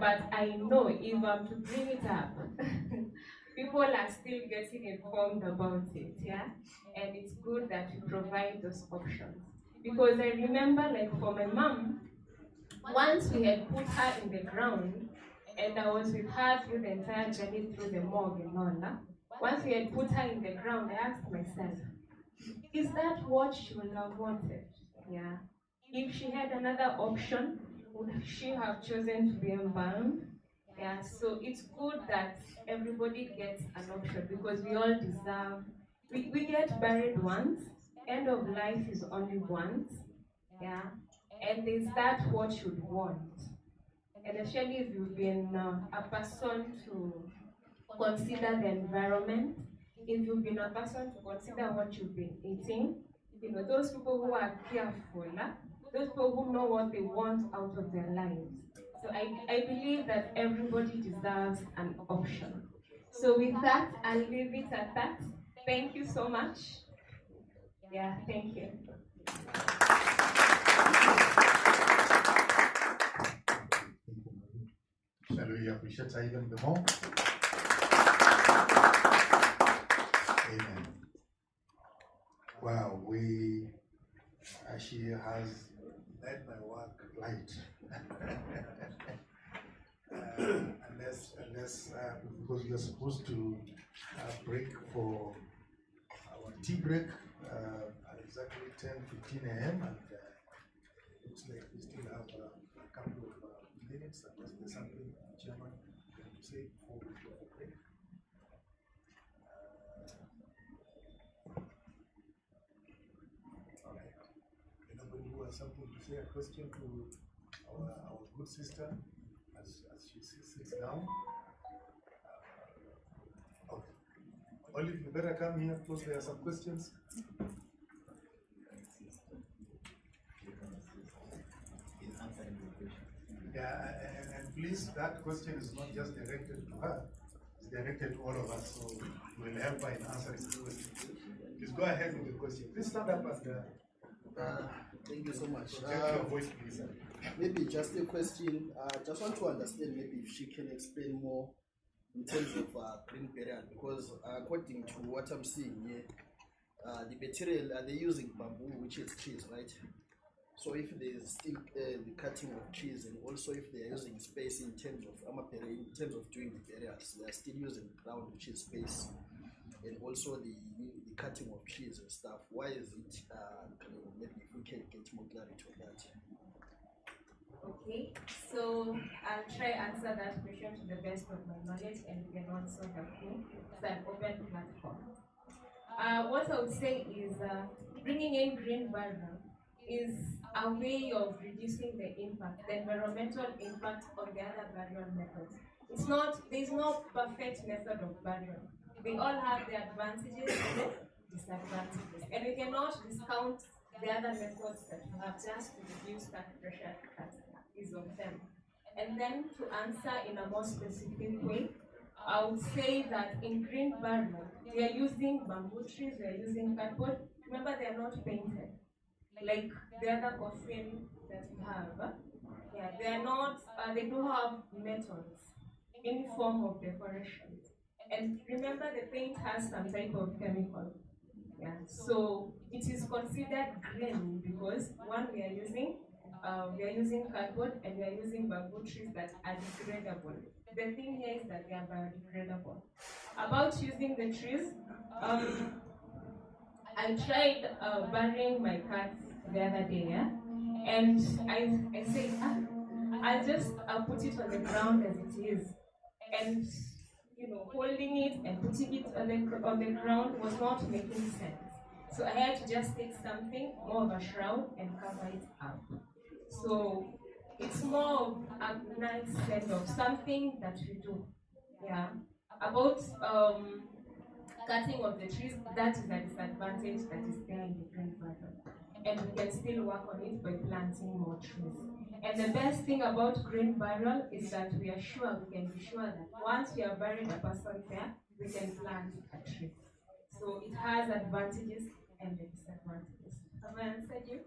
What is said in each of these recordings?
but I know if I'm to bring it up, people are still getting informed about it, yeah? And it's good that we provide those options. Because I remember, like for my mom, once we had put her in the ground, and I was with her through the entire journey through the morgue and all that. Once we had put her in the ground, I asked myself, is that what she would have wanted? Yeah. If she had another option, would she have chosen to be embalmed? Yeah, so it's good that everybody gets an option because we all deserve, we get buried once, end of life is only once, yeah, and is that what you'd want? And especially if you've been a person to consider the environment, if you've been a person to consider what you've been eating, those people who are careful, those people who know what they want out of their lives. So I believe that everybody deserves an option. So with that, I'll leave it at that. Thank you so much. Yeah, thank you. Shall we appreciate her even more? Amen. Wow, she has made my work light. unless because we are supposed to break for our tea break at exactly 10:15 a.m. and looks like we still have a couple of minutes unless there's something the chairman can say before we go for break. Anybody who has something to say, a question to our good sister as she sits down? Okay. Olive, you better come here because there are some questions. Yeah, and please, that question is not just directed to her, it's directed to all of us, so we'll help her in answering the question. Please go ahead with the question. Please stand up and thank you so much. project your voice, please. Maybe just a question. Just want to understand maybe if she can explain more in terms of green burial, because according to what I'm seeing here, the material they're using bamboo, which is trees, right? So if there's still the cutting of trees, and also if they are using space in terms of doing the burials, they are still using ground, which is space, and also the cutting of trees and stuff. Why is it? Maybe if we can get more clarity on that. Okay, so I'll try answer that question to the best of my knowledge, and you can also help me. It's an open platform. What I would say is bringing in green burial is a way of reducing the impact, the environmental impact on the other burial methods. There's no perfect method of burial. They all have their advantages and the disadvantages. And we cannot discount the other methods that we have just to reduce that pressure that is on them. And then to answer in a more specific way, I would say that in green burial, we are using bamboo trees, we are using cardboard. Remember, they are not painted like the other coffin that we have. Yeah, they are not, they do have metals in form of decoration. And remember, the paint has some type of chemical. Yeah, so it is considered green because one, we are using cardboard and we are using bamboo trees that are degradable. The thing here is that they are biodegradable. About using the trees, I tried burying my cat the other day, yeah? And I said, I'll just put it on the ground as it is. And holding it and putting it on the ground was not making sense. So I had to just take something more of a shroud and cover it up. So it's more of a nice send of something that we do. Yeah. About cutting of the trees, that is a disadvantage that is there in the green burial. And we can still work on it by planting more trees. And the best thing about green burial is that we can be sure that once we are burying a person there, we can plant a tree. So it has advantages and disadvantages. Have I answered you?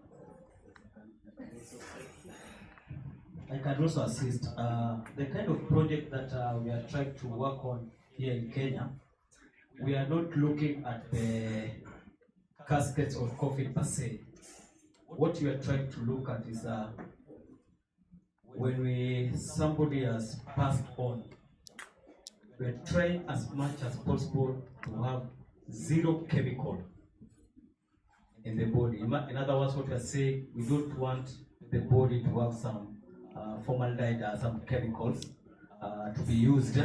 I can also assist. The kind of project that we are trying to work on here in Kenya, we are not looking at the caskets or coffin per se. What we are trying to look at is when somebody has passed on, we are trying as much as possible to have zero chemical in the body. In other words, what we are saying, we don't want the body to have some formaldehyde or some chemicals to be used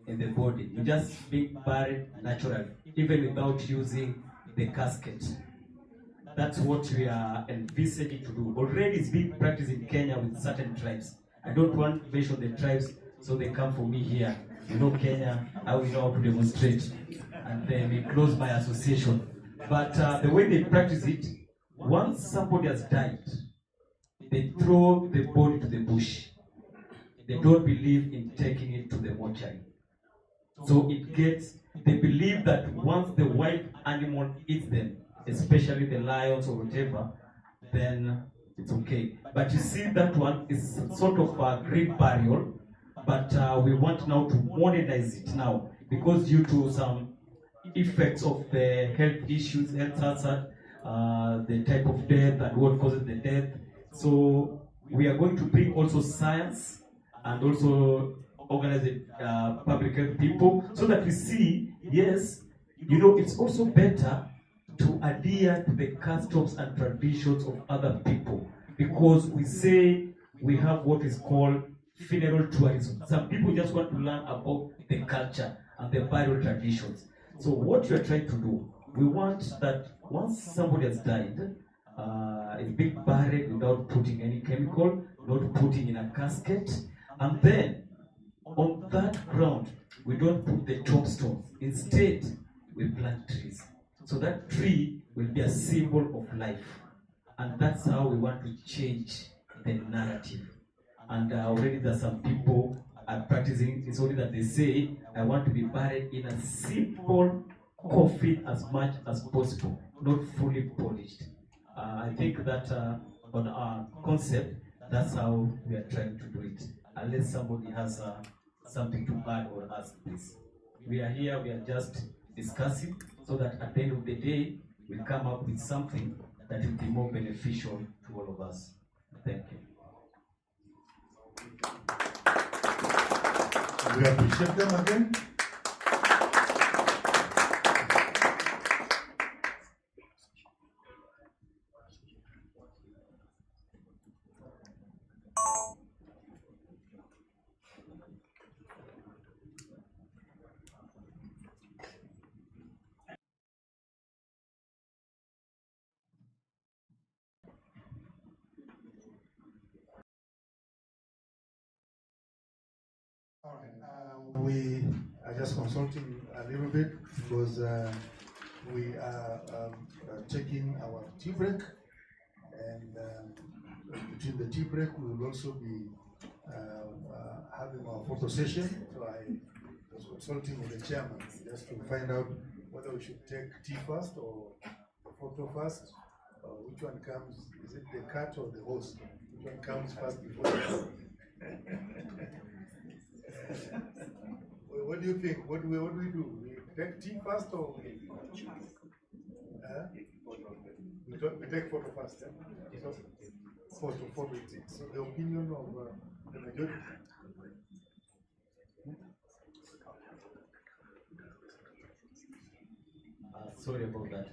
in the body. You just be buried naturally, even without using the casket. That's what we are envisaging to do. Already it's being practiced in Kenya with certain tribes. I don't want to mention the tribes so they come for me here. You know Kenya, how we know how to demonstrate. And then we close my association. But the way they practice it, once somebody has died, they throw the body to the bush. They don't believe in taking it to the mortuary. So they believe that once the wild animal eats them, especially the lions or whatever, then it's okay. But you see, that one is sort of a great burial, but we want now to modernize it now, because due to some effects of the health issues, health hazard, the type of death and what causes the death. So we are going to bring also science and also organize public health people, so that we see, yes, it's also better to adhere to the customs and traditions of other people, because we say we have what is called funeral tourism. Some people just want to learn about the culture and the burial traditions. So what we are trying to do, we want that once somebody has died, it's being buried without putting any chemical, not putting in a casket, and then on that ground, we don't put the tombstones. Instead, we plant trees. So that tree will be a symbol of life. And that's how we want to change the narrative. And already there's some people are practicing. It's only that they say, I want to be buried in a simple coffin as much as possible, not fully polished. I think that on our concept, that's how we are trying to do it. Unless somebody has something to add or ask, please. We are here, we are just discussing, so that at the end of the day, we come up with something that will be more beneficial to all of us. Thank you. We appreciate them again. All right. We are just consulting a little bit because we are taking our tea break, and between the tea break we will also be having our photo session. So I was consulting with the chairman just to find out whether we should take tea first or the photo first, or which one comes. Is it the cat or the horse? Which one comes first before the What do you think? What do we do? We take tea first or we take photo first? So, photo. So the opinion of the majority. Sorry about that.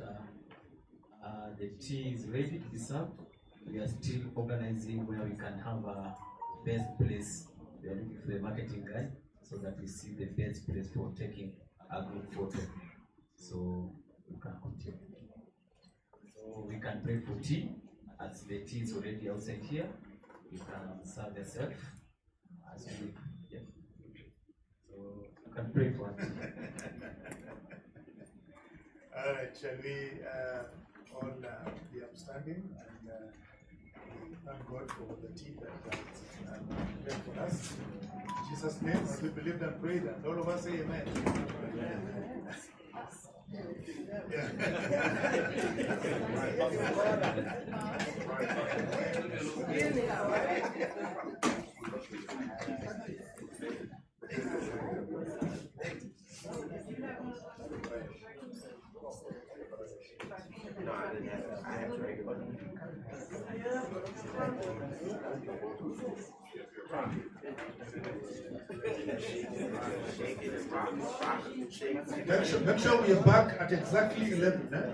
The tea is ready to be served. We are still organizing where we can have a best place. We are looking for the marketing guy, so that we see the best place for taking a good photo. So we can continue. So we can break for tea, as the tea is already outside here. You can serve yourself as you leave. Yeah. So you can pray for tea. All right, shall we all be upstanding and thank God for the tea that prepared for us. In Jesus' name, as we believed and prayed, and all of us say amen. Amen. No, I didn't have it. I have to regular. Make sure we are back at exactly 11. Eh?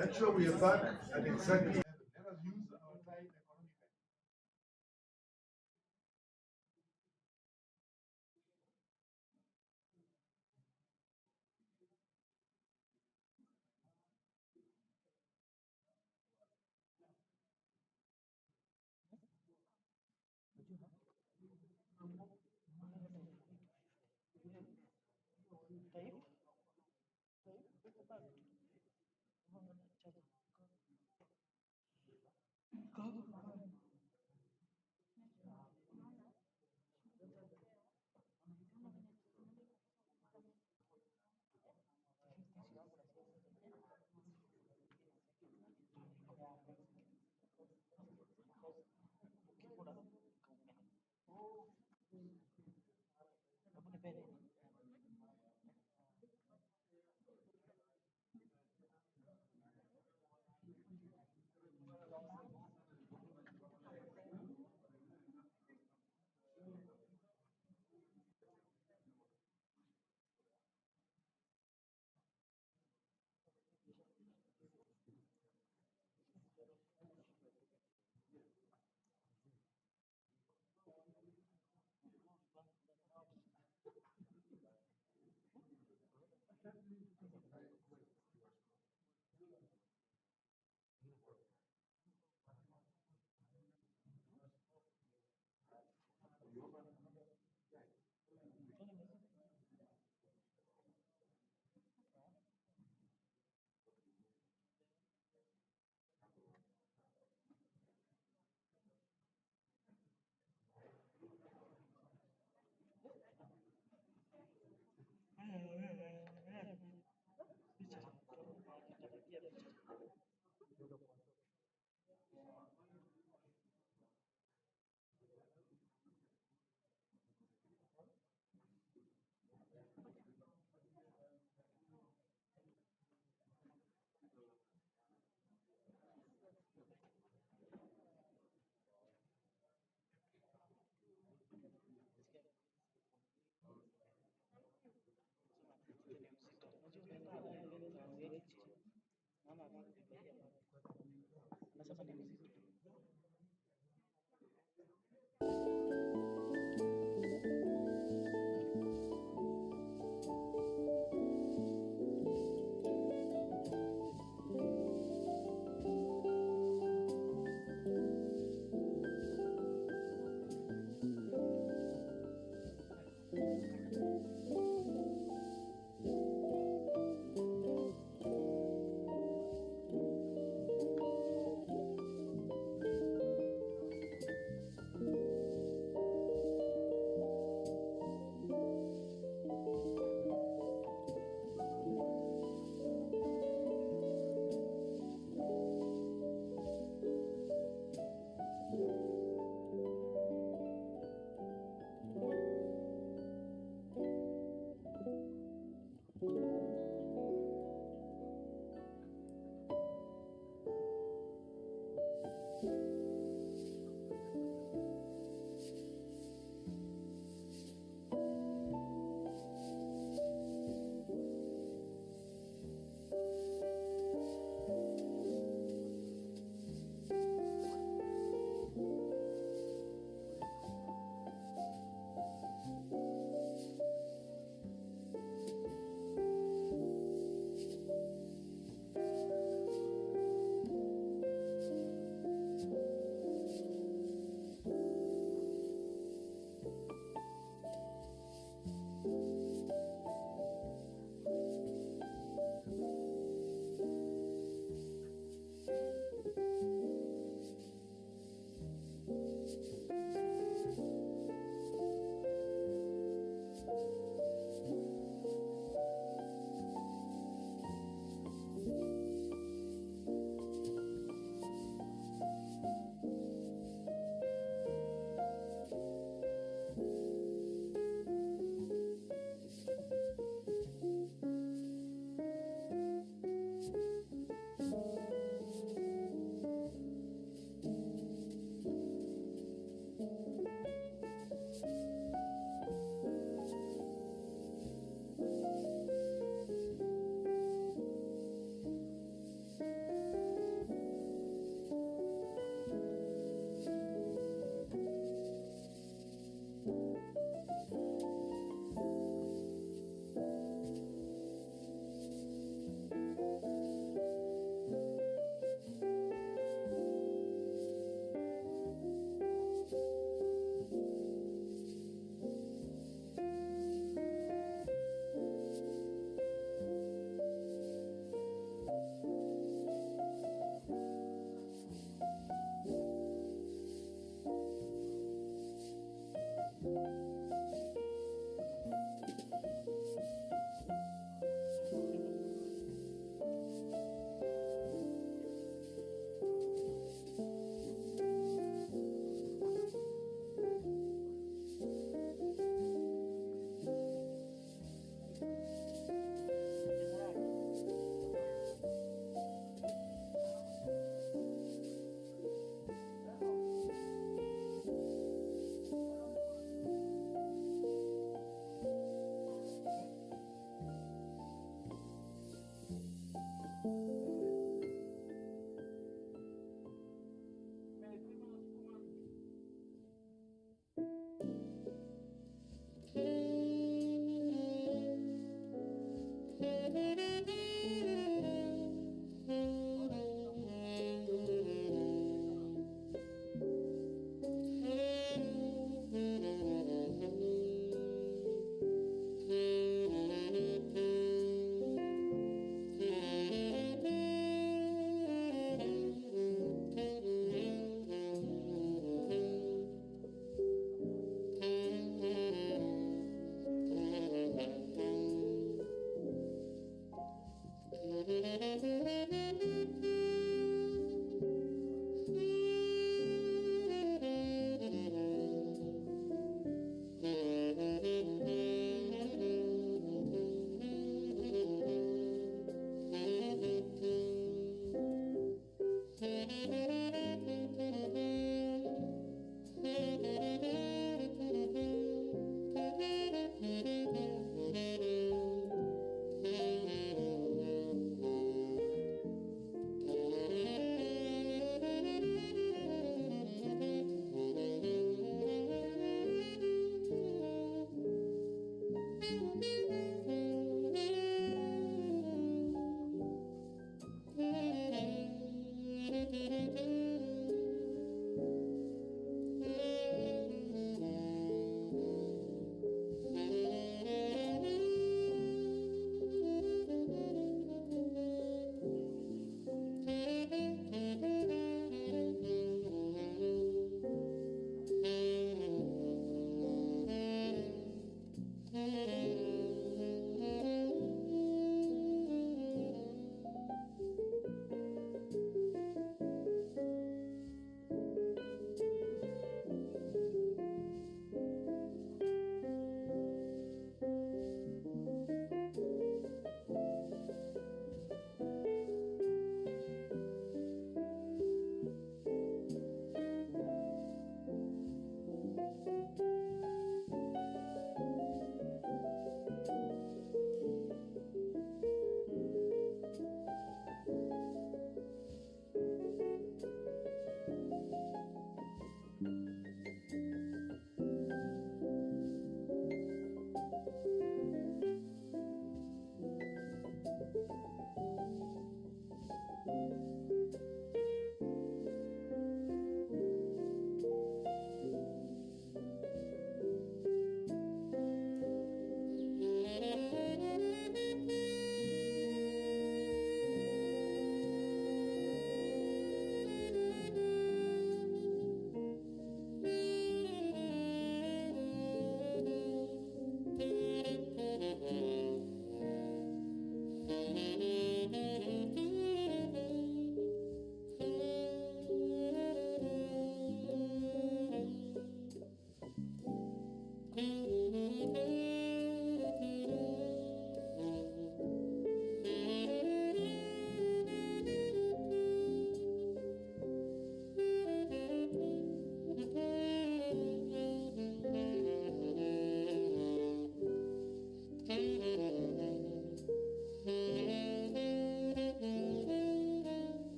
Make sure we are back at exactly 11. Let us use our time economically.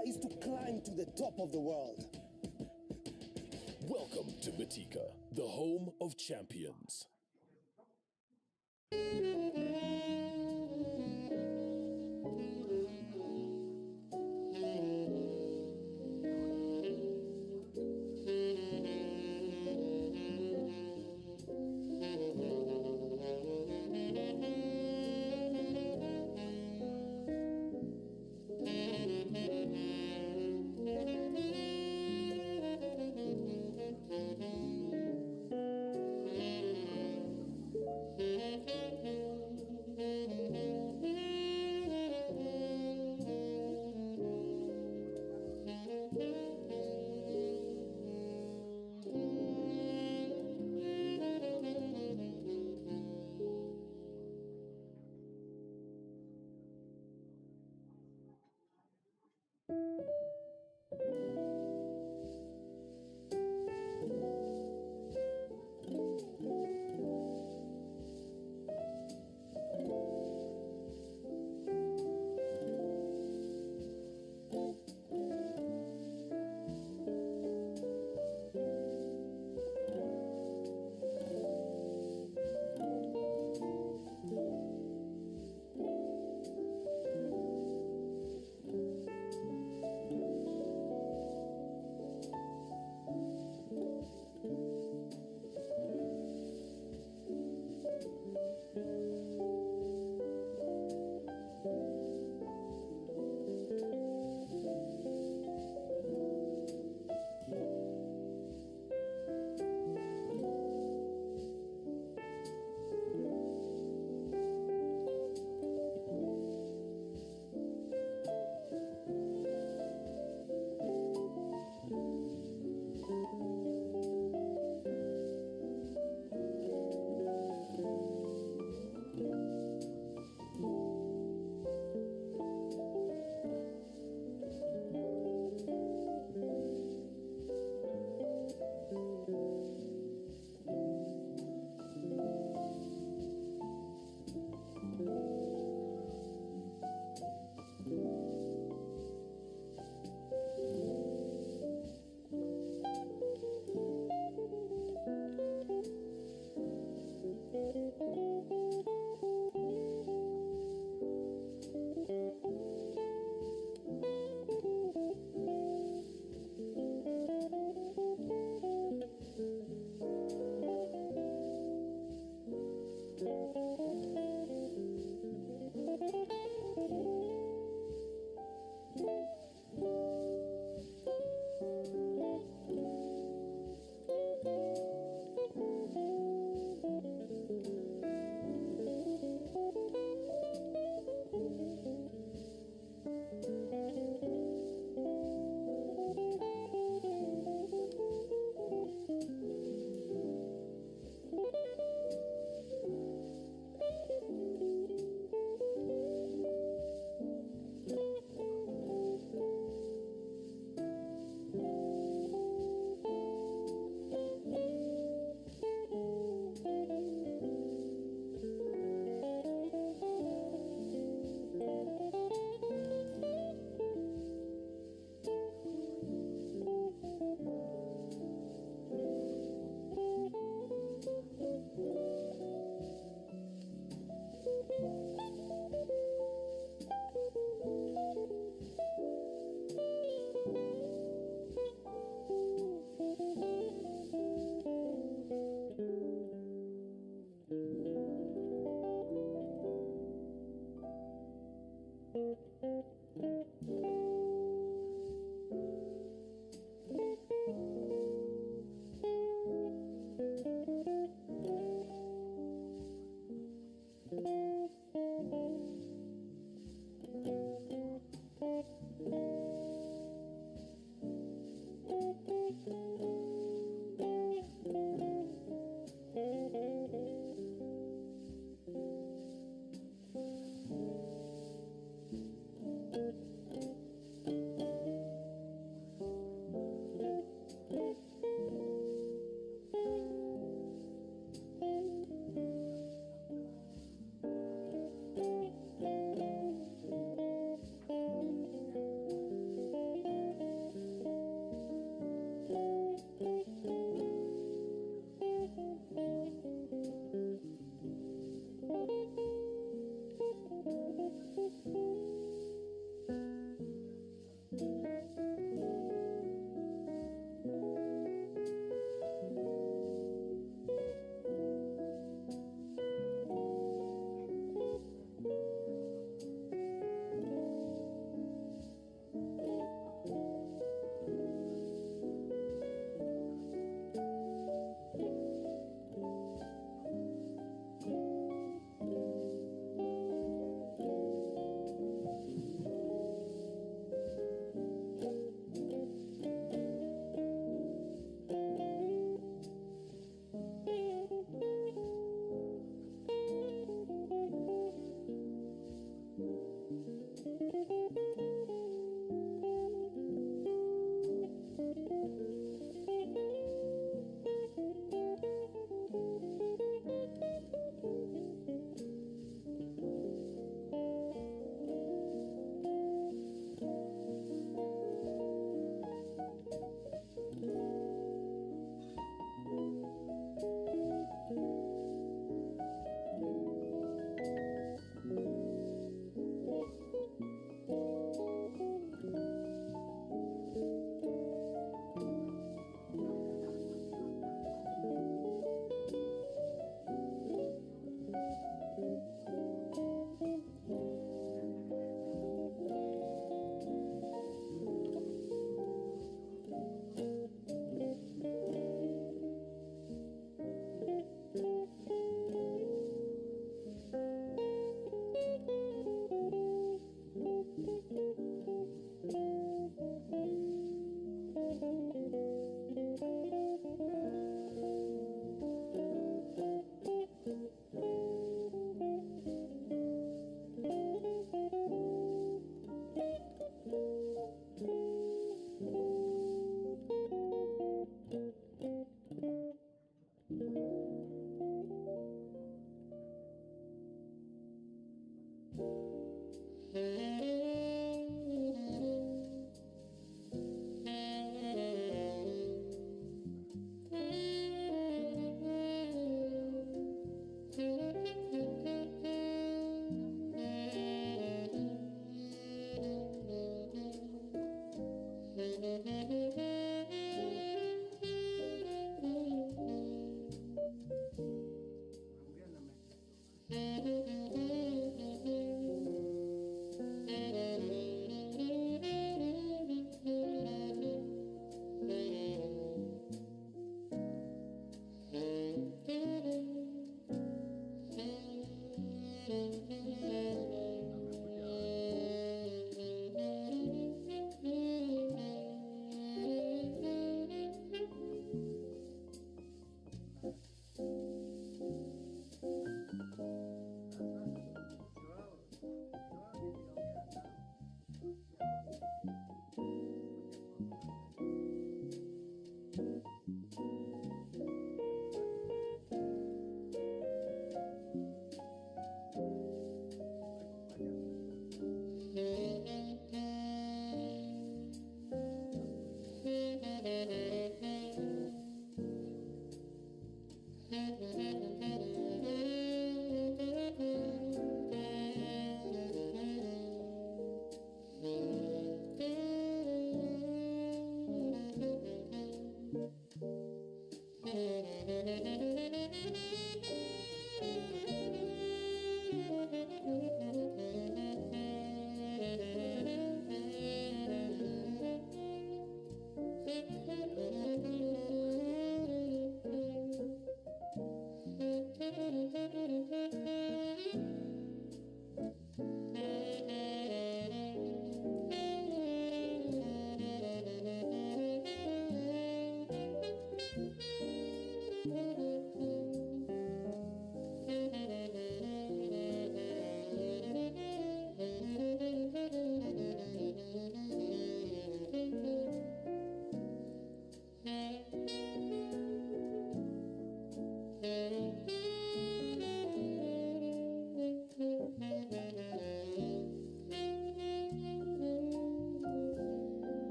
Betika is to climb to the top of the world. Welcome to Betika, the home of champions.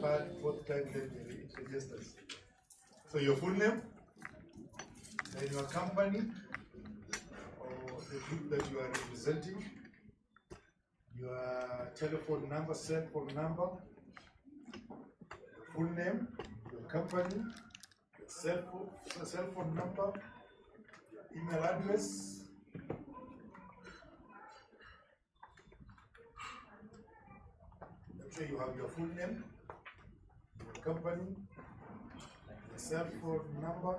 part, fourth time, then it registers. So your full name, then your company, or the group that you are representing, your telephone number, cell phone number, full name, your company, cell phone number, email address, make sure you have your full name, your company, your cell phone number,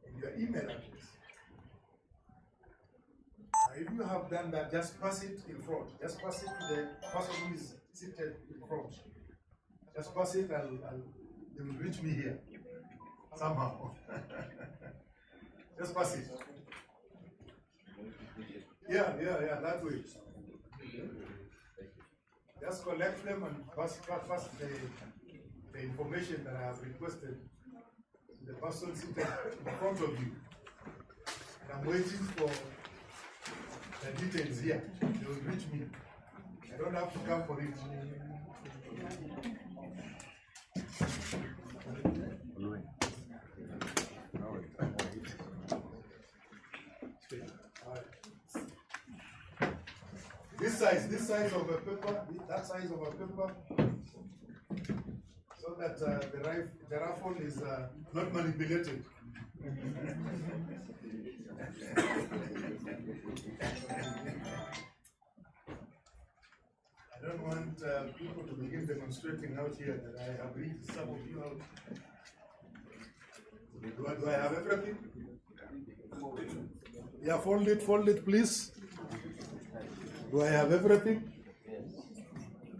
and your email address. If you have done that, just pass it in front. Just pass it to the person who is seated in front. Just pass it, and they will reach me here somehow. Just pass it. Yeah, that way. Just collect them and pass the information that I have requested to the person sitting in front of you. And I'm waiting for the details here. They will reach me. I don't have to come for it. This size of a paper, that size of a paper, so that the raffle is not manipulated. I don't want people to begin demonstrating out here that I have read some of you out. Do I have everything? Yeah, fold it, please. Do I have everything? Yes.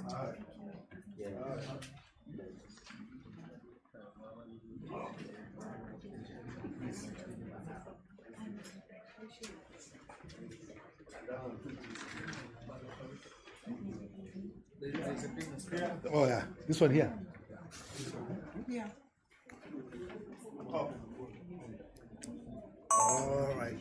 All right. Yeah. All right. Oh yeah, this one here. Yeah. Oh. All right.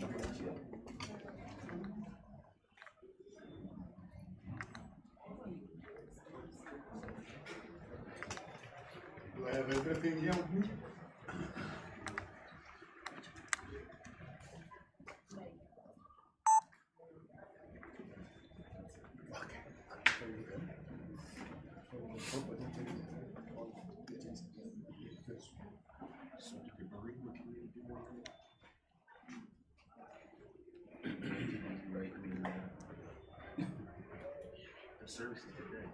Do I have everything here with me? The services today.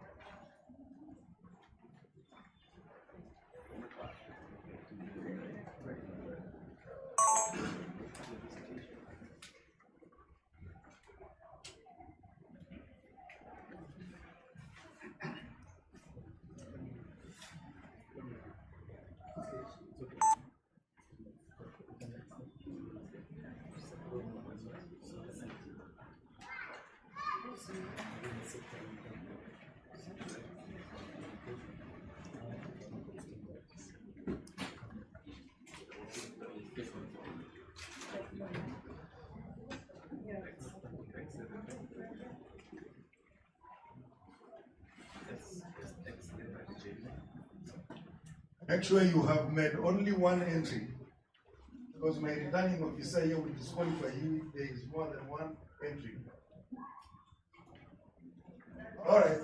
Actually, you have made only one entry because my returning officer here will disqualify you if there is more than one entry. All right.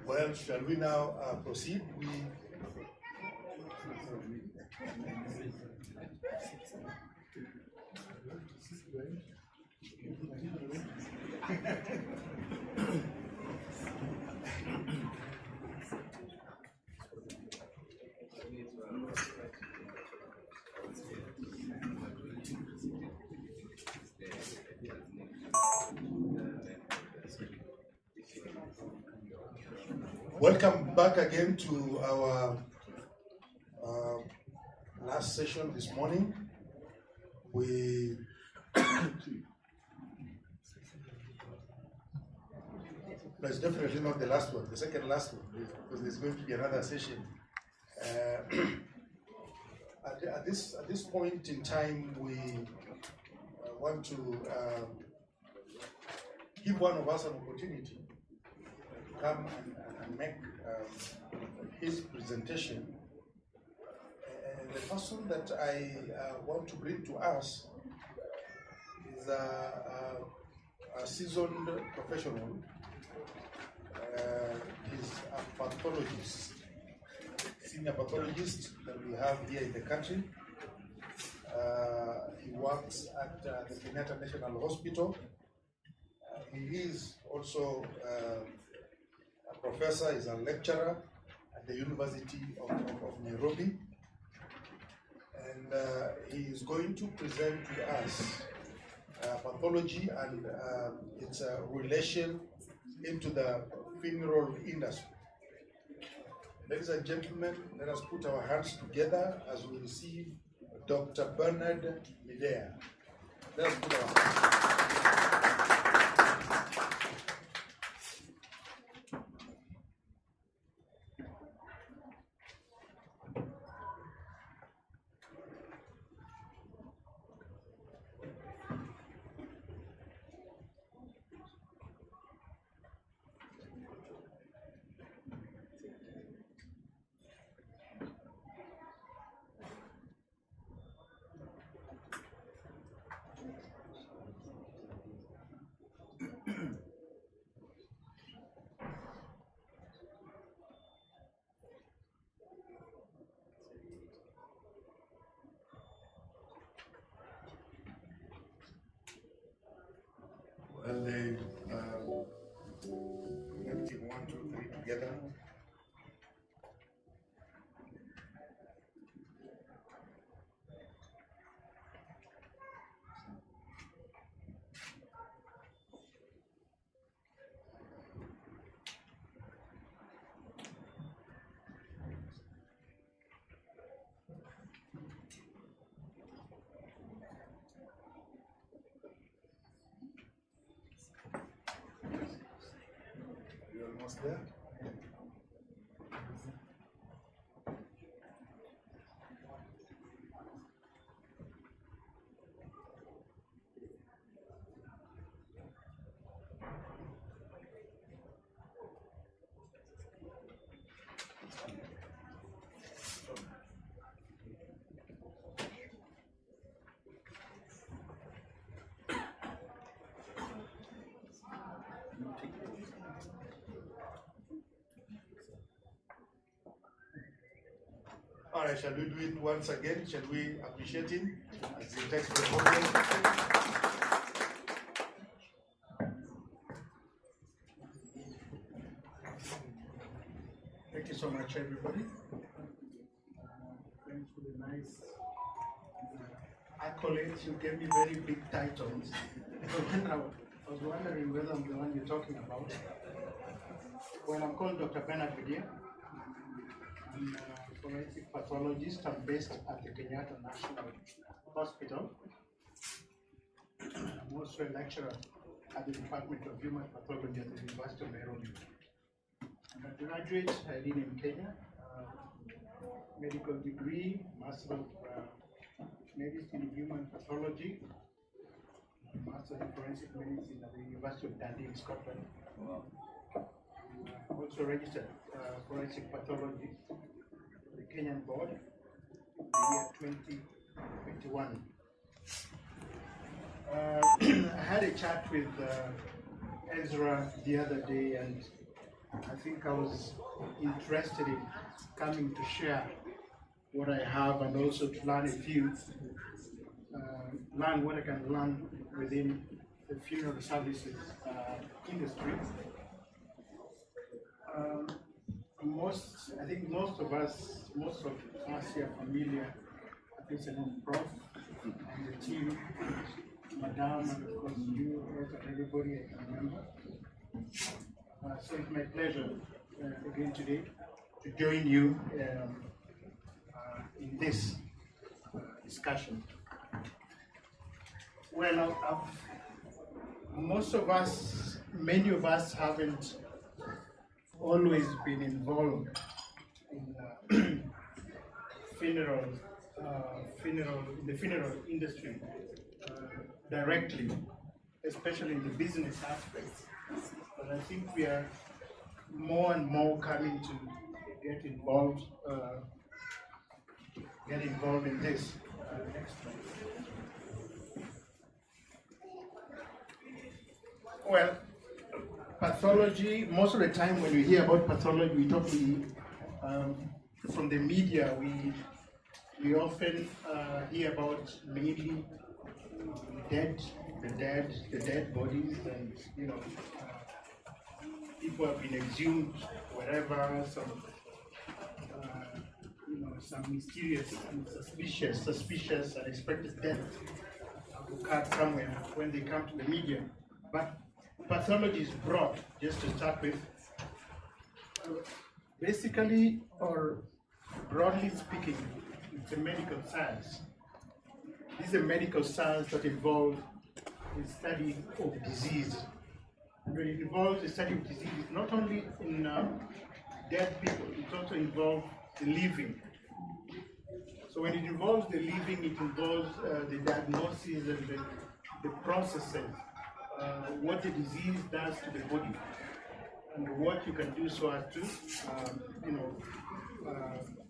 Well, shall we now proceed? Welcome back again to our last session this morning. We no, it's definitely not the last one, the second last one, because there's going to be another session. At this point in time, we want to give one of us an opportunity to come and make his presentation. The person that I want to bring to us is a seasoned professional. He's a pathologist, senior pathologist that we have here in the country. He works at the Kenyatta National Hospital. He is also a professor, is a lecturer at the University of Nairobi. And he is going to present to us pathology and its relation into the funeral industry. Ladies and gentlemen, let us put our hands together as we receive Dr. Bernard Midea. Let us put our hands. Well, they everything 1, 2, 3 together. You're almost there. All right, shall we do it once again? Shall we appreciate him as he takes the podium? Thank you so much, everybody. Thanks for the nice accolades. You gave me very big titles. I was wondering whether I'm the one you're talking about. Well, I'm called Dr. Bernard Midea. I'm a forensic pathologist. I'm based at the Kenyatta National Hospital. I'm also a lecturer at the Department of Human Pathology at the University of Nairobi. I'm a graduate. I live in Kenya. Medical degree, Master of Medicine in Human Pathology, Master of Forensic Medicine at the University of Dundee in Scotland. I'm also registered forensic pathologist for the Kenyan board in the year 2021. I had a chat with Ezra the other day, and I think I was interested in coming to share what I have and also to learn learn what I can learn within the funeral services industry. I think most of us here are familiar, at least I know Prof and the team, Madam, and of course you, everybody I can remember. So it's my pleasure again today to join you in this discussion. Well, many of us haven't always been involved in the funeral industry directly, especially in the business aspect. But I think we are more and more coming to get involved in this. Next slide. Well, pathology, most of the time when we hear about pathology, we talk from the media, we we often hear about mainly the dead bodies, and people have been exhumed wherever some mysterious and suspicious unexpected death occurred somewhere when they come to the media. But pathology is broad, just to start with. Basically, or broadly speaking, it's a medical science. This is a medical science that involves the study of disease. And when it involves the study of disease, not only in dead people, it also involves the living. So when it involves the living, it involves the diagnosis and the processes, what the disease does to the body, and what you can do so as to,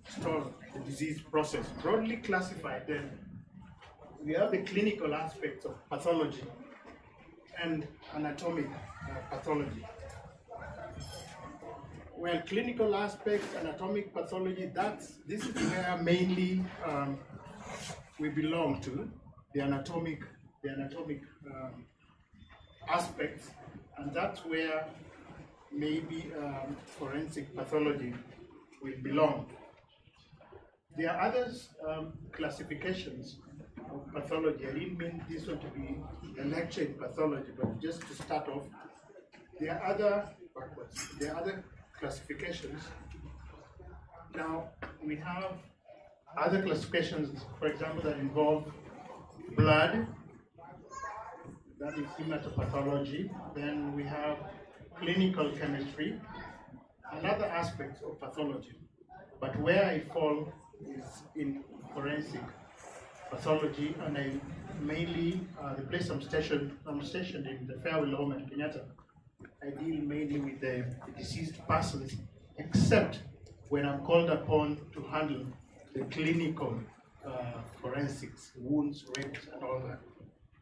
stop the disease process. Broadly classified, then we have the clinical aspects of pathology and anatomic pathology. Well, clinical aspects, anatomic pathology, this is where mainly we belong to, the anatomic aspects, and that's where maybe forensic pathology will belong. There are other classifications of pathology. I didn't mean this one to be a lecture in pathology, but just to start off, there are other classifications. Now, we have other classifications, for example, that involve blood, that is hematopathology. Then we have clinical chemistry, and other aspects of pathology. But where I fall is in forensic pathology, and I mainly, the place I'm stationed in the Farewell Home in Kenyatta, I deal mainly with the deceased persons, except when I'm called upon to handle the clinical forensics, wounds, rapes, and all that.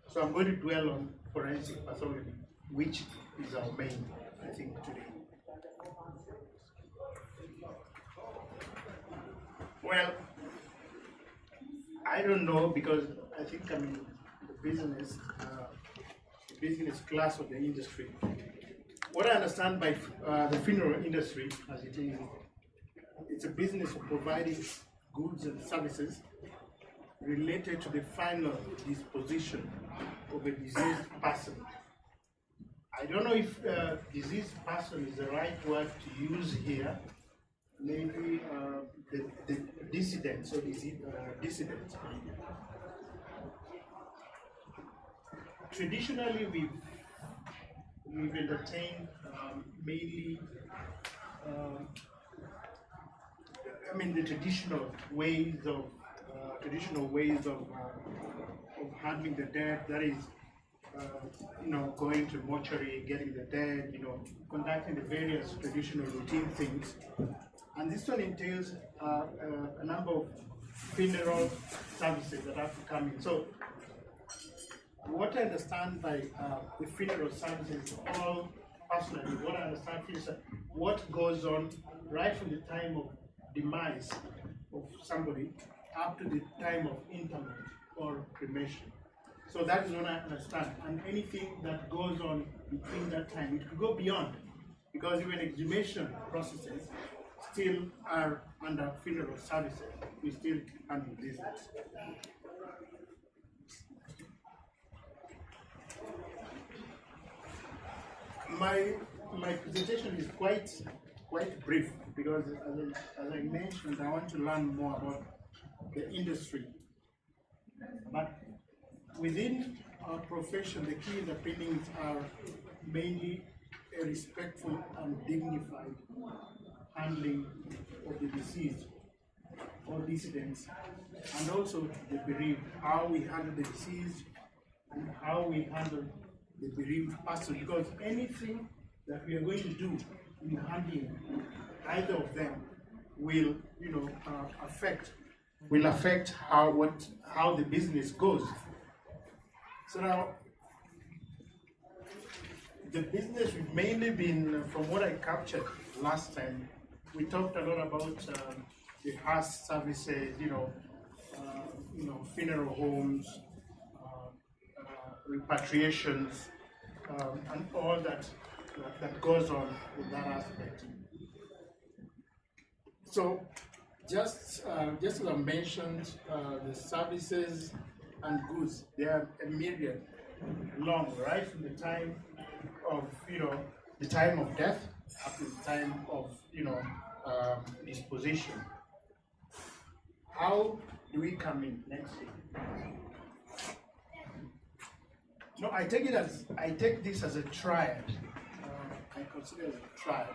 So I'm going to dwell on forensic pathology, which is our main, I think, today. Well, I don't know, because I think I'm in the business class of the industry. What I understand by the funeral industry, as it is, it's a business of providing goods and services related to the final disposition of a deceased person. I don't know if deceased person is the right word to use here. Maybe the dissidents or dissidents. Traditionally, we've entertained mainly, the traditional ways of handling the dead. That is, going to mortuary, getting the dead, conducting the various traditional routine things. And this one entails a number of funeral services that have to come in. So what I understand by the funeral services, all personally, what I understand is what goes on right from the time of demise of somebody up to the time of interment or cremation. So that is what I understand. And anything that goes on between that time, it could go beyond, because even exhumation processes still are under funeral services. We still handle this. My presentation is quite brief, because as I mentioned, I want to learn more about the industry. But within our profession, the key underpinnings are mainly a respectful and dignified handling of the deceased or dissidents, and also the bereaved, how we handle the deceased and how we handle the bereaved person, because anything that we are going to do in handling either of them will affect how the business goes. So now, the business, we've mainly been, from what I captured last time, we talked a lot about the hearse services, funeral homes, repatriations, and all that goes on with that aspect. So, just as I mentioned, the services and goods, they are a myriad long, right from the time of the time of death up to the time of disposition. How do we come in next year? No, I take this as a triad. I consider it a triad.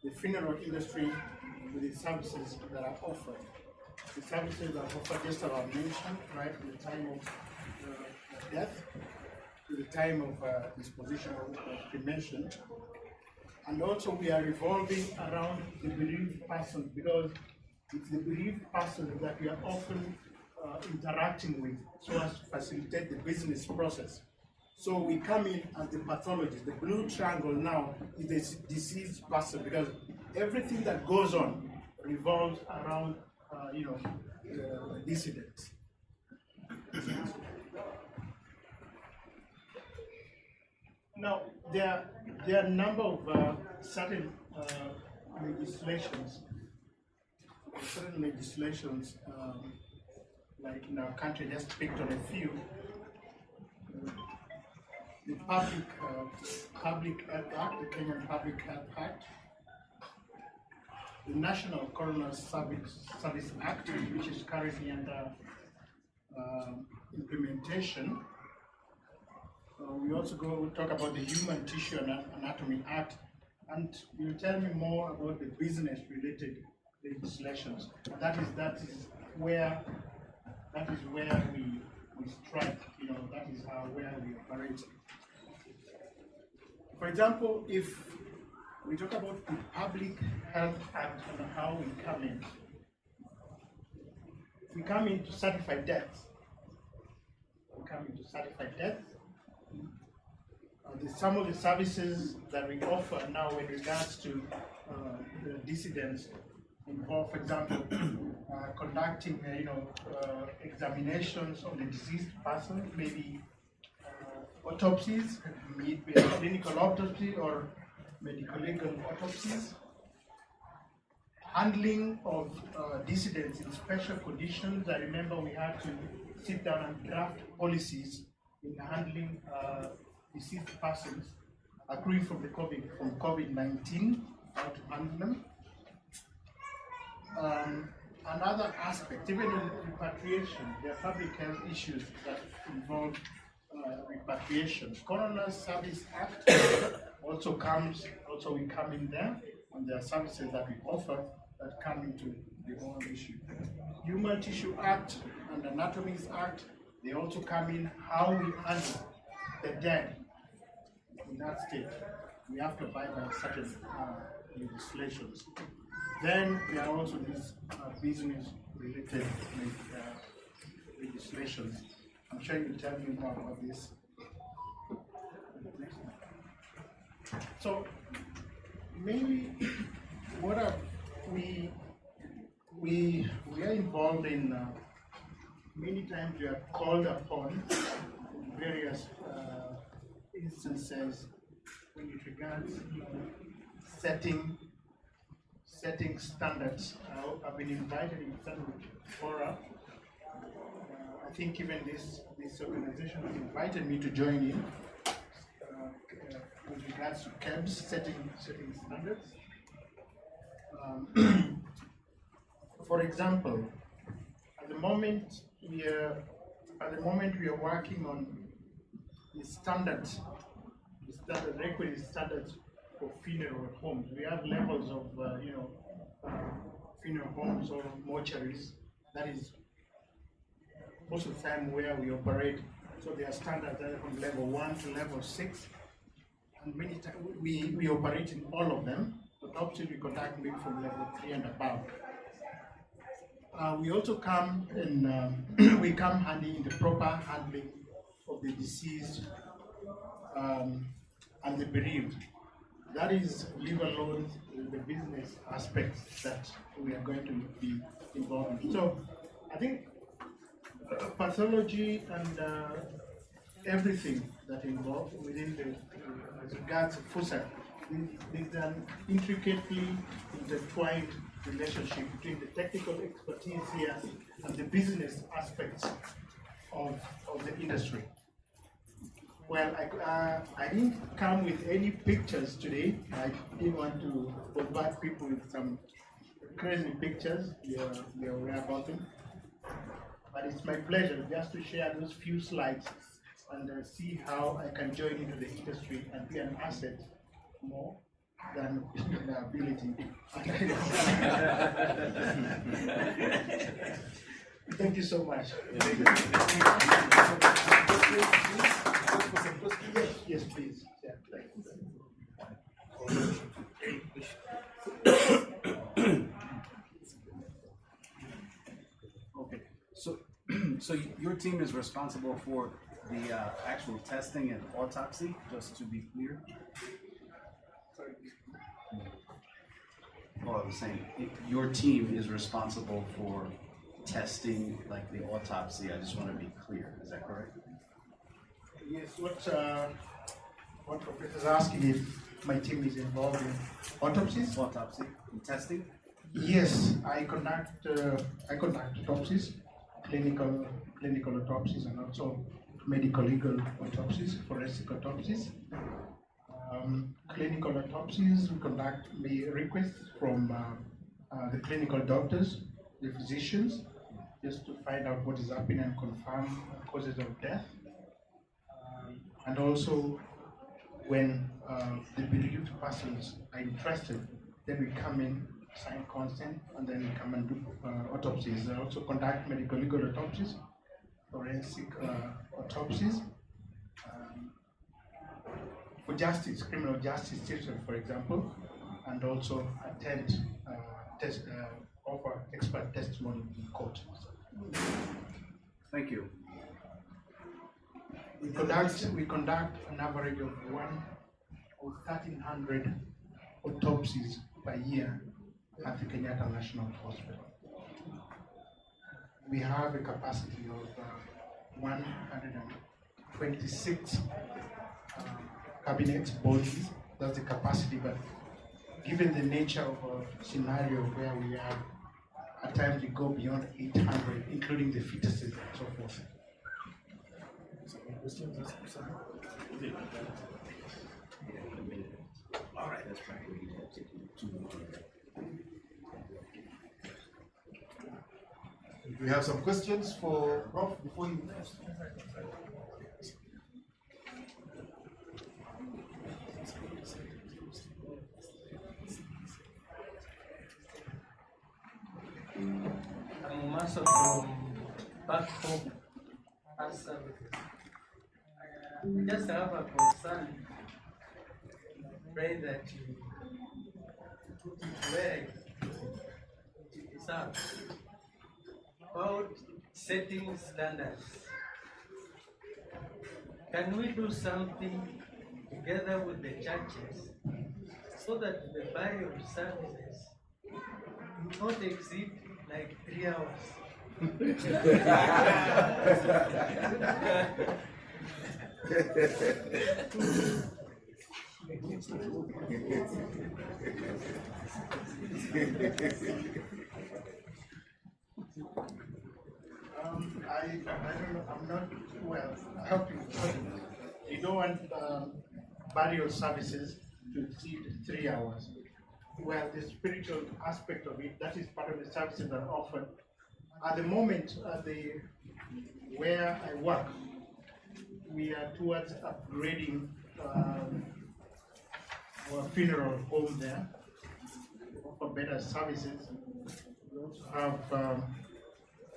The funeral industry with the services that are offered. The services that are offered, just as I mentioned, right, from the time of death to the time of disposition or cremation. And also we are revolving around the bereaved person, because it's the bereaved person that we are often interacting with so as to facilitate the business process. So we come in as the pathologist. The blue triangle now is the deceased person, because everything that goes on revolves around the dissidents. Now there are a number of certain legislations. Like in our country, just picked on a few. The Public Health Act, the Kenyan Public Health Act, the National Coroner Service Act, which is currently under implementation. We also talk about the Human Tissue and Anatomy Act, and you'll tell me more about the business-related legislations. And that is where we strike. That is where we operate. For example, if we talk about the Public Health Act and how we come in, we come into certified deaths. Some of the services that we offer now with regards to the dissidents involve, for example, conducting examinations of the deceased person, maybe autopsies, be it a clinical autopsy or medical legal autopsies, handling of dissidents in special conditions. I remember we had to sit down and draft policies in handling deceased persons accruing from COVID-19, how to handle them. Another aspect, even in repatriation, there are public health issues that involve repatriation. Coroner Service Act also we come in there, and there are services that we offer that come into the whole issue. Human Tissue Act and Anatomies Act, they also come in how we handle the dead in that state. We have to abide by certain legislations. Then there are also these business-related legislations. I'm sure you'll tell me more about this. So mainly, what are we are involved in. Many times we are called upon in various instances when it regards setting standards. I've been invited in certain fora. I think even this organization has invited me to join in with regards to camps, setting standards. For example, at the moment we are working on the standards, requisite standards for funeral homes. We have levels of funeral homes or mortuaries. That is most of the time where we operate. So there are standards from level 1 to level 6, and many times we operate in all of them. But obviously we conduct maybe from level 3 and above. We also come in. We come handy in the proper handling of the deceased and the bereaved. That is, leave alone the business aspects that we are going to be involved in. So, I think pathology and everything that involved within the as regards Fusak, there's an intricately intertwined relationship between the technical expertise here and the business aspects of the industry. Well, I didn't come with any pictures today. I didn't want to bombard people with some crazy pictures. You're aware about them. But it's my pleasure just to share those few slides and see how I can join into the industry and be an asset more than liability. Thank you so much. Yes, please. Yeah, thank you. Okay, so your team is responsible for the actual testing and autopsy, just to be clear? Oh, I was saying, your team is responsible for testing, like the autopsy. I just want to be clear. Is that correct? Yes, what Professor is asking if my team is involved in autopsies? Autopsy and testing? Yes, I conduct autopsies, clinical autopsies, and also medical legal autopsies, forensic autopsies. Clinical autopsies, we conduct requests from the clinical doctors, the physicians, just to find out what is happening and confirm causes of death. And also, when the bereaved persons are interested, then we come in, sign consent, and then we come and do autopsies. I also conduct medical legal autopsies, forensic autopsies, for justice, criminal justice system, for example, and also attend offer expert testimony in court. Thank you. We conduct an average of 1,300 autopsies per year at the Kenyatta National Hospital. We have a capacity of 126 cabinet bodies. That's the capacity, but given the nature of a scenario where we are, at times we go beyond 800, including the fetuses and so forth. All right. We have some questions for Prof before you. I'm Master from back home as services. I just have a concern. Pray that you put it where it deserves. About setting standards. Can we do something together with the churches so that the burial services will not exceed like 3 hours? I don't know, I'm not, well, I hope you don't want burial services to exceed 3 hours. Well, the spiritual aspect of it, that is part of the services that are offered. At the moment, where I work, we are towards upgrading our funeral home there, for better services. We also have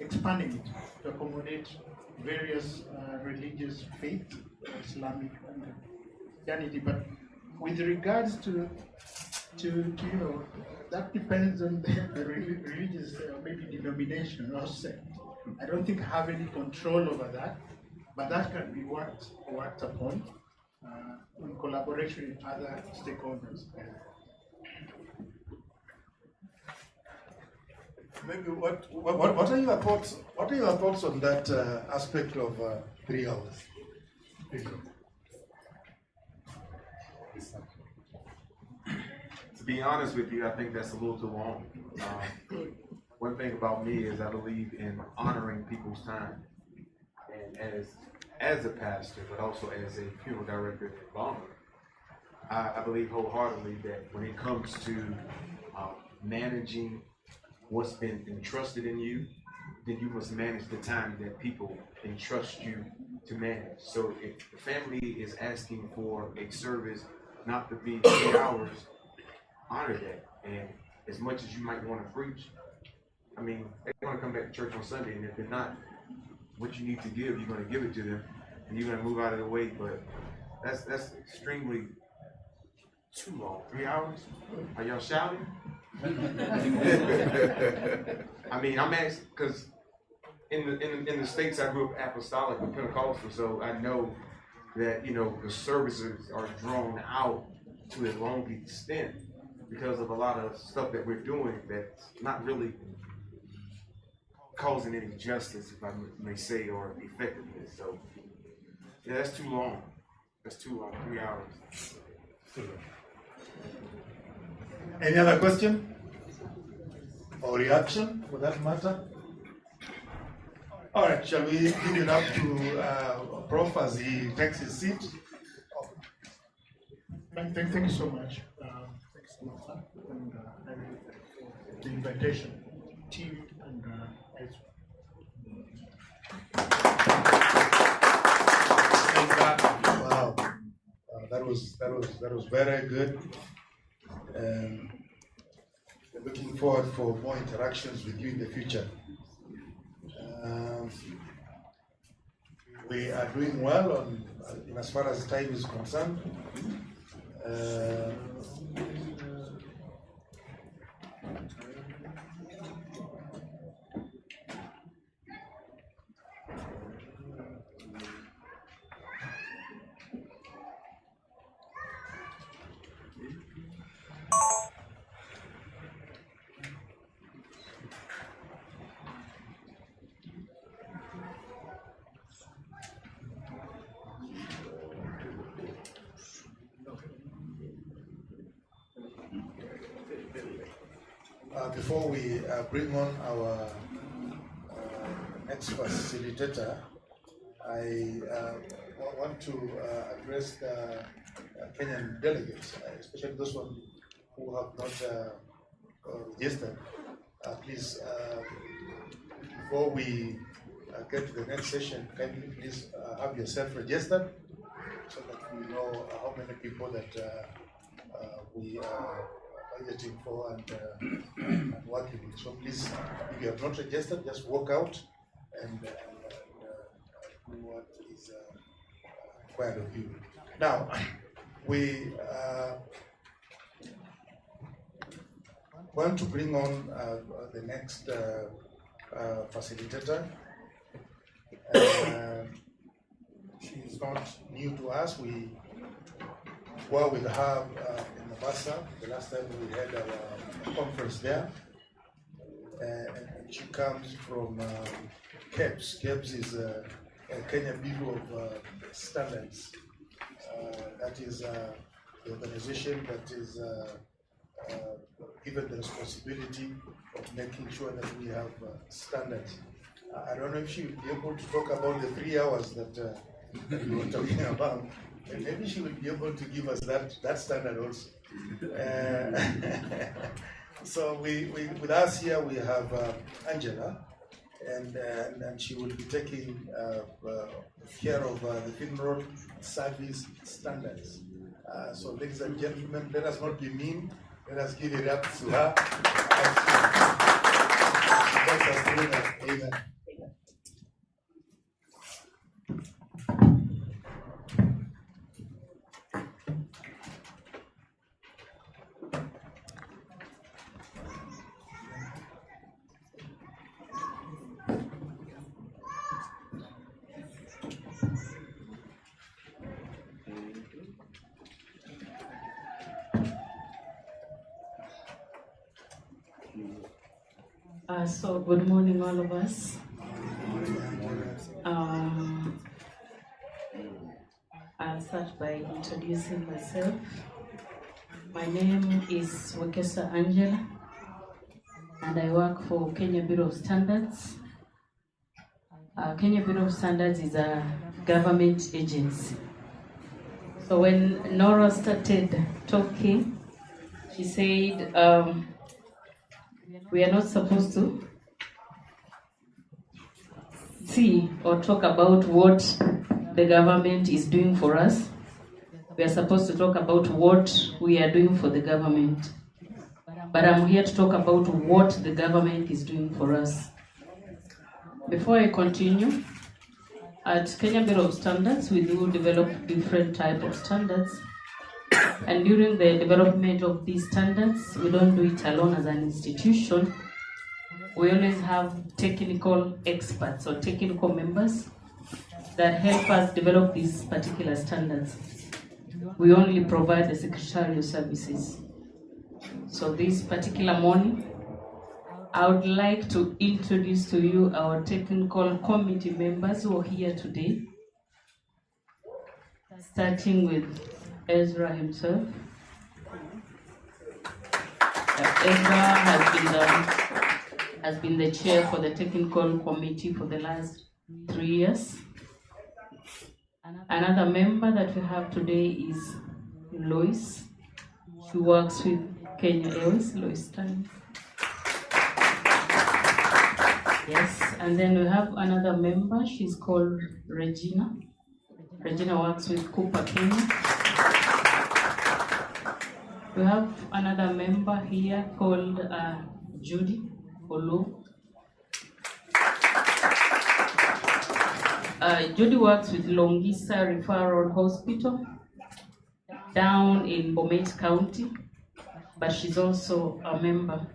expanding it to accommodate various religious faiths, Islamic and Christianity. But with regards to that depends on the religious maybe denomination or sect. I don't think I have any control over that, but that can be worked upon in collaboration with other stakeholders. maybe what are your thoughts? What are your thoughts on that aspect of 3 hours? To be honest with you, I think that's a little too long. One thing about me is I believe in honoring people's time, and as a pastor, but also as a funeral director and embalmer, I believe wholeheartedly that when it comes to managing what's been entrusted in you, then you must manage the time that people entrust you to manage. So if the family is asking for a service not to be 3 hours, honor that. And as much as you might want to preach, I mean, they want to come back to church on Sunday, and if they're not what you need to give, you're going to give it to them, and you're going to move out of the way. But that's extremely too long. 3 hours? Are y'all shouting? I mean, I'm asking because in the States I grew up apostolic and Pentecostal, so I know that the services are drawn out to a long extent because of a lot of stuff that we're doing that's not really causing any justice, if I may say, or effectiveness. So yeah, that's too long. That's too long. 3 hours. Any other question or reaction for that matter? All right, shall we give it up to Prof as he takes his seat? Thank you so much. Thanks so much, sir. And the invitation, team, and as wow, that was very good. We're looking forward for more interactions with you in the future. We are doing well on in as far as time is concerned. Before we bring on our next facilitator, I want to address the Kenyan delegates, especially those ones who have not registered. Please, before we get to the next session, kindly please have yourself registered so that we know how many people that we are budgeting for and working with. So please, if you have not registered, just walk out and do what is required of you. Now, we want to bring on the next facilitator. She is not new to us. We were with her in Mombasa the last time we had our conference there. And she comes from KEBS. KEBS is a Kenya Bureau of Standards. That is the organization that is given the responsibility of making sure that we have standards. I don't know if she will be able to talk about the 3 hours that we were talking about. And maybe she will be able to give us that standard also. So with us here we have Angela, and she will be taking care of the funeral service standards. So ladies and gentlemen, let us not be mean. Let us give it up to her. Amen. So good morning, all of us. I'll start by introducing myself. My name is Wekesa Angela, and I work for Kenya Bureau of Standards. Kenya Bureau of Standards is a government agency. So when Nora started talking, she said we are not supposed to see or talk about what the government is doing for us. We are supposed to talk about what we are doing for the government. But I'm here to talk about what the government is doing for us. Before I continue, at Kenya Bureau of Standards, we do develop different types of standards. And during the development of these standards, we don't do it alone as an institution. We always have technical experts or technical members that help us develop these particular standards. We only provide the secretarial services. So this particular morning, I would like to introduce to you our technical committee members who are here today, starting with Ezra himself. Ezra has been the chair for the technical committee for the last 3 years. Another member that we have today is Lois. She works with Kenya Airways. Lois, stand. Yes, and then we have another member. She's called Regina. Regina works with Cooper Kenya. We have another member here called Judy Olu. Judy works with Longisa Referral Hospital down in Bomet County, but she's also a member.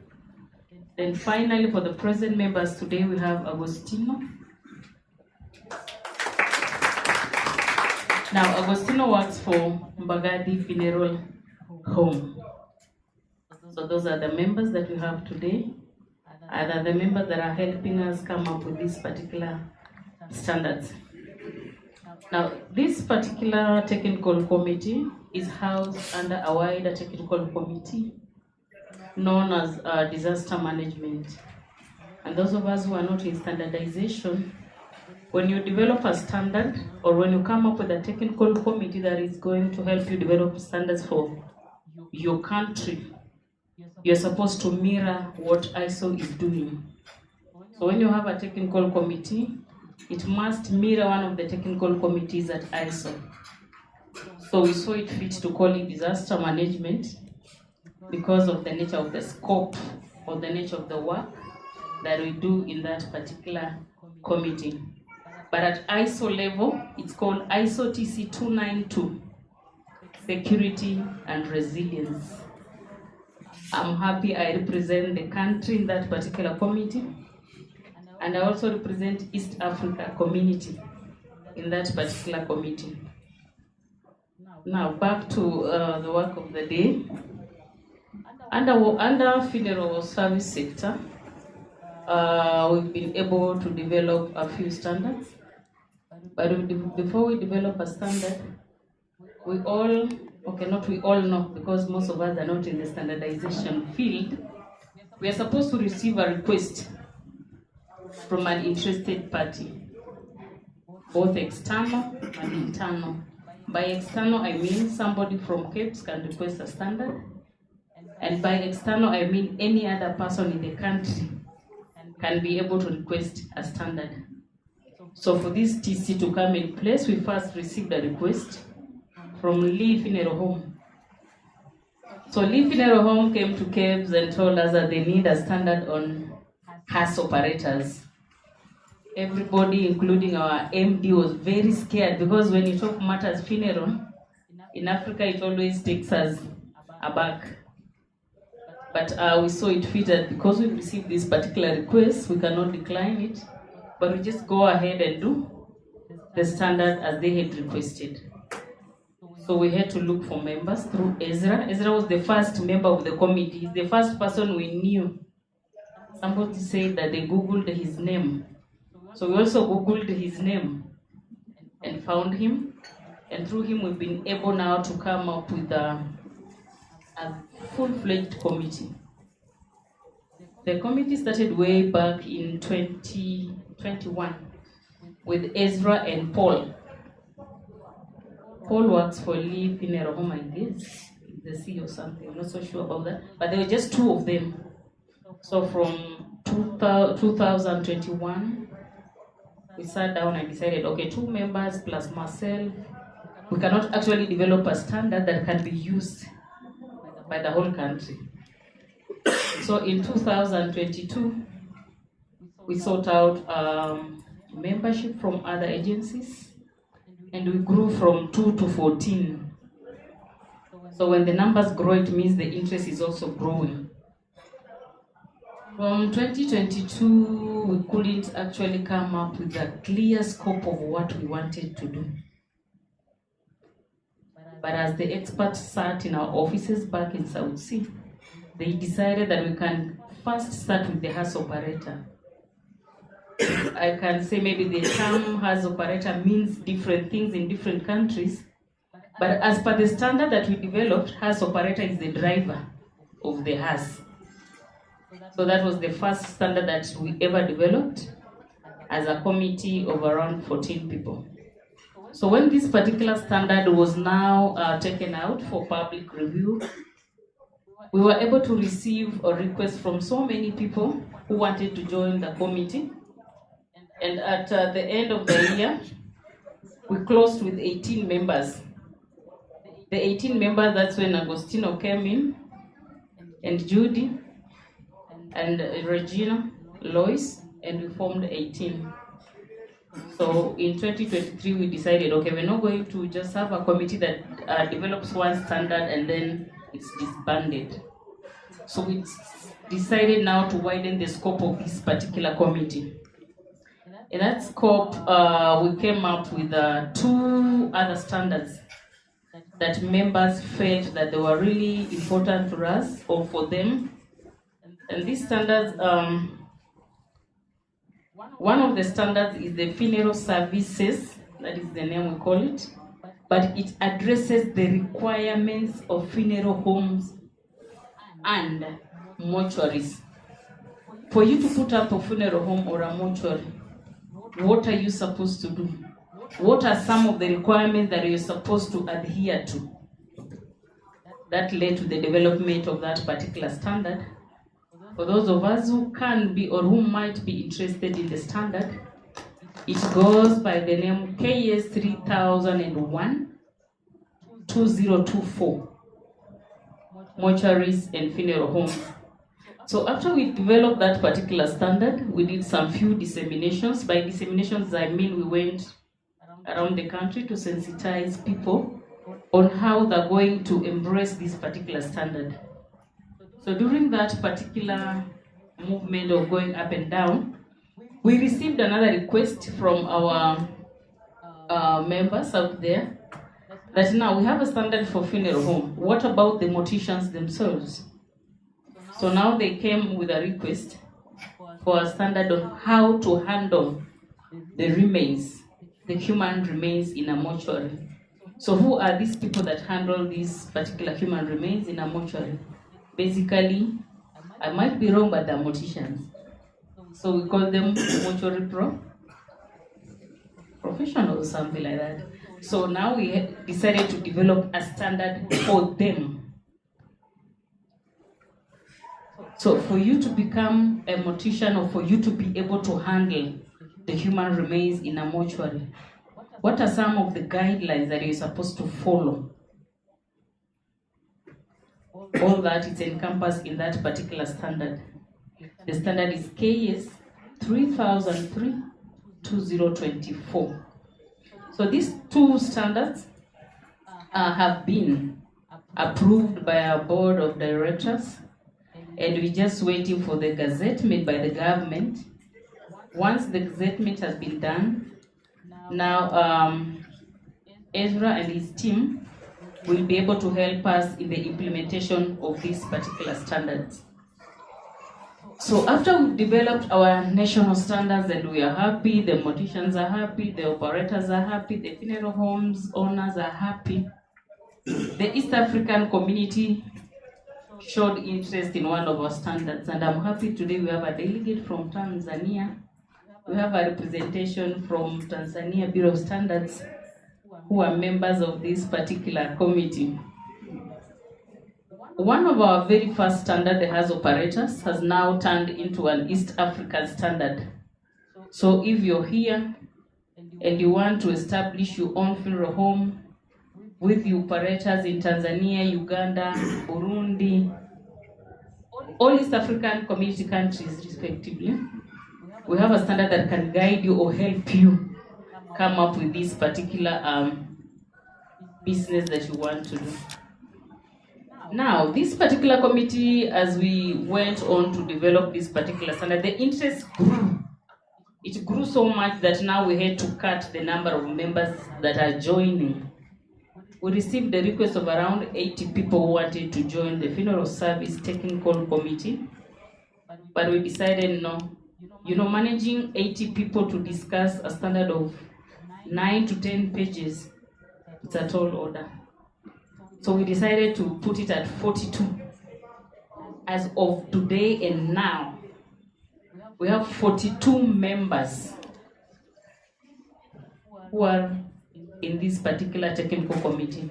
Then finally, for the present members today, we have Agostino. Now, Agostino works for Mbagadi Funeral Home. So those are the members that we have today. And are the members that are helping us come up with these particular standards. Now, this particular technical committee is housed under a wider technical committee known as disaster management. And those of us who are not in standardization, when you develop a standard or when you come up with a technical committee that is going to help you develop standards for your country, you're supposed to mirror what ISO is doing. So when you have a technical committee, it must mirror one of the technical committees at ISO. So we saw it fit to call it disaster management because of the nature of the scope or the nature of the work that we do in that particular committee. But at ISO level, it's called ISO TC 292, Security and Resilience. I'm happy I represent the country in that particular committee, and I also represent East Africa community in that particular committee. Now back to the work of the day. Under funeral service sector, we've been able to develop a few standards. But before we develop a standard, not we all know, because most of us are not in the standardization field, we are supposed to receive a request from an interested party, both external and internal. By external, I mean somebody from CAPES can request a standard, and by external, I mean any other person in the country can be able to request a standard. So for this TC to come in place, we first received a request from Lee Funeral Home. So Lee Funeral Home came to CAPES and told us that they need a standard on HAS operators. Everybody, including our MD, was very scared because when you talk matters funeral, in Africa it always takes us aback. But we saw it fitted because we received this particular request, we cannot decline it, but we just go ahead and do the standard as they had requested. So we had to look for members through Ezra. Ezra was the first member of the committee. He's the first person we knew somebody said that they Googled his name. So we also Googled his name and found him. And through him, we've been able now to come up with a full-fledged committee. The committee started way back in 2021 with Ezra and Paul. Paul works for Lee Funeral Home, I guess, the CEO or something, I'm not so sure about that. But there were just two of them. So from 2021, we sat down and decided, okay, 2 members plus myself, we cannot actually develop a standard that can be used by the whole country. So in 2022, we sought out membership from other agencies, and we grew from 2 to 14. So when the numbers grow, it means the interest is also growing. From 2022, we couldn't actually come up with a clear scope of what we wanted to do. But as the experts sat in our offices back in South Sea, they decided that we can first start with the HAS operator. I can say maybe the term HAS operator means different things in different countries, but as per the standard that we developed, HAS operator is the driver of the HAS. So that was the first standard that we ever developed as a committee of around 14 people. So when this particular standard was now taken out for public review, we were able to receive a request from so many people who wanted to join the committee. And at the end of the year, we closed with 18 members. The 18 members, that's when Agostino came in, and Judy, and Regina, Lois, and we formed 18. So in 2023, we decided, okay, we're not going to just have a committee that develops one standard and then it's disbanded. So we decided now to widen the scope of this particular committee. In that scope, we came up with 2 other standards that members felt that they were really important for us or for them. And these standards, one of the standards is the funeral services, that is the name we call it, but it addresses the requirements of funeral homes and mortuaries. For you to put up a funeral home or a mortuary, what are you supposed to do? What are some of the requirements that you're supposed to adhere to? That led to the development of that particular standard. For those of us who can be or who might be interested in the standard, it goes by the name KS 3001-2024, mortuaries and funeral homes. So after we developed that particular standard, we did some few disseminations. By disseminations, I mean we went around the country to sensitize people on how they're going to embrace this particular standard. So during that particular movement of going up and down, we received another request from our members out there that now we have a standard for funeral home. What about the morticians themselves? So now they came with a request for a standard on how to handle the remains, the human remains in a mortuary. So who are these people that handle these particular human remains in a mortuary? Basically, I might be wrong, but they're morticians. So we call them mortuary professionals, something like that. So now we decided to develop a standard for them. So for you to become a mortician or for you to be able to handle the human remains in a mortuary, what are some of the guidelines that you're supposed to follow? All that is encompassed in that particular standard. The standard is KS 3003-2024. So these 2 standards have been approved by our board of directors, and we're just waiting for the gazettement by the government. Once the gazettement has been done, now Ezra and his team will be able to help us in the implementation of these particular standards. So after we've developed our national standards and we are happy, the morticians are happy, the operators are happy, the funeral homes owners are happy, the East African community showed interest in one of our standards, and I'm happy today we have a delegate from Tanzania. We have a representation from Tanzania Bureau of Standards who are members of this particular committee. One of our very first standard, the house operators, has now turned into an East African standard. So if you're here and you want to establish your own funeral home with the operators in Tanzania, Uganda, Burundi, all East African community countries respectively, we have a standard that can guide you or help you come up with this particular business that you want to do. Now, this particular committee, as we went on to develop this particular standard, the interest grew. It grew so much that now we had to cut the number of members that are joining. We received a request of around 80 people who wanted to join the Funeral Service Technical Committee, but we decided no. Managing 80 people to discuss a standard of 9 to 10 pages, it's a tall order. So we decided to put it at 42. As of today and now, we have 42 members who are in this particular technical committee.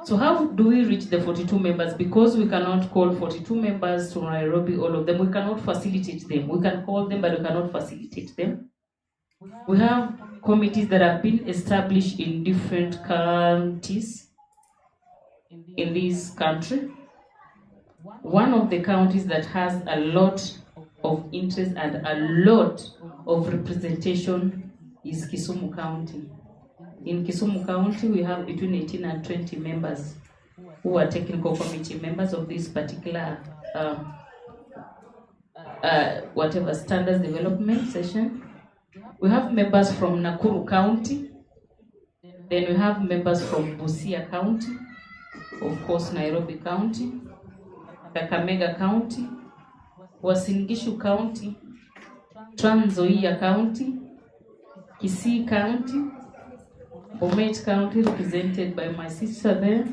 So how do we reach the 42 members? Because we cannot call 42 members to Nairobi, all of them. We cannot facilitate them. We can call them, but we cannot facilitate them. We have committees that have been established in different counties in this country. One of the counties that has a lot of interest and a lot of representation is Kisumu County. In Kisumu County, we have between 18 and 20 members who are technical committee members of this particular whatever standards development session. We have members from Nakuru County. Then we have members from Busia County, of course Nairobi County, Kakamega County, Uasin Gishu County, Trans Nzoia County, Kisii County, Bomet County, represented by my sister there,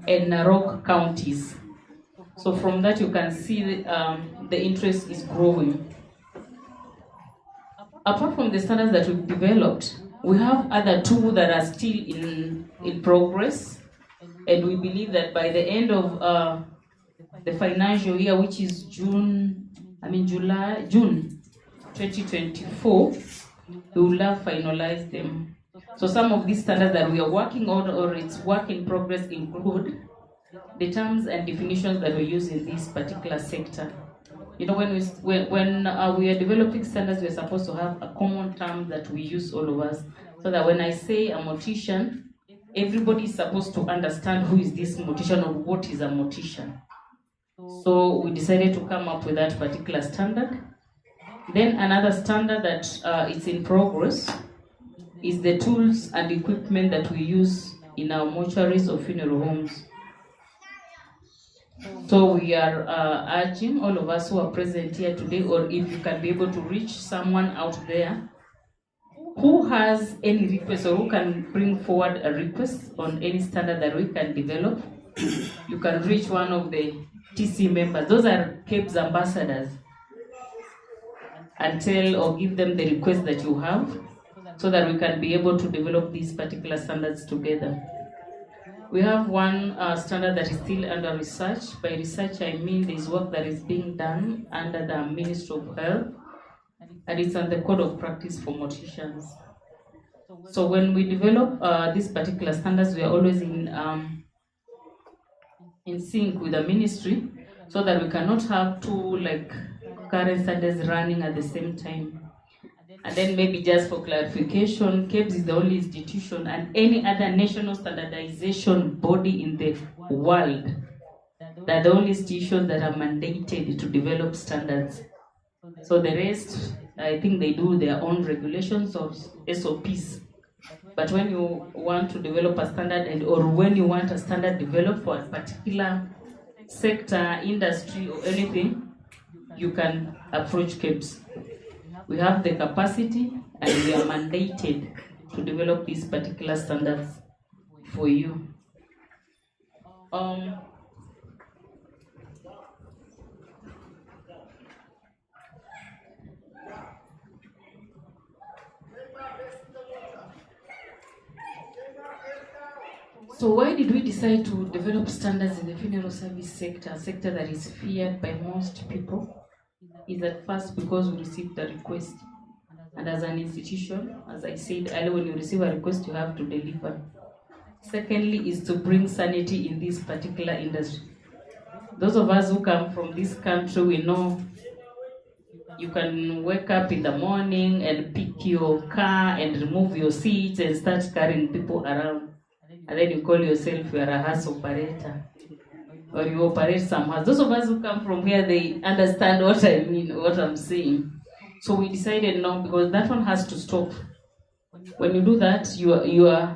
and Narok counties. So from that you can see the interest is growing. Apart from the standards that we've developed, we have other two that are still in progress, and we believe that by the end of the financial year, which is June 2024, we will have finalized them. So some of these standards that we are working on, or it's work in progress, include the terms and definitions that we use in this particular sector. When we are developing standards, we are supposed to have a common term that we use, all of us, so that when I say a mortician, everybody is supposed to understand who is this mortician or what is a mortician. So we decided to come up with that particular standard. Then another standard that is in progress is the tools and equipment that we use in our mortuaries or funeral homes. So we are urging all of us who are present here today, or if you can be able to reach someone out there who has any request or who can bring forward a request on any standard that we can develop, you can reach one of the TC members. Those are CAPES ambassadors, and tell or give them the request that you have, so that we can be able to develop these particular standards together. We have one standard that is still under research. By research, I mean there is work that is being done under the Ministry of Health, and it's on the Code of Practice for Morticians. So when we develop these particular standards, we are always in sync with the ministry, so that we cannot have two current standards running at the same time. And then maybe just for clarification, CAPES is the only institution, and any other national standardization body in the world, they're the only institutions that are mandated to develop standards. So the rest, I think they do their own regulations or SOPs. But when you want to develop a standard, or when you want a standard developed for a particular sector, industry, or anything, you can approach KEBS. We have the capacity and we are mandated to develop these particular standards for you. So why did we decide to develop standards in the funeral service sector, a sector that is feared by most people? Is at first because we received a request. And as an institution, as I said earlier, when you receive a request, you have to deliver. Secondly, is to bring sanity in this particular industry. Those of us who come from this country, we know you can wake up in the morning and pick your car and remove your seats and start carrying people around. And then you call yourself you are a house operator. Or you operate some house. Those of us who come from here, they understand what I mean, what I'm saying. So we decided no, because that one has to stop. When you do that, you are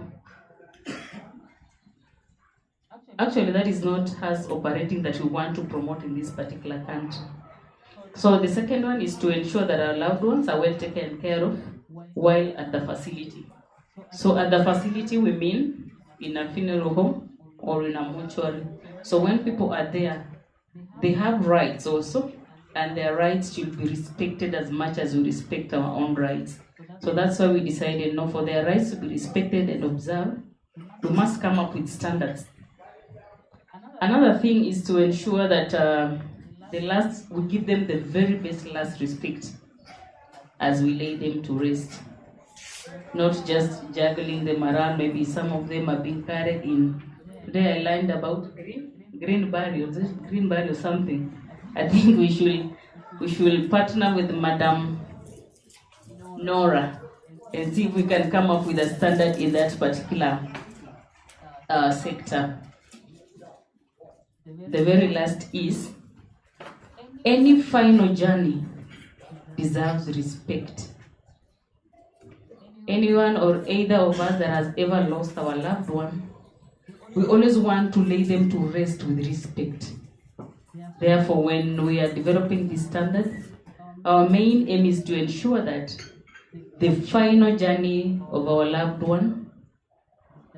actually, that is not us operating that we want to promote in this particular country. So the second one is to ensure that our loved ones are well taken care of while at the facility. So at the facility, we mean in a funeral home or in a mortuary. So when people are there, they have rights also, and their rights should be respected as much as we respect our own rights. So that's why we decided, no, for their rights to be respected and observed, we must come up with standards. Another thing is to ensure that we give them the very best last respect as we lay them to rest. Not just juggling them around. Maybe some of them are being carried in. Today I learned about green burial something. I think we should partner with Madam Nora and see if we can come up with a standard in that particular sector. The very last is, any final journey deserves respect. Anyone or either of us that has ever lost our loved one, we always want to lay them to rest with respect. Therefore, when we are developing this standard, our main aim is to ensure that the final journey of our loved one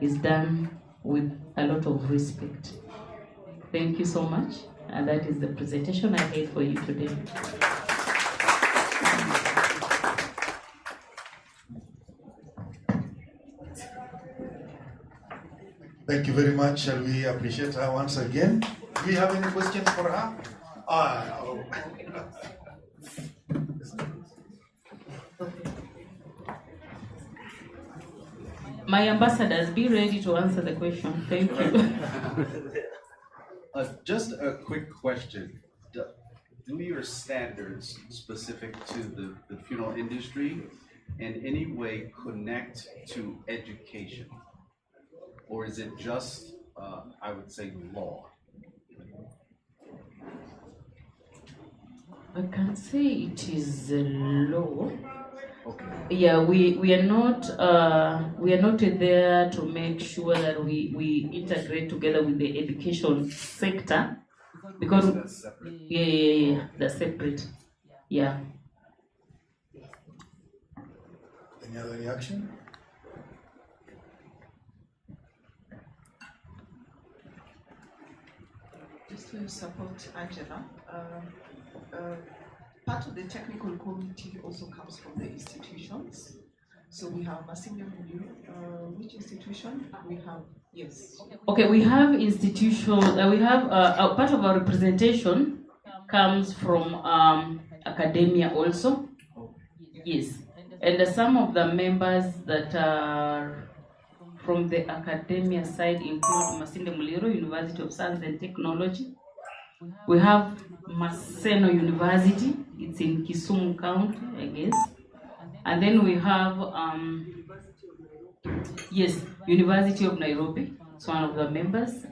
is done with a lot of respect. Thank you so much, and that is the presentation I had for you today. Thank you very much. Shall we appreciate her once again? Do we have any questions for her? Oh. My ambassadors, be ready to answer the question. Thank you. Just a quick question. Do your standards specific to the funeral industry in any way connect to education? Or is it just, I would say, law? I can say it is a law. Okay. Yeah, we are not there to make sure that we integrate together with the education sector, because that's separate. Yeah, they're separate. Yeah. Any other reaction? Just to support Angela, part of the technical committee also comes from the institutions. So we have Masinga Mulu, which institution? We have, yes. Okay, we have institutions, we have part of our representation comes from academia also. Yes. And some of the members that are from the academia side include Masinde Muliro, University of Science and Technology. We have Maseno University, it's in Kisumu County, I guess. And then we have, University of Nairobi, it's one of the members.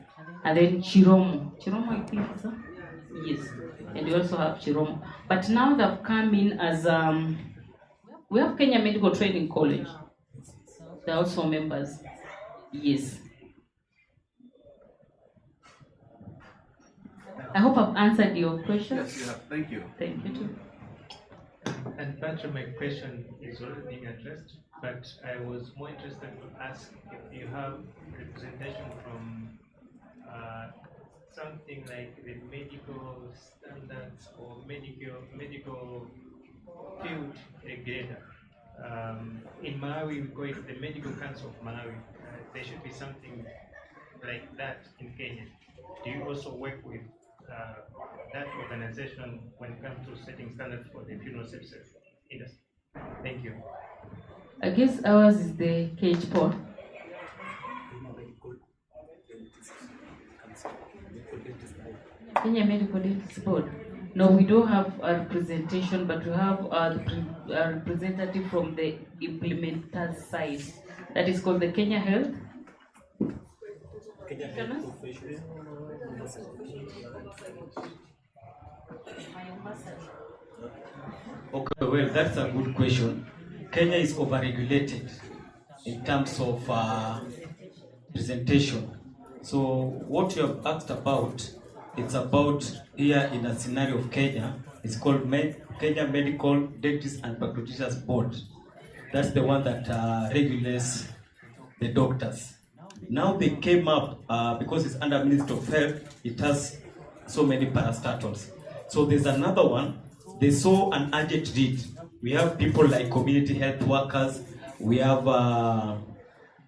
And then Chiromo, I think so. Yes, and we also have Chiromo. But now they've come in as, we have Kenya Medical Training College. They're also members. Yes. I hope I've answered your question. Yes, you have. Thank you. Thank you too. And Patrick, my question is already being addressed, but I was more interested to ask if you have representation from something like the medical standards or medical field regulator. In Malawi, we call it the Medical Council of Malawi. There should be something like that in Kenya. Do you also work with that organization when it comes to setting standards for the funeral services industry? Thank you. I guess ours is the hillpark. Kenya Medical Dentist Board. No, we don't have a representation, but we have a representative from the implementers side. That is called the Kenya Health. Kenya Health Professionals. Okay, well, that's a good question. Kenya is overregulated in terms of presentation. So what you have asked about, it's about here in a scenario of Kenya. It's called Kenya Medical Dentists and Practitioners Board. That's the one that regulates the doctors. Now they came up because it's under Ministry of Health. It has so many parastatals. So there's another one. They saw an urgent need. We have people like community health workers. We have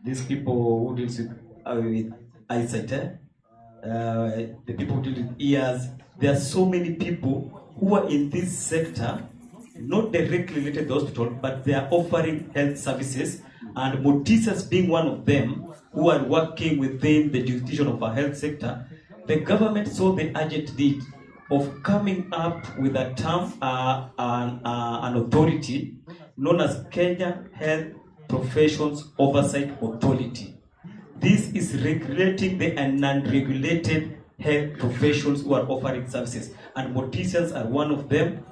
these people who deals with eyesight. The people who deal with ears. There are so many people who are in this sector, not directly related to the hospital, but they are offering health services. And Motisas being one of them, who are working within the jurisdiction of our health sector, the government saw the urgent need of coming up with a term, an authority known as Kenya Health Professions Oversight Authority. This is regulating the non-regulated health professions who are offering services, and morticians are one of them.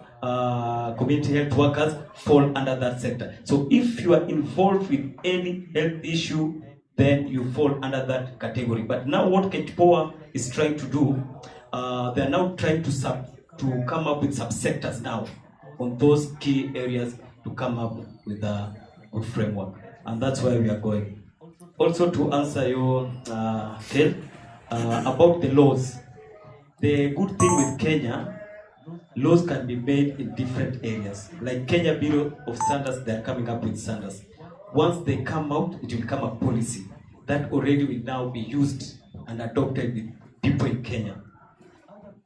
Community health workers fall under that sector. So if you are involved with any health issue, then you fall under that category. But now what KETPOA is trying to do, they are now trying to come up with subsectors now on those key areas to come up with a good framework. And that's where we are going. Also to answer your Phil, about the laws. The good thing with Kenya, laws can be made in different areas. Like Kenya Bureau of Standards, they are coming up with standards. Once they come out, it will become a policy that already will now be used and adopted with people in Kenya.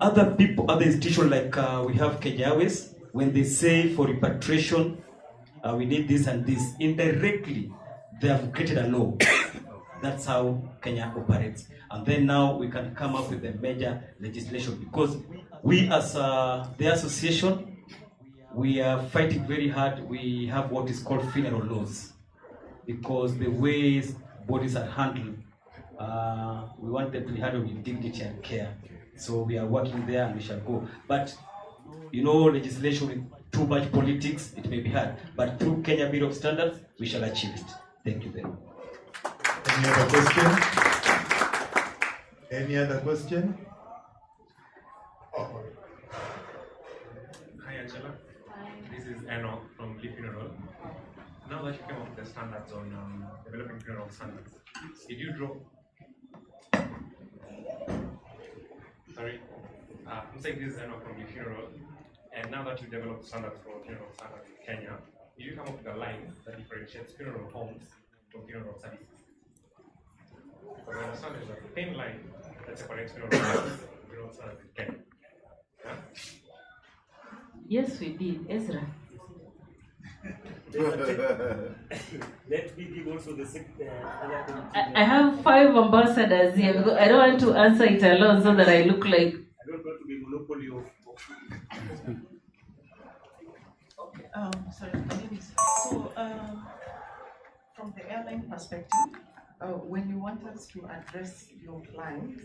Other people, other institutions like we have Kenya Airways, when they say for repatriation, we need this and this, indirectly, they have created a law. That's how Kenya operates. And then now we can come up with a major legislation, because we as the association, we are fighting very hard. We have what is called funeral laws, because the ways bodies are handled, we want them to be handled with dignity and care. So we are working there, and we shall go. But you know, legislation with too much politics, it may be hard. But through Kenya Bureau of Standards, we shall achieve it. Thank you very much. Any other question? Any other question? Oh. Hi Angela. This is Enoch from Lee Funeral. Now that you came up with the standards on developing funeral standards, did you draw? Sorry, I'm saying this is Enoch from Lee Funeral, and now that you developed standards for funeral standards in Kenya, did you come up with a line that differentiates funeral homes from funeral services? Because I understand there's a thin line that separates funeral homes from funeral standards in Kenya. Yeah? Yes, we did, Ezra. Let me give also the I have 5 ambassadors here because I don't want to answer it alone so that I look like. I don't want to be monopoly of. Okay, sorry, my name is. So, from the airline perspective, when you want us to address your clients,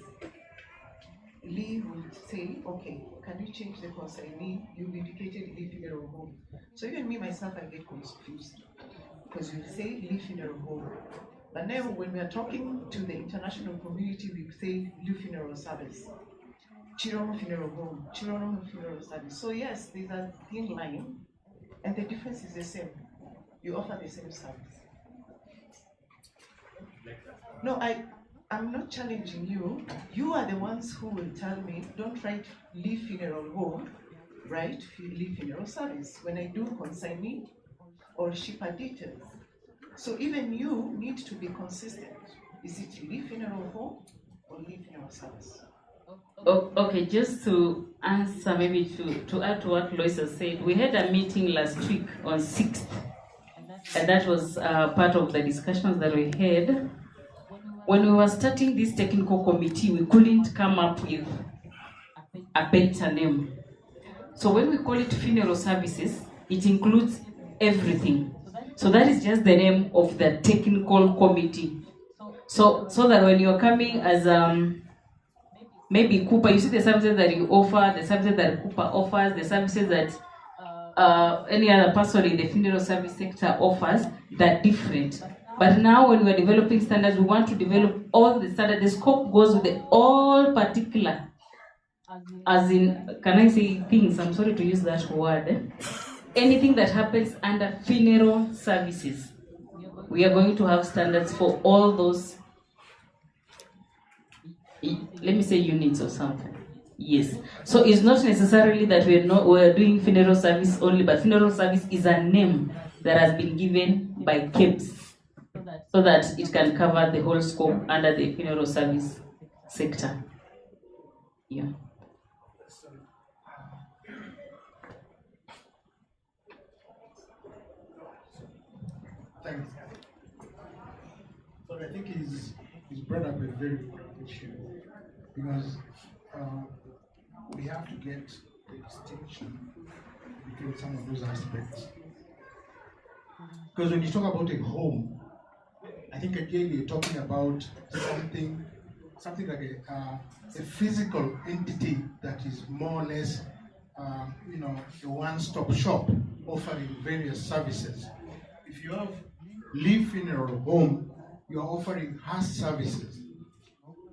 Lee would say, okay, can you change the consignee? You've indicated Lee Funeral Home. So even me, myself, I get confused because you say Lee Funeral Home. But now when we are talking to the international community, we say Lee Funeral Service. Chirono Funeral Home, Chirono Funeral Service. So yes, there's a thin line, and the difference is the same. You offer the same service. No, I'm not challenging you. You are the ones who will tell me, don't write leave funeral home, write leave funeral service when I do consignee or shipper details. So even you need to be consistent. Is it leave funeral home or leave funeral service? Okay, just to answer, maybe to add to what Lois has said, we had a meeting last week on 6th, and that was part of the discussions that we had. When we were starting this technical committee, we couldn't come up with a better name. So when we call it funeral services, it includes everything. So that is just the name of the technical committee. So that when you're coming as maybe Cooper, you see the services that you offer, the services that Cooper offers, the services that any other person in the funeral service sector offers, they're different. But now when we're developing standards, we want to develop all the standards. The scope goes with the all particular, as in, can I say things? I'm sorry to use that word. Anything that happens under funeral services, we are going to have standards for all those, let me say units or something. Yes. So it's not necessarily that we're doing funeral service only, but funeral service is a name that has been given by KEBS so that it can cover the whole scope under the funeral service sector. Yeah. Thanks. So I think he's brought up a very important issue because we have to get the distinction between some of those aspects. Because when you talk about a home, I think again you're talking about something like a physical entity that is more or less, a one-stop shop offering various services. If you have leave funeral home, you are offering hearse services.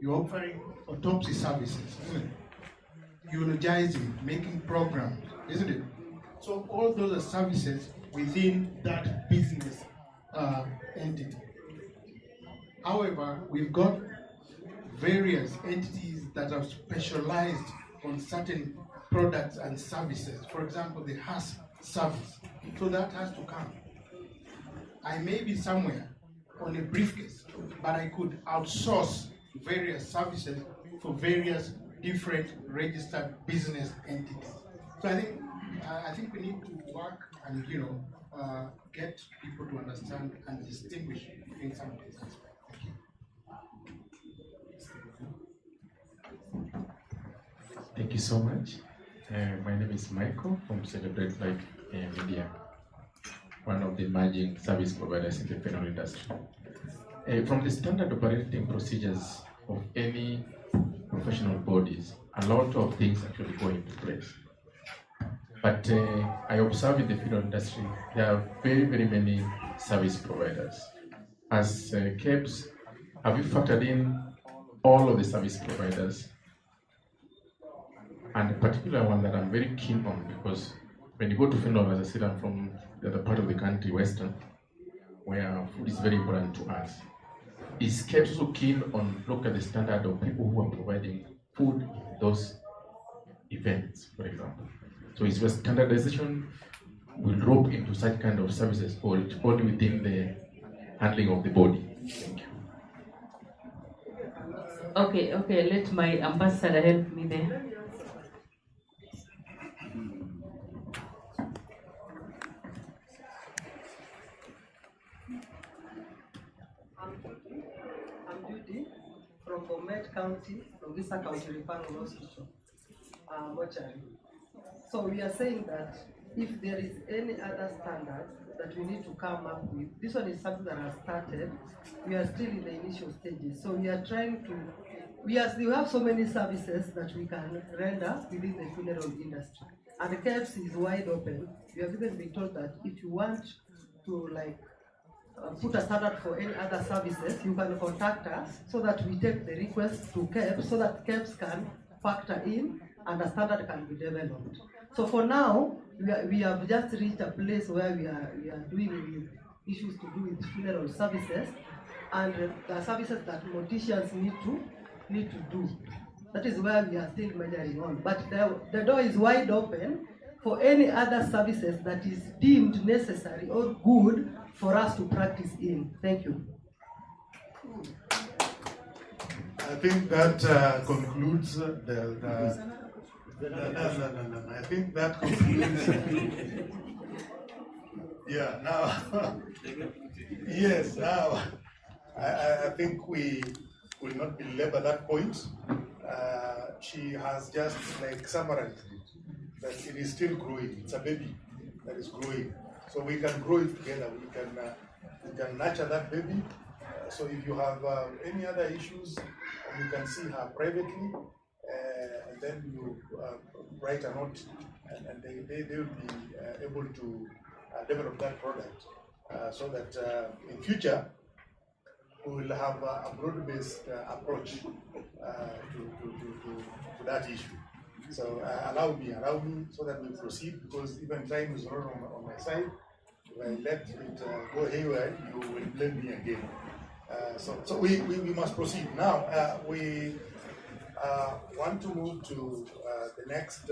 You're offering autopsy services, isn't it? Eulogizing, making programs, isn't it? So all those are services within that business entity. However, we've got various entities that have specialized on certain products and services. For example, the hearse service. So that has to come. I may be somewhere on a briefcase, but I could outsource various services for various different registered business entities. So I think we need to work and get people to understand and distinguish between some of these aspects. Thank you so much. My name is Michael from Celebrate Life Media, one of the emerging service providers in the funeral industry. From the standard operating procedures of any professional bodies, a lot of things actually go into place. But I observe in the funeral industry, there are very, very many service providers. As KEBS, have you factored in all of the service providers? And the particular one that I'm very keen on, because when you go to funeral, as I said, I'm from the other part of the country, Western, where food is very important to us. Is KEBS also keen on look at the standard of people who are providing food in those events, for example? So is where standardization will rope into such kind of services, or it's only within the handling of the body? Thank you. Okay, let my ambassador help me there. I'm Judy from Bomet County, Logisa County Referral Hospital, mortuary. So we are saying that if there is any other standard that we need to come up with, this one is something that has started. We are still in the initial stages. So we are trying to, we have so many services that we can render within the funeral industry. And the KEBS is wide open. We have even been told that if you want to put a standard for any other services, you can contact us so that we take the request to KEBS so that KEBS can factor in and a standard can be developed. So for now, we have just reached a place where we are doing with issues to do with funeral services and the services that morticians need to do. That is where we are still measuring on. But the door is wide open for any other services that is deemed necessary or good for us to practice in. Thank you. I think that concludes the I think that concludes. Yeah, now, yes, now, I think we will not belabor that point. She has just like summarized it, that it is still growing. It's a baby that is growing. So we can grow it together. We can nurture that baby. So if you have any other issues, you can see her privately, and then you write a note, and they will be able to develop that product, so that in future we will have a broad-based approach to that issue. So allow me so that we proceed, because even time is not on my side. If I let it go haywire, you will blame me again. So we must proceed. Now, we want to move to the next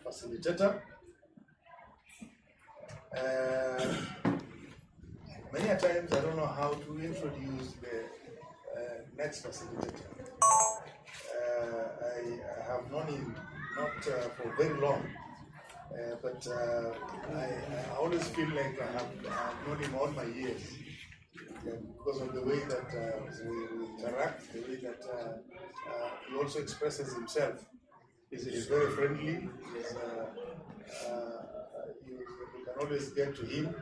facilitator. Many a times I don't know how to introduce the next facilitator. I have known him not for very long, but I always feel like I have known him all my years. Because of the way that we interact, the way that he also expresses himself. He's very friendly. You can always get to him.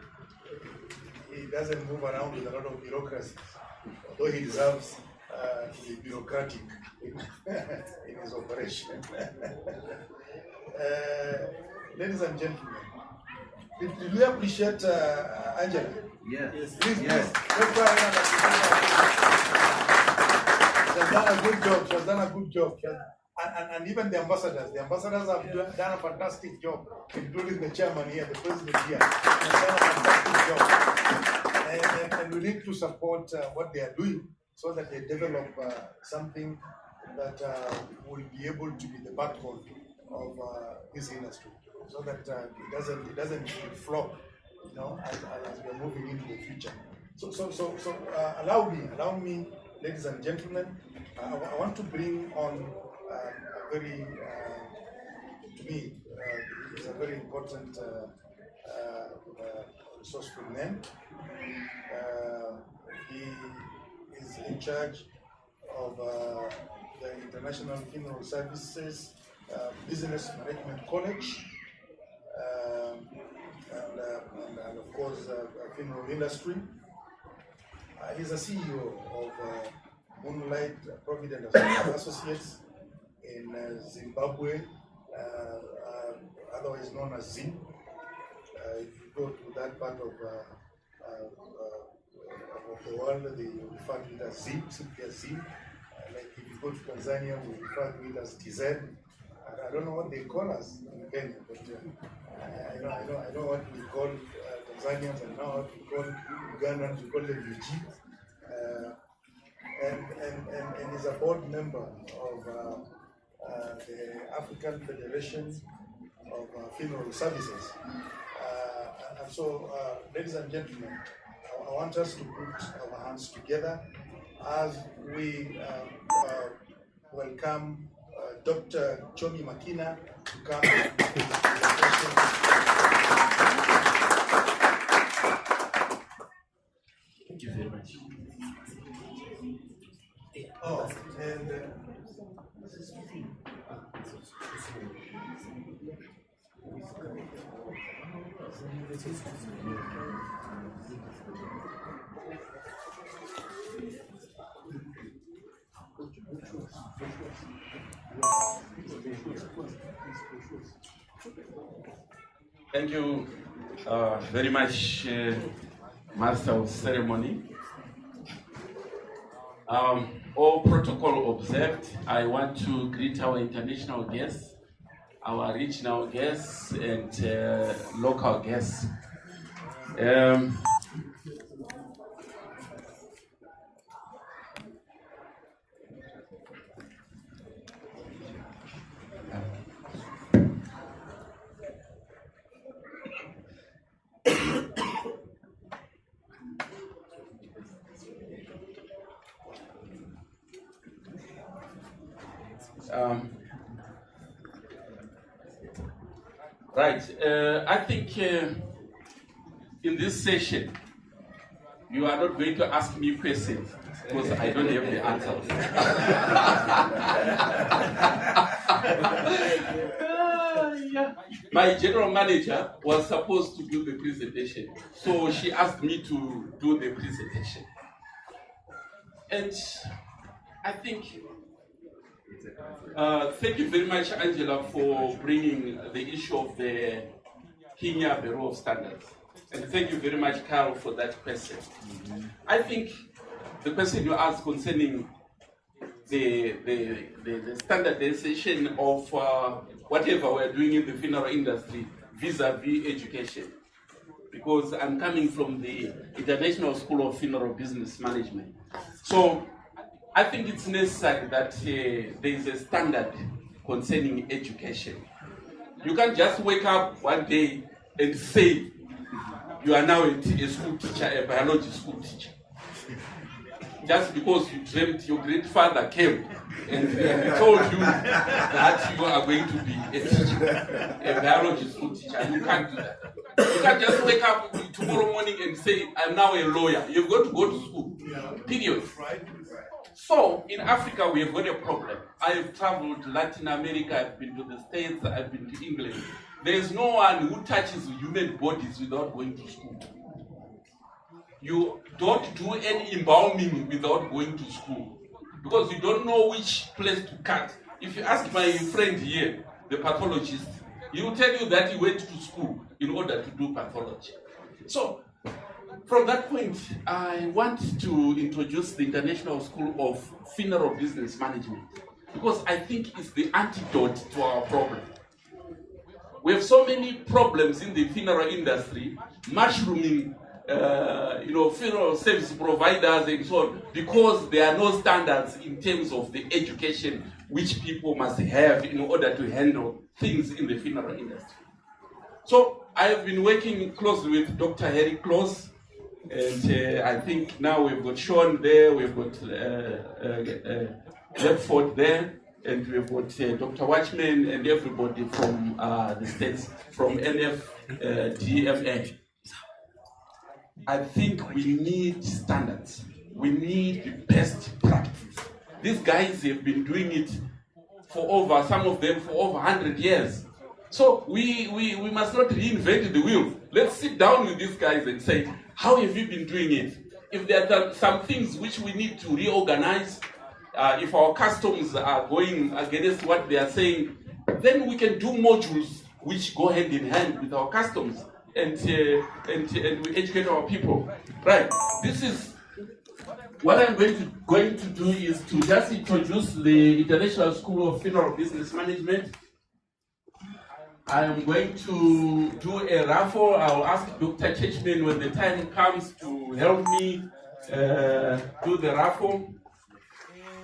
He doesn't move around with a lot of bureaucracy, although he deserves to be bureaucratic in his operation. Ladies and gentlemen, did you appreciate Angela? Yes. Please. Let's try another. She has done a good job. She has done a good job. And even the ambassadors have done a fantastic job, including the chairman here, the president here. They have done a fantastic job. And we need to support what they are doing so that they develop something that will be able to be the backbone of this industry, so that it doesn't flop, as we are moving into the future. So allow me, ladies and gentlemen, I want to bring on a very, to me, is a very important resourceful man. He is in charge of the International Funeral Services Business Management College, and of course, funeral industry. He's a CEO of Moonlight Provident Associates in Zimbabwe, otherwise known as ZIM. If you go to that part of the world, they refer to it as ZIM, simply as ZIM. Like if you go to Tanzania, we refer to it as TZ. I don't know what they call us in Kenya, but I know what we call Tanzanians, and now what we call Ugandans, we call them UG. And is a board member of the African Federation of Funeral Services. And so, ladies and gentlemen, I want us to put our hands together as we welcome Dr. Chomi Makina to come and give his presentation. Thank you very much. Oh, and thank you very much, Master of Ceremony. All protocol observed, I want to greet our international guests, our regional guests, and local guests. Right. I think in this session, you are not going to ask me questions because I don't have the answers. My general manager was supposed to do the presentation, so she asked me to do the presentation. And I think thank you very much, Angela, for bringing the issue of the Kenya Bureau of Standards. And thank you very much, Carol, for that question. I think the question you asked concerning the standardization of whatever we're doing in the funeral industry vis-a-vis education, because I'm coming from the International School of Funeral Business Management. So I think it's necessary that there is a standard concerning education. You can't just wake up one day and say you are now a school teacher, a biology school teacher. Just because you dreamt your great father came and told you that you are going to be a teacher, a biology school teacher. You can't do that. You can't just wake up tomorrow morning and say, I'm now a lawyer. You've got to go to school. Period. So, in Africa, we have got a problem. I have traveled to Latin America, I've been to the States, I've been to England. There is no one who touches human bodies without going to school. You don't do any embalming without going to school, because you don't know which place to cut. If you ask my friend here, the pathologist, he will tell you that he went to school in order to do pathology. So, from that point, I want to introduce the International School of Funeral Business Management, because I think it's the antidote to our problem. We have so many problems in the funeral industry, mushrooming, funeral service providers and so on, because there are no standards in terms of the education which people must have in order to handle things in the funeral industry. So I have been working closely with Dr. Harry Close, and I think now we've got Sean there, we've got Ledford there, and we've got Dr. Watchman and everybody from the States, from NFDMA. I think we need standards. We need the best practice. These guys have been doing it for over, some of them for over 100 years. So we must not reinvent the wheel. Let's sit down with these guys and say, how have you been doing it? If there are some things which we need to reorganize, if our customs are going against what they are saying, then we can do modules which go hand in hand with our customs, and we educate our people. Right. This is what I'm going to do is to just introduce the International School of Funeral Business Management. I am going to do a raffle. I'll ask Dr. Chechman when the time comes to help me do the raffle.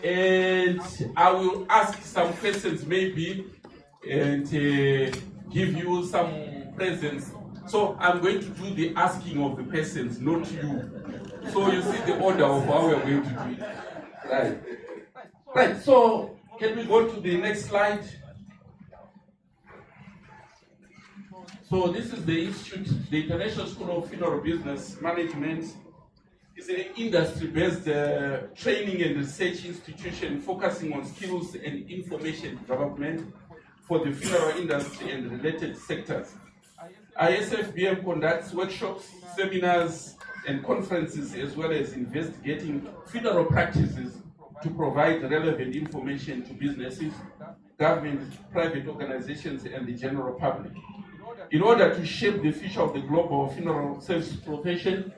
And I will ask some questions maybe and give you some presents. So I'm going to do the asking of the persons, not you. So you see the order of how we're going to do it. Right. Right, so can we go to the next slide? So this is the institute, the International School of Funeral Business Management. It's an industry-based training and research institution focusing on skills and information development for the funeral industry and related sectors. ISFBM conducts workshops, seminars, and conferences, as well as investigating funeral practices to provide relevant information to businesses, government, private organizations, and the general public. In order to shape the future of the global funeral service profession,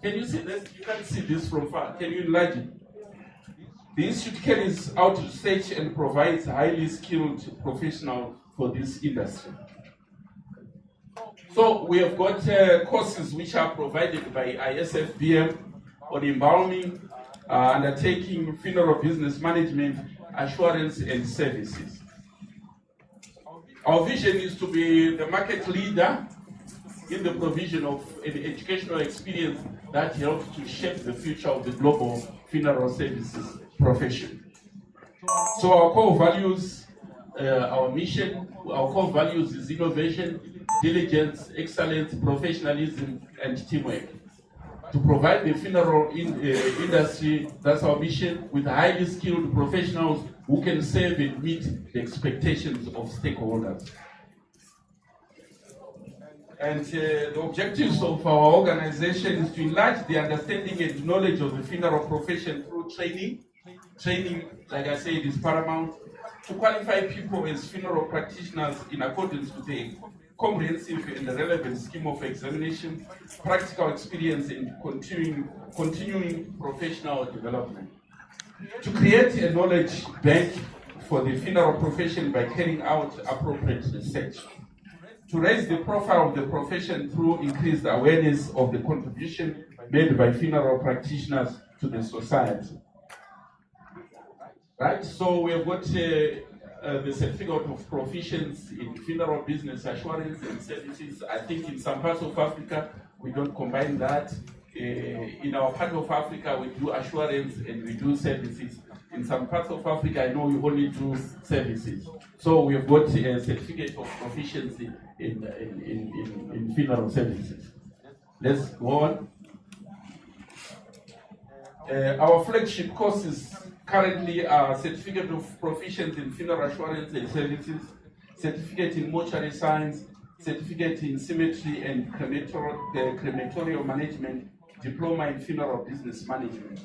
can you see this? You can't see this from far. Can you enlarge it? The institute carries out research and provides highly skilled professionals for this industry. So we have got courses which are provided by ISFBM on embalming, undertaking, funeral business management, assurance and services. Our vision is to be the market leader in the provision of an educational experience that helps to shape the future of the global funeral services profession. So our core values, our mission, our core values is innovation, diligence, excellence, professionalism, and teamwork. To provide the funeral industry, that's our mission, with highly skilled professionals who can serve and meet the expectations of stakeholders. And the objectives of our organization is to enlarge the understanding and knowledge of the funeral profession through training. Training, like I said, is paramount. To qualify people as funeral practitioners in accordance with the comprehensive and relevant scheme of examination, practical experience, and continuing professional development. To create a knowledge bank for the funeral profession by carrying out appropriate research. To raise the profile of the profession through increased awareness of the contribution made by funeral practitioners to the society. Right, so we have got the certificate of proficiency in funeral business assurance and services. I think in some parts of Africa, we don't combine that. In our part of Africa, we do assurance and we do services. In some parts of Africa, I know we only do services. So we have got a certificate of proficiency in funeral services. Let's go on. Our flagship courses currently are Certificate of Proficiency in Funeral Assurance and Services, Certificate in Mortuary Science, Certificate in Cemetery and Crematorial Management, Diploma in Funeral Business Management.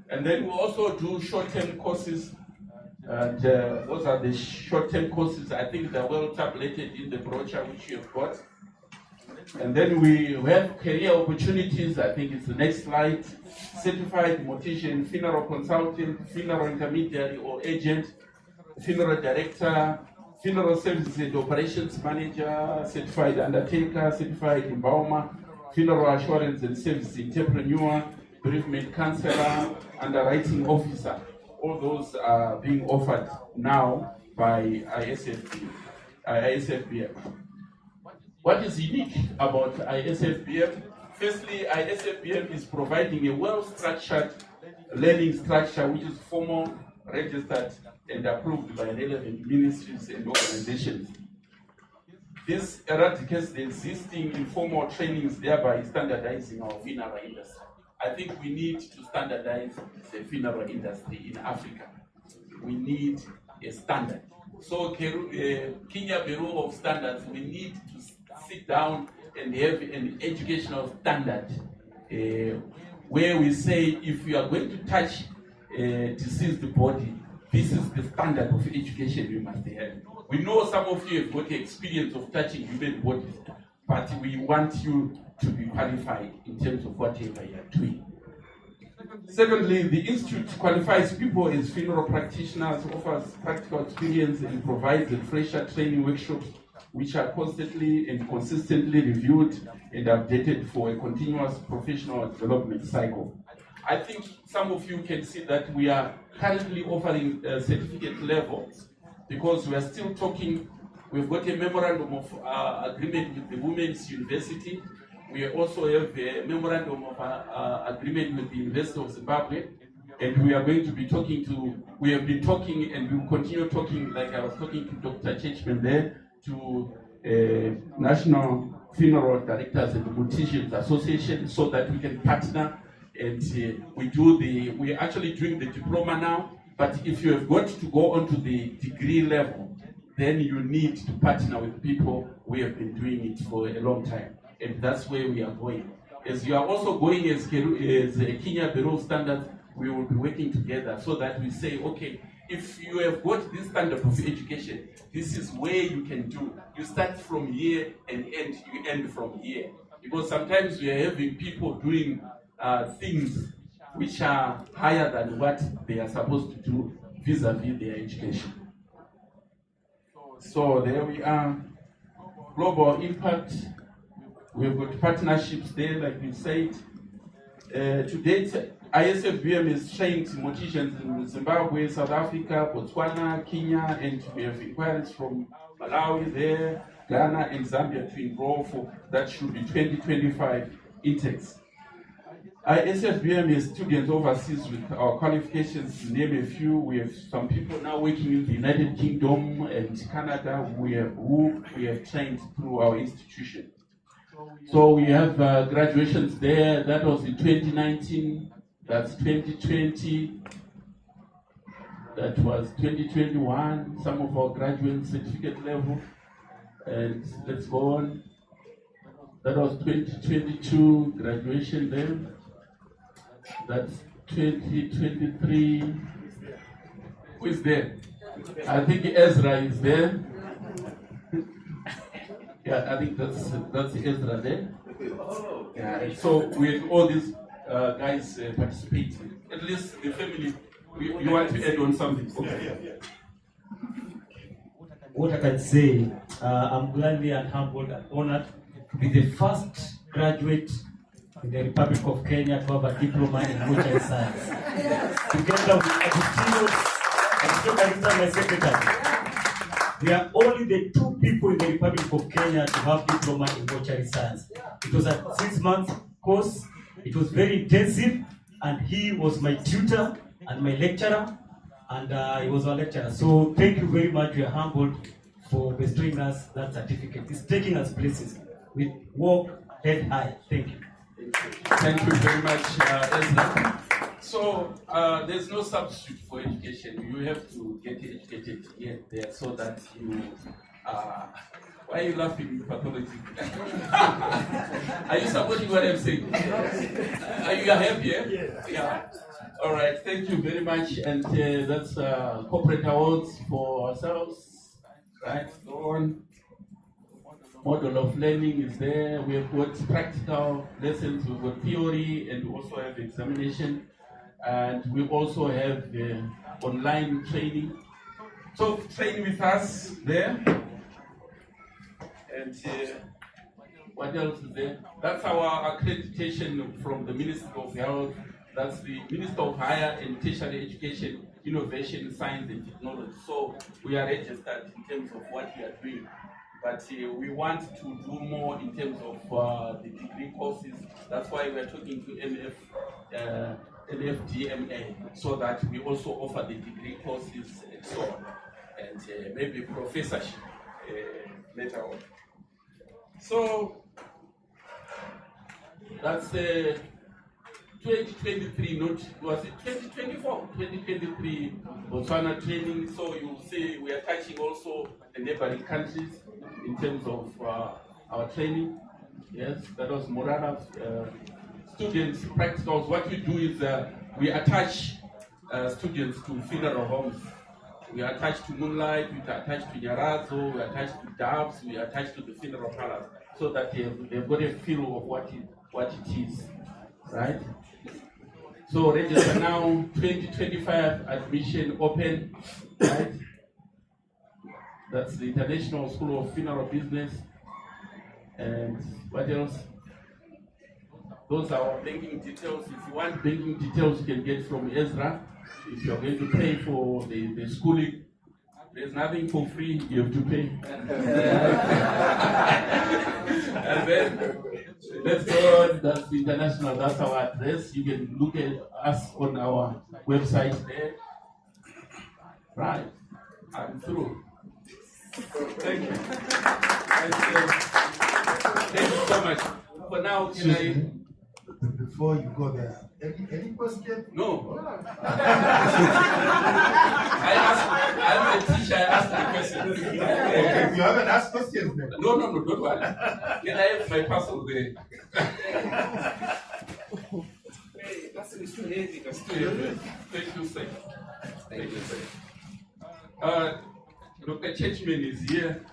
And then we also do short-term courses, and those are the short-term courses. I think they're well tabulated in the brochure which you have got. And then we have career opportunities. I think it's the next slide. Certified mortician, funeral consultant, funeral intermediary or agent, funeral director, funeral services and operations manager, certified undertaker, certified embalmer, funeral assurance and service entrepreneur, bereavement counselor, underwriting officer. All those are being offered now by ISFBM. What is unique about ISFBM? Firstly, ISFBM is providing a well-structured learning structure which is formal, registered, and approved by relevant ministries and organizations. This eradicates the existing informal trainings, thereby standardizing our funeral industry. I think we need to standardize the funeral industry in Africa. We need a standard. So Kenya Bureau of Standards, we need to sit down and have an educational standard where we say if you are going to touch a deceased body, this is the standard of education you must have. We know some of you have got the experience of touching human bodies, but we want you to be qualified in terms of whatever you are doing. Secondly, the Institute qualifies people as funeral practitioners, offers practical experience, and provides refresher training workshops which are constantly and consistently reviewed and updated for a continuous professional development cycle. I think some of you can see that we are currently offering certificate level because we are still talking. We've got a memorandum of agreement with the Women's University. We also have a memorandum of agreement with the University of Zimbabwe, and we are going to be we have been talking and we will continue talking, like I was talking to Dr. Churchman there, to National Funeral Directors and Morticians Association so that we can partner and we're actually doing the diploma now, but if you have got to go on to the degree level, then you need to partner with people who have been doing it for a long time. And that's where we are going. As you are also going as a Kenya Bureau Standards, we will be working together so that we say, okay, if you have got this standard of education, this is where you can do. You start from here and you end from here. Because sometimes we are having people doing things which are higher than what they are supposed to do vis-a-vis their education. So there we are. Global impact. We've got partnerships there, like we said. To date, ISFBM has trained morticians in Zimbabwe, South Africa, Botswana, Kenya, and we have inquiries from Malawi there, Ghana, and Zambia to enroll for that should be 2025 intakes. ISFBM has students overseas with our qualifications, to name a few. We have some people now working in the United Kingdom and Canada who we have trained through our institution. So we have graduations there. That was in 2019. That's 2020. That was 2021. Some of our graduates certificate level. And let's go on. That was 2022 graduation then. That's 2023. Who is there? I think Ezra is there. Yeah, I think that's Ezra there. Yeah, so with all these guys participating, at least the family, you want to add on something? Okay. What I can say, I'm gladly and humbled and honored to be the first graduate in the Republic of Kenya to have a diploma in mortuary science. Together with Agustino, my secretary. We are only the 2 people in the Republic of Kenya to have diploma in mortuary science. It was a 6-month course. It was very intensive, and he was my tutor and my lecturer, and he was our lecturer. So thank you very much. We are humbled for bestowing us that certificate. It's taking us places. We walk head high. Thank you. Thank you very much, Ezra. So there's no substitute for education. You have to get educated here there so that you. Why are you laughing, pathology? Are you supporting what I'm saying? Are you happy? Yeah. All right. Thank you very much. And that's corporate awards for ourselves. Right. Go on. Model of learning is there. We have got practical lessons. We've got theory, and we also have examination. And we also have online training. So train with us there. And what else is there? That's our accreditation from the Ministry of Health. That's the Minister of Higher and Tertiary Education, Innovation, Science and Technology. So we are registered in terms of what we are doing. But we want to do more in terms of the degree courses. That's why we are talking to NFDMA, so that we also offer the degree courses and so on, and maybe professorship later on. So that's 2023, not was it 2024? 2023 Botswana training. So you see, we are touching also the neighboring countries in terms of our training. Yes, that was Morana. Students, practicals. What we do is we attach students to funeral homes. We are attached to Moonlight, we are attached to Nyarazo, we are attached to Doves, we are attached to the funeral palace, so that they've got a feel of what it is, right? So register now, 2025 admission open, right? That's the International School of Funeral Business. And what else? Those are our banking details. If you want banking details, you can get from Ezra. If you're going to pay for the schooling, there's nothing for free, you have to pay. And then, let's go on, that's the international, that's our address. You can look at us on our website there. Right, I'm through. Thank you. Thank you so much. For now, can I... Before you go there, any question? No. I'm a teacher, I asked the question. You haven't asked questions then? No, don't worry. Can I have my parcel there? Hey, that's too heavy. That's too heavy. Thank you, sir. Thank you, sir. Dr. Churchman is here.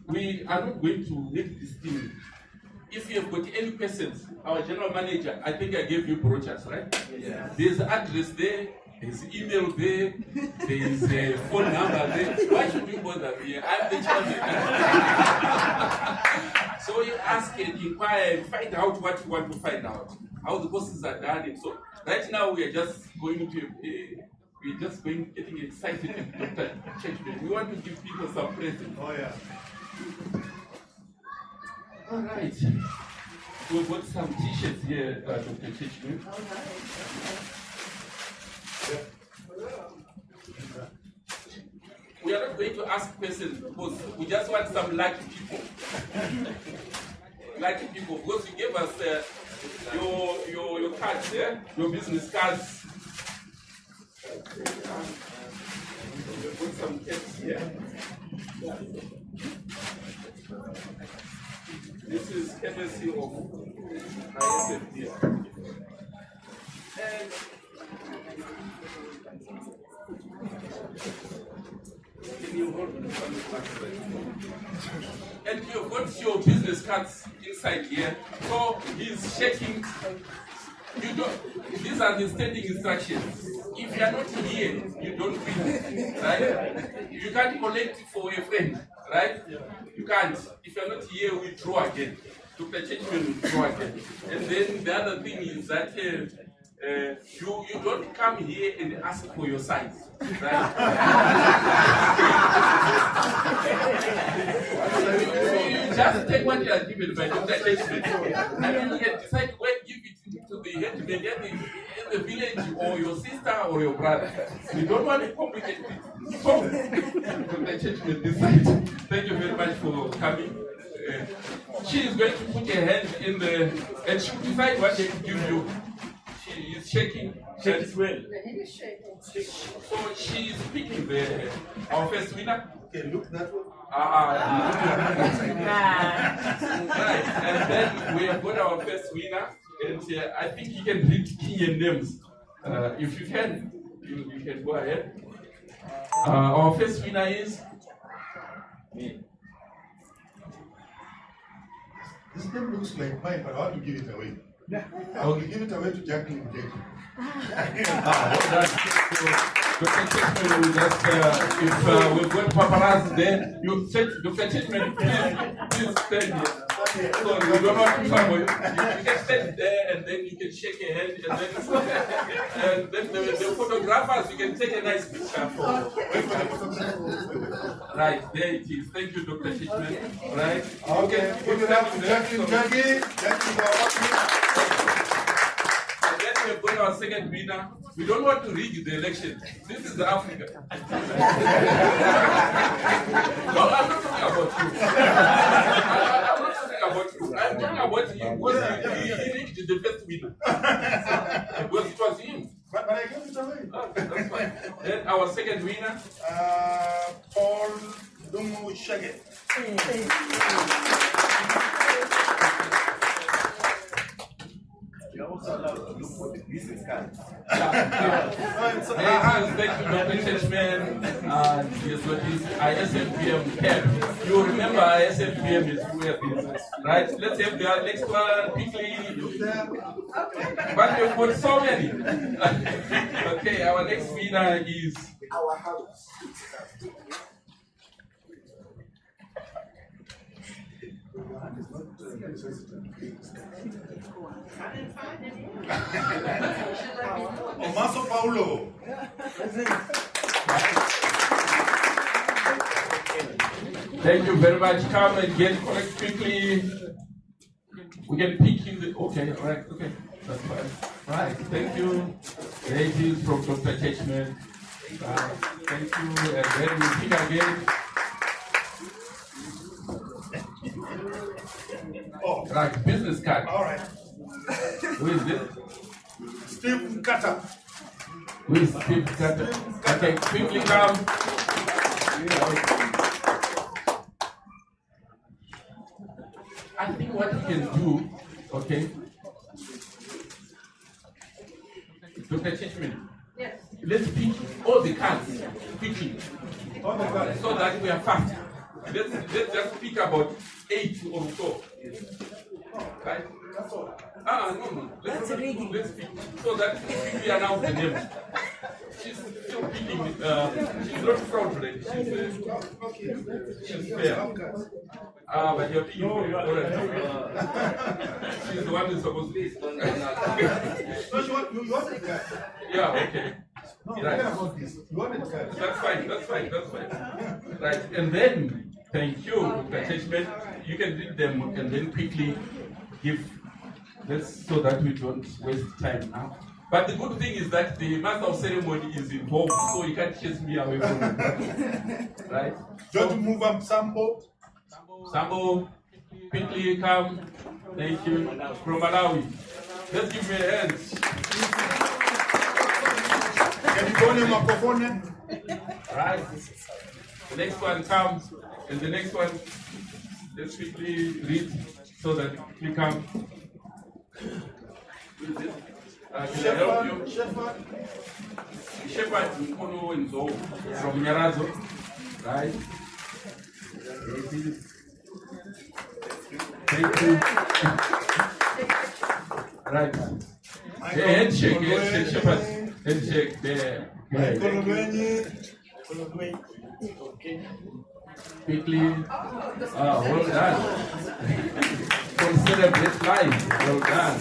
We are not going to make this thing. if you have got any questions, our general manager, I think I gave you brochures, right? Yeah. There's address there, there's email there, there's a phone number there. Why should you bother me? I'm the chairman. So you ask and inquire and find out what you want to find out, how the courses are done. And so right now we are just going to, getting excited with Dr. Chechman. We want to give people some presents. Oh yeah. All right. We've got some t-shirts here, Dr. Chechman. We are not going to ask questions because we just want some lucky people. Lucky people, because you gave us your cards, yeah? Your business cards. We've got some caps here. This is courtesy of ISF here. Can you hold this one? And you've got your business cards inside here. So he's checking. You don't. These are the standing instructions. If you are not here, you don't win, right? You can't collect for a friend, right? You can't. If you are not here, we draw again. Dr. Chechman will draw again. And then the other thing is that you don't come here and ask for your size, right? You just take what you are given by Dr. Chechman, and then you can decide where to give it to the headman in the village, or your sister, or your brother. You don't want to complicate it. So, Dr. Chechman decides. Thank you very much for coming. She is going to put her hand in the, and she will decide what they give you. She is shaking. Shake it well. So she is picking our first winner. Okay, look that one. Right, and then we have got our first winner, and I think you can read Kenyan names. If you can, you can go ahead. Our first winner is me. This name looks like mine, but I want to give it away. I will give it away to Jacqueline. Dr. Chechman will just, if we've got paparazzi there, you check, Dr. Chechman, please stand here. So we don't want to trouble you. You can stand there and then you can shake your hand and then the photographers, you can take a nice picture for. Right, there it is. Thank you, Dr. Chechman. Right? Okay, put it up to Jackie. And then we've got our second winner. We don't want to rig the election. This is Africa. No, I'm not talking about you. I'm talking about you because he rigged the first winner. Because it was him. But I gave it away. That's fine. Then our second winner, Paul Dumu Shage. You're also allowed to look for the business cards. Thank you, Dr. Chechman. Yes, what is ISFPM camp? You remember ISFPM is where business, right? Let's have the next one quickly. But we've got so many. Okay, our next winner is our house. Omaso Paulo. Thank you very much. Come and get correct quickly. We can pick in the. Okay, all right, okay. That's fine. Right, thank you. There it is from Dr. Chechman. Thank you. And then we pick again. Oh, right, business card. All right. Who is this? Steve Carter. Who is Steve Carter? Okay, quickly come. I think what you can do, okay, Dr. Chechman, Yes. let's pick all the cards quickly, so that we are fast. let's just speak about 8 or so. Right? No. Let's speak so that we announce the names. She's still picking. She's not fraudulent. She's fair. But you're picking for she's the one who's supposed to. You want the guy. Yeah. Okay. No, Right. about this. You want the guy. That's fine. Right. And then, thank you, Dr. Cheshman. You can read them and then quickly give this so that we don't waste time now. But the good thing is that the master of ceremony is involved, so you can't chase me away from it. Right? Don't move up, Sambo. Sambo, quickly come. Thank you. From Malawi. Let's give me a hand. Can you go on the microphone? Right. The next one comes, and the next one, let's quickly read so that we come. Shepherd Mkono Nzo from Nyarazo, right? Thank you. Right. Handshake, Shepherd. Handshake there. Quickly. Well done. Consider this life. Well done.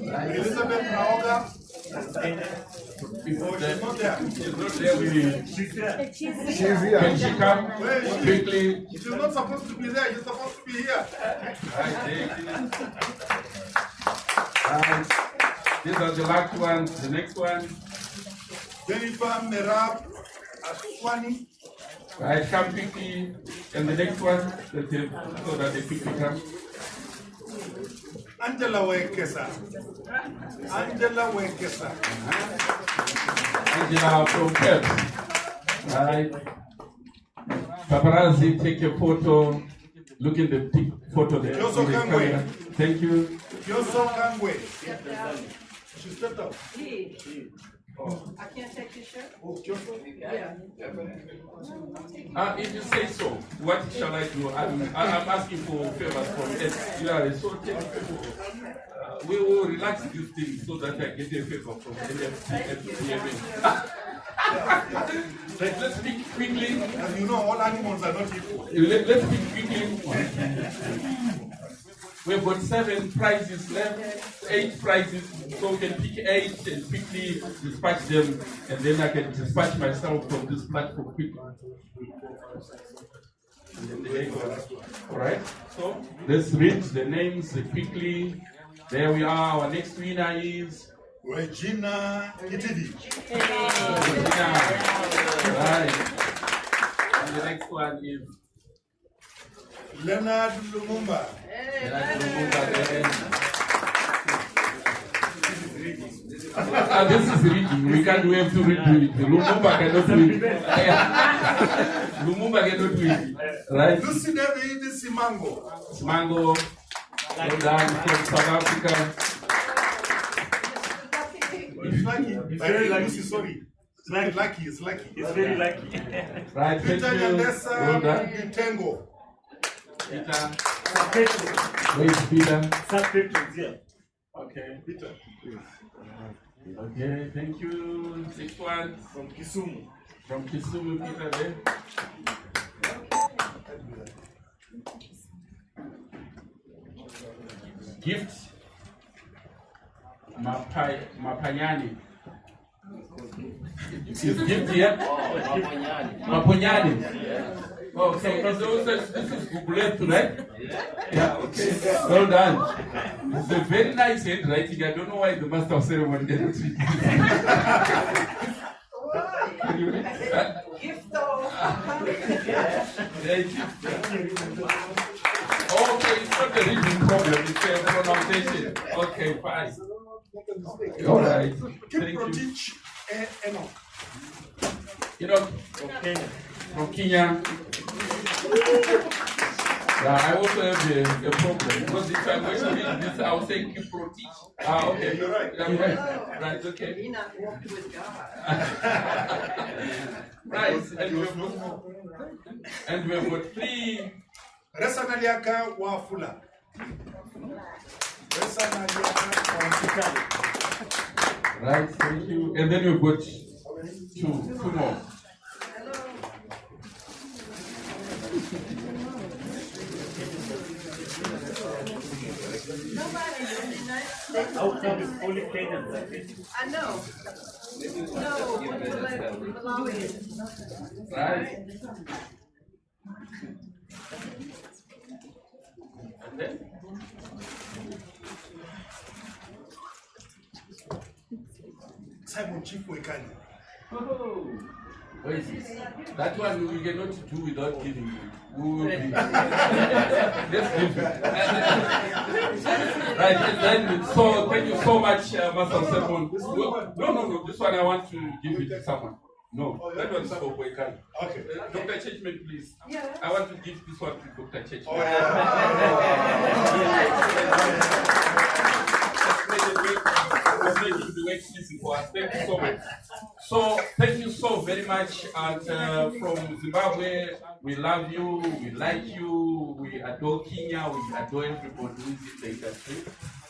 Elizabeth Aoga. Before she's not there. She's not there. She's there. She's here. Can she come quickly? She's not supposed to be there. She's supposed to be here. Right, thank you. Right. These are the last ones. The next one. Jennifer Merab Aswani. Right, come quickly. And the next one, let's see, so that they quickly come. Angela Wekesa. Angela Wekesa. Angela from Cape. Right. Paparazzi, take a photo. Look in the photo there. Joso Kangwe. Thank you. Joso Kangwe. She stepped up. I can't take your shirt? Oh, Joso? Yeah. If you say so, what shall I do? I'm asking for favors from it. Yeah, so take a favor. We will relax these things so that I get a favor from NFTMA. Let's speak quickly. As you know, all animals are not equal. Let's speak quickly. We've got 7 prizes left, 8 prizes, so we can pick 8 and quickly dispatch them, and then I can dispatch myself from this platform quickly. Alright, so let's read the names quickly. There we are. Our next winner is Regina Kitidi. Regina. Right. And the next one is Leonard Lumumba. This is reading. We can't wait to read it. Lumumba cannot read. Lumumba cannot read. Right? Lucy David Simango. Simango. Well done from South Africa. It's lucky. It's very lucky. Sorry. It's very lucky. It's lucky. It's very lucky. Right, thank you. Well done. Tango. Peter. Where is Peter? Subscriptions, yeah. Okay. Peter. Okay, thank you. 6 one. From Kisumu. From Kisumu, Peter there. Gift. Mapanyani. Is gift here? Mapanyani. Okay, so this is Google, right? Yeah, okay. Well done. It's a very nice handwriting. I don't know why the master of ceremony didn't read Gift though. Okay, it's not a reading problem, it's a pronunciation. Okay, fine. All right. Thank you. From Kenya. Yeah, I also have a problem because if I'm going to read this, I'll say Kiprotich. Okay, you're right. I'm right. Right, okay. Nina walked with God. Right, And we have got 3. Resa Naliaka Wafula. Resa Naliaka Wafula. Right, thank you. And then we've got two more. How come it's only Kenyans? I know. No, Right. And then? Simon Chief Wekani. Oh, where is this? That one we cannot do without giving you. We will be. Let's give you. Right, and then, so thank you so much, Master Simon. No, this one I want to give it to someone. No, that one's for Boykan. Okay. Dr. Churchman, please. Yeah. I want to give this one to Dr. Churchman. Oh, That's making the work easy for us. Thank you so much. So, thank you so very much. And from Zimbabwe, we love you, we like you, we adore Kenya, we adore everybody who is in the industry.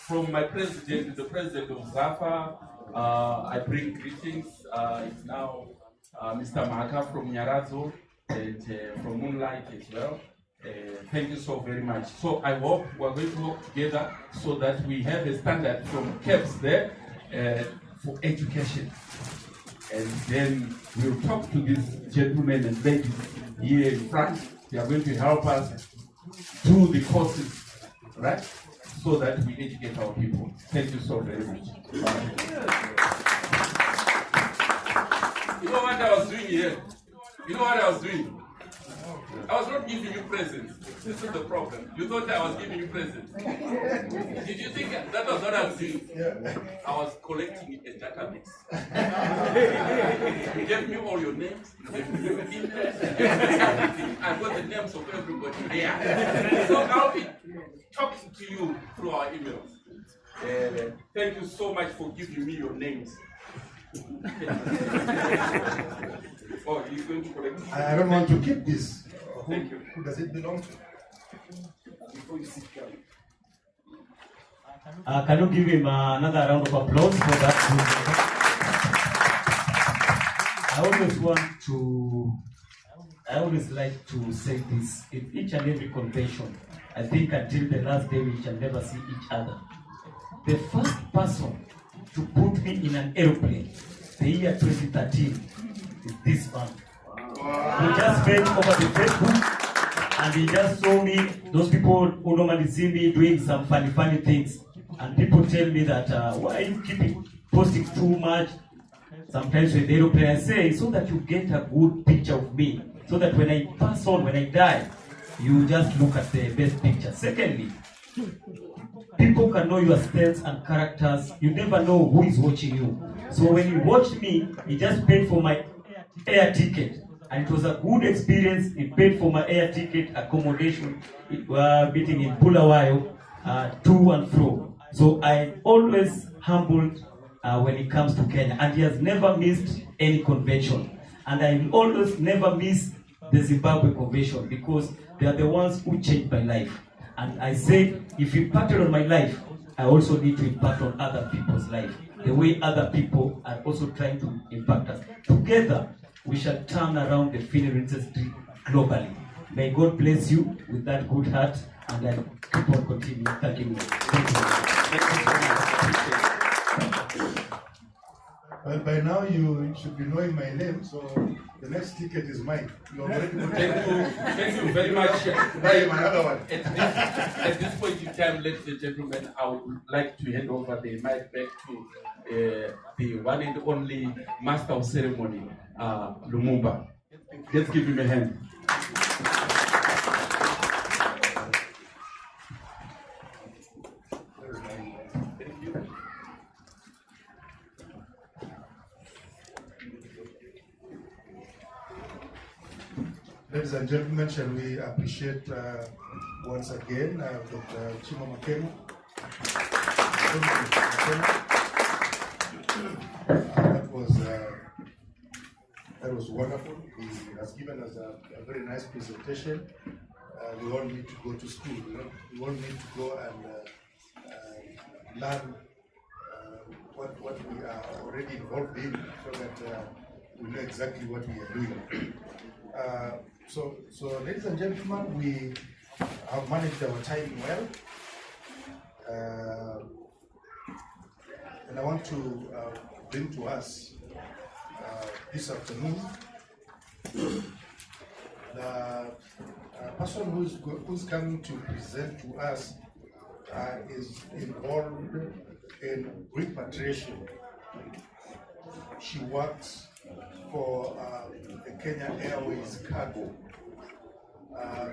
From my president, the president of ZAFA, I bring greetings. It's now Mr. Maka from Nyarazo and from Moonlight as well. Thank you so very much. So I hope we're going to work together so that we have a standard from CAPS there for education. And then we'll talk to these gentlemen and ladies here in front. They are going to help us do the courses, right? So that we educate our people. Thank you so very much. Bye. You know what I was doing here? You know what I was doing? I was not giving you presents. This is the problem. You thought I was giving you presents. Did you think that was what I was doing? I was collecting a database. You gave me all your names, you gave me your emails, everything. I got the names of everybody there. So I'll be talking to you through our emails. Thank you so much for giving me your names. Oh, he's going to collect it. I don't want to keep this. Thank you. Who does it belong to? Before you sit down. Can you give him another round of applause for that? I always like to say this in each and every convention. I think until the last day we shall never see each other. The first person to put me in an aeroplane, the year 2013, is this man. He just met over the Facebook and he just saw me, those people who normally see me doing some funny things. And people tell me that, why are you keeping posting too much? Sometimes with the aeroplane, I say, so that you get a good picture of me. So that when I pass on, when I die, you just look at the best picture. Secondly, people can know your styles and characters. You never know who is watching you. So when you watched me, he just paid for my air ticket. And it was a good experience. He paid for my air ticket, accommodation, meeting in Bulawayo, to and fro. So I always humbled when it comes to Kenya. And he has never missed any convention. And I will always never miss the Zimbabwe convention because they are the ones who changed my life. And I said, if you impacted on my life, I also need to impact on other people's life. The way other people are also trying to impact us. Together, we shall turn around the funeral industry globally. May God bless you with that good heart, and I keep on continuing. Thank you. Thank you. Well, by now you should be knowing my name, so the next ticket is mine. Thank you very much. Another one. At this point in time, ladies and gentlemen, I would like to hand over the mic back to the one and only master of ceremony, Lumumba. Let's give him a hand. Ladies and gentlemen, shall we appreciate once again Dr. Chima Makena. That was That was wonderful. He has given us a very nice presentation. We all need to go to school. We all need to go and learn what we are already involved in, so that we know exactly what we are doing. So ladies and gentlemen, we have managed our time well. And I want to bring to us this afternoon the person who's coming to present to us is involved in repatriation. She works for the Kenya Airways cargo.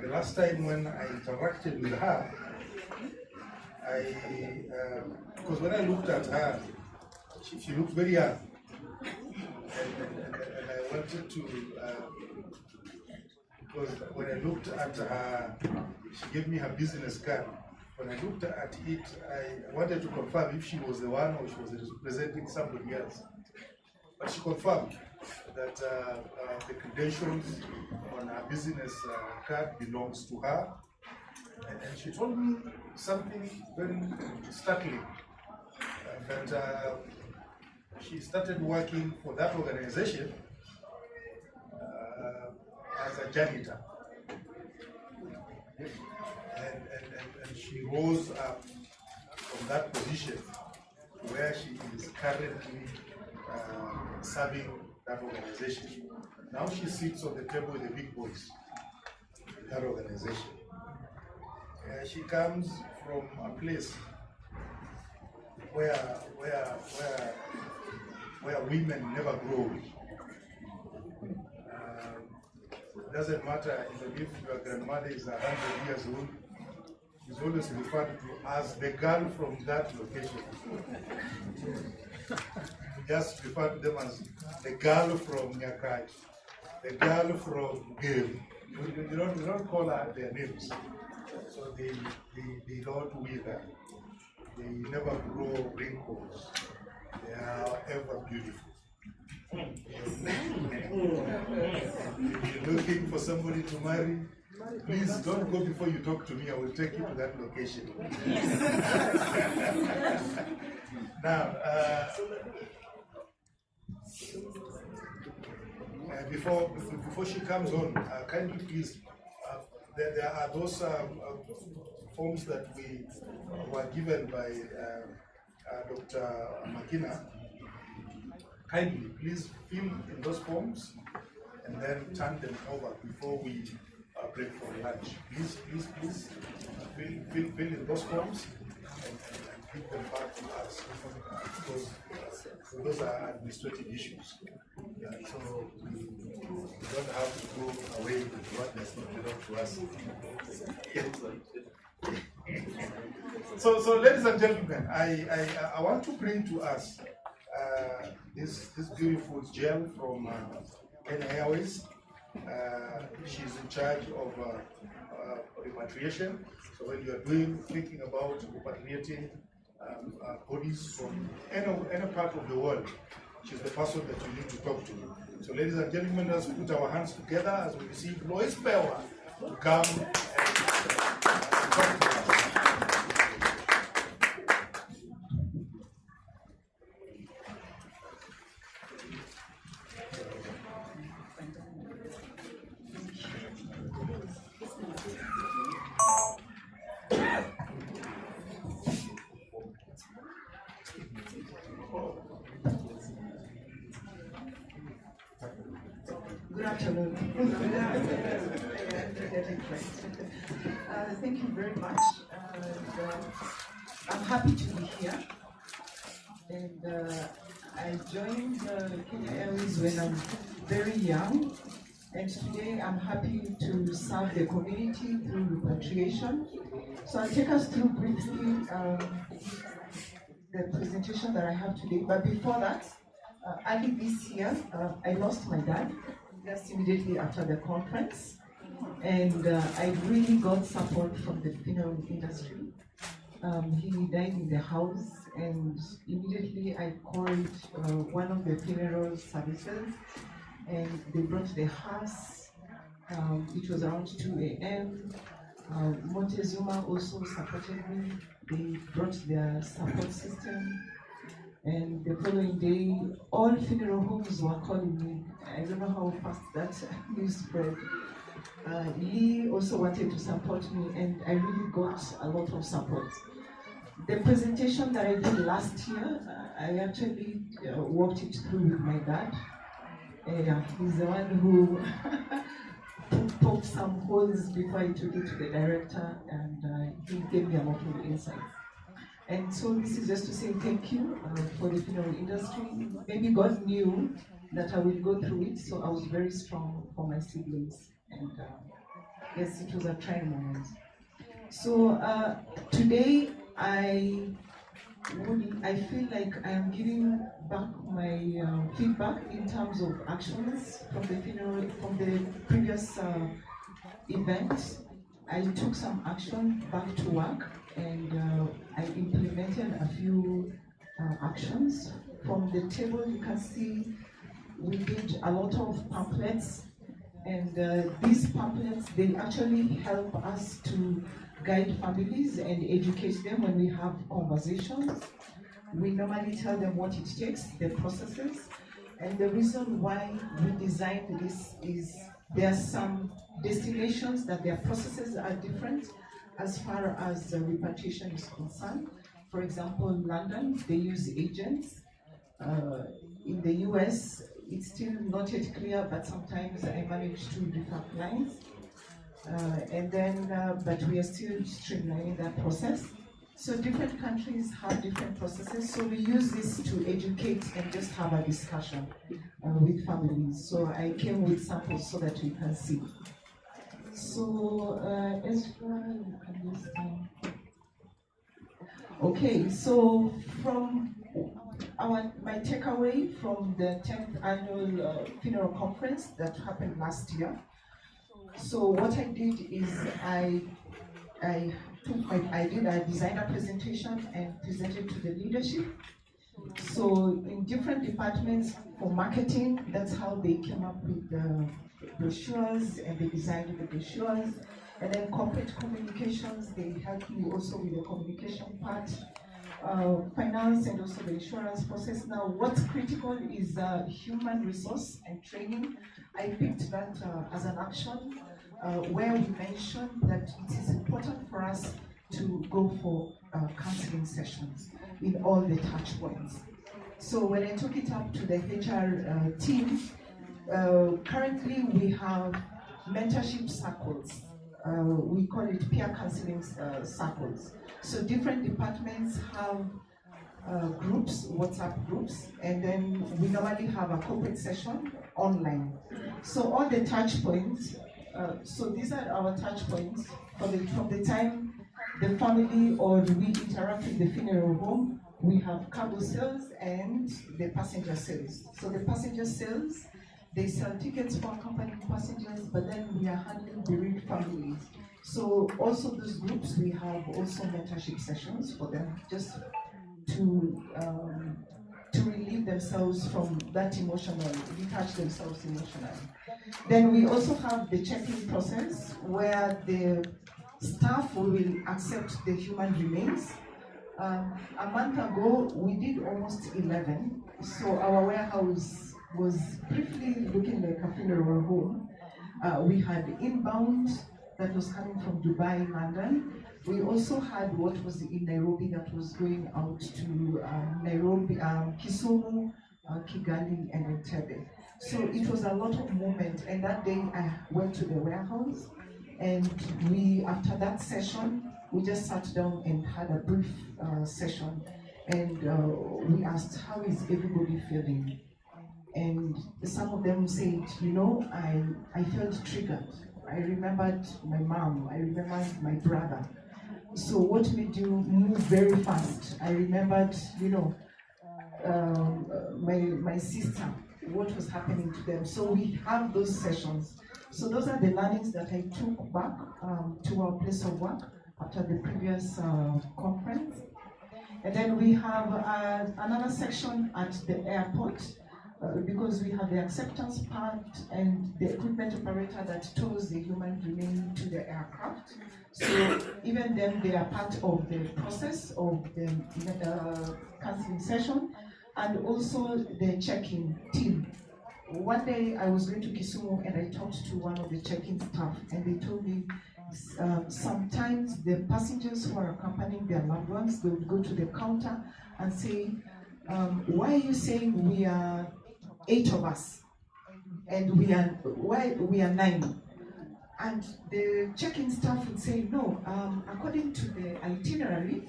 The last time when I interacted with her, because when I looked at her, she looked very young, and I wanted to, because when I looked at her, she gave me her business card. When I looked at it, I wanted to confirm if she was the one or she was representing somebody else. But she confirmed that the credentials on her business card belongs to her. And she told me something very startling, that she started working for that organization as a janitor. And she rose up from that position where she is currently serving that organization. Now she sits on the table with the big boys in that organization. She comes from a place where women never grow. It doesn't matter even if your grandmother is 100 years old, she's always referred to as the girl from that location. You just refer to them as the girl from Nyakach, the girl from Game. You don't call her their names. So they don't wither. They never grow wrinkles. They are ever beautiful. If you're looking for somebody to marry, please don't go before you talk to me. I will take you to that location. Now, before she comes on, kindly please, there are those forms that we were given by Dr. Makina. Kindly, please fill in those forms and then turn them over before we break for lunch. Please fill in those forms and give them back to us, because those are administrative issues. So we don't have to go away with what does not belong to us. So ladies and gentlemen, I want to bring to us this beautiful gel from Kenya Airways. She's in charge of repatriation. So when you are thinking about repatriating bodies from any part of the world, she's the person that you need to talk to. So ladies and gentlemen, let's put our hands together as we receive Lois Pewa to come and talk to us. Good afternoon. Thank you very much. I'm happy to be here. And I joined Kenya Airways when I'm very young. And today I'm happy to serve the community through repatriation. So I'll take us through briefly the presentation that I have today. But before that, early this year, I lost my dad just immediately after the conference, and I really got support from the funeral industry. He died in the house, and immediately I called one of the funeral services, and they brought the hearse. It was around 2 a.m. Montezuma also supported me. They brought their support system. And the following day, all funeral homes were calling me. I don't know how fast that news spread. Lee also wanted to support me, and I really got a lot of support. The presentation that I did last year, I actually walked it through with my dad. He's the one who poked some holes before I took it to the director, and he gave me a lot of insights. And so this is just to say thank you for the funeral industry. Maybe God knew that I will go through it, so I was very strong for my siblings. And yes, it was a trying moment. So today I feel like I am giving back my feedback in terms of actions from the previous event. I took some action back to work, and I implemented a few actions. From the table, you can see we did a lot of pamphlets, and these pamphlets, they actually help us to guide families and educate them when we have conversations. We normally tell them what it takes, the processes, and the reason why we designed this is there are some destinations that their processes are different as far as repatriation is concerned. For example, London, they use agents. In the US, it's still not yet clear, but sometimes I manage to refer clients. But we are still streamlining that process. So different countries have different processes, so we use this to educate and just have a discussion with families. So I came with samples so that you can see. So okay, so from my takeaway from the 10th annual funeral conference that happened last year. So what I did is I did a designer presentation and presented to the leadership. So in different departments for marketing, that's how they came up with the brochures and they designed the brochures. And then corporate communications, they helped me also with the communication part. Finance and also the insurance process. Now, what's critical is human resource and training. I picked that as an action where we mentioned that it is important for us to go for counseling sessions in all the touch points. So when I took it up to the HR team, currently we have mentorship circles. We call it peer counseling circles. So different departments have groups, WhatsApp groups, and then we normally have a corporate session online. So all the touch points, so these are our touch points from the time the family or we interact with the funeral home. We have cargo sales and the passenger sales. So the passenger sales, they sell tickets for accompanying passengers, but then we are handling bereaved families. So also those groups, we have also mentorship sessions for them, just to relieve themselves from that emotional, detach themselves emotionally. Then we also have the check-in process where the staff will accept the human remains. A month ago, we did almost 11. So our warehouse was briefly looking like a funeral home. We had inbound that was coming from Dubai, London. We also had what was in Nairobi that was going out to Nairobi, Kisumu, Kigali, and Entebbe. So it was a lot of movement, and that day I went to the warehouse, and after that session, we just sat down and had a brief session, and we asked, how is everybody feeling? And some of them said, I felt triggered. I remembered my mom, I remembered my brother. So what made you move very fast? I remembered, my sister, what was happening to them. So we have those sessions. So those are the learnings that I took back to our place of work after the previous conference. And then we have another section at the airport. because we have the acceptance part and the equipment operator that tows the human remain to the aircraft. So even then, they are part of the process of the counseling session, and also the check-in team. One day I was going to Kisumu and I talked to one of the check-in staff, and they told me sometimes the passengers who are accompanying their loved ones, they would go to the counter and say, why are you saying we are 8 of us and we are 9? And the check-in staff would say, no, according to the itinerary,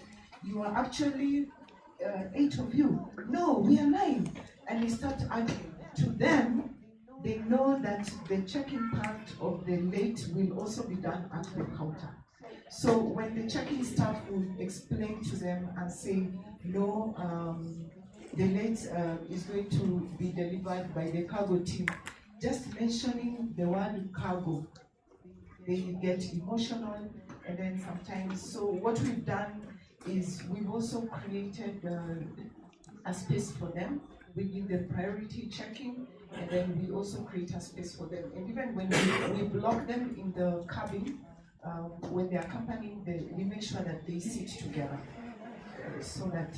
you are actually 8 of you. No, we are 9. And they start arguing. To them, they know that the check-in part of the late will also be done at the counter. So when the check-in staff will explain to them and say, no, the late is going to be delivered by the cargo team, just mentioning the word cargo, they get emotional, and then sometimes, so what we've done is we've also created a space for them. We give them priority checking, and then we also create a space for them. And even when we block them in the cabin, when they're accompanying, we make sure that they sit together. So that,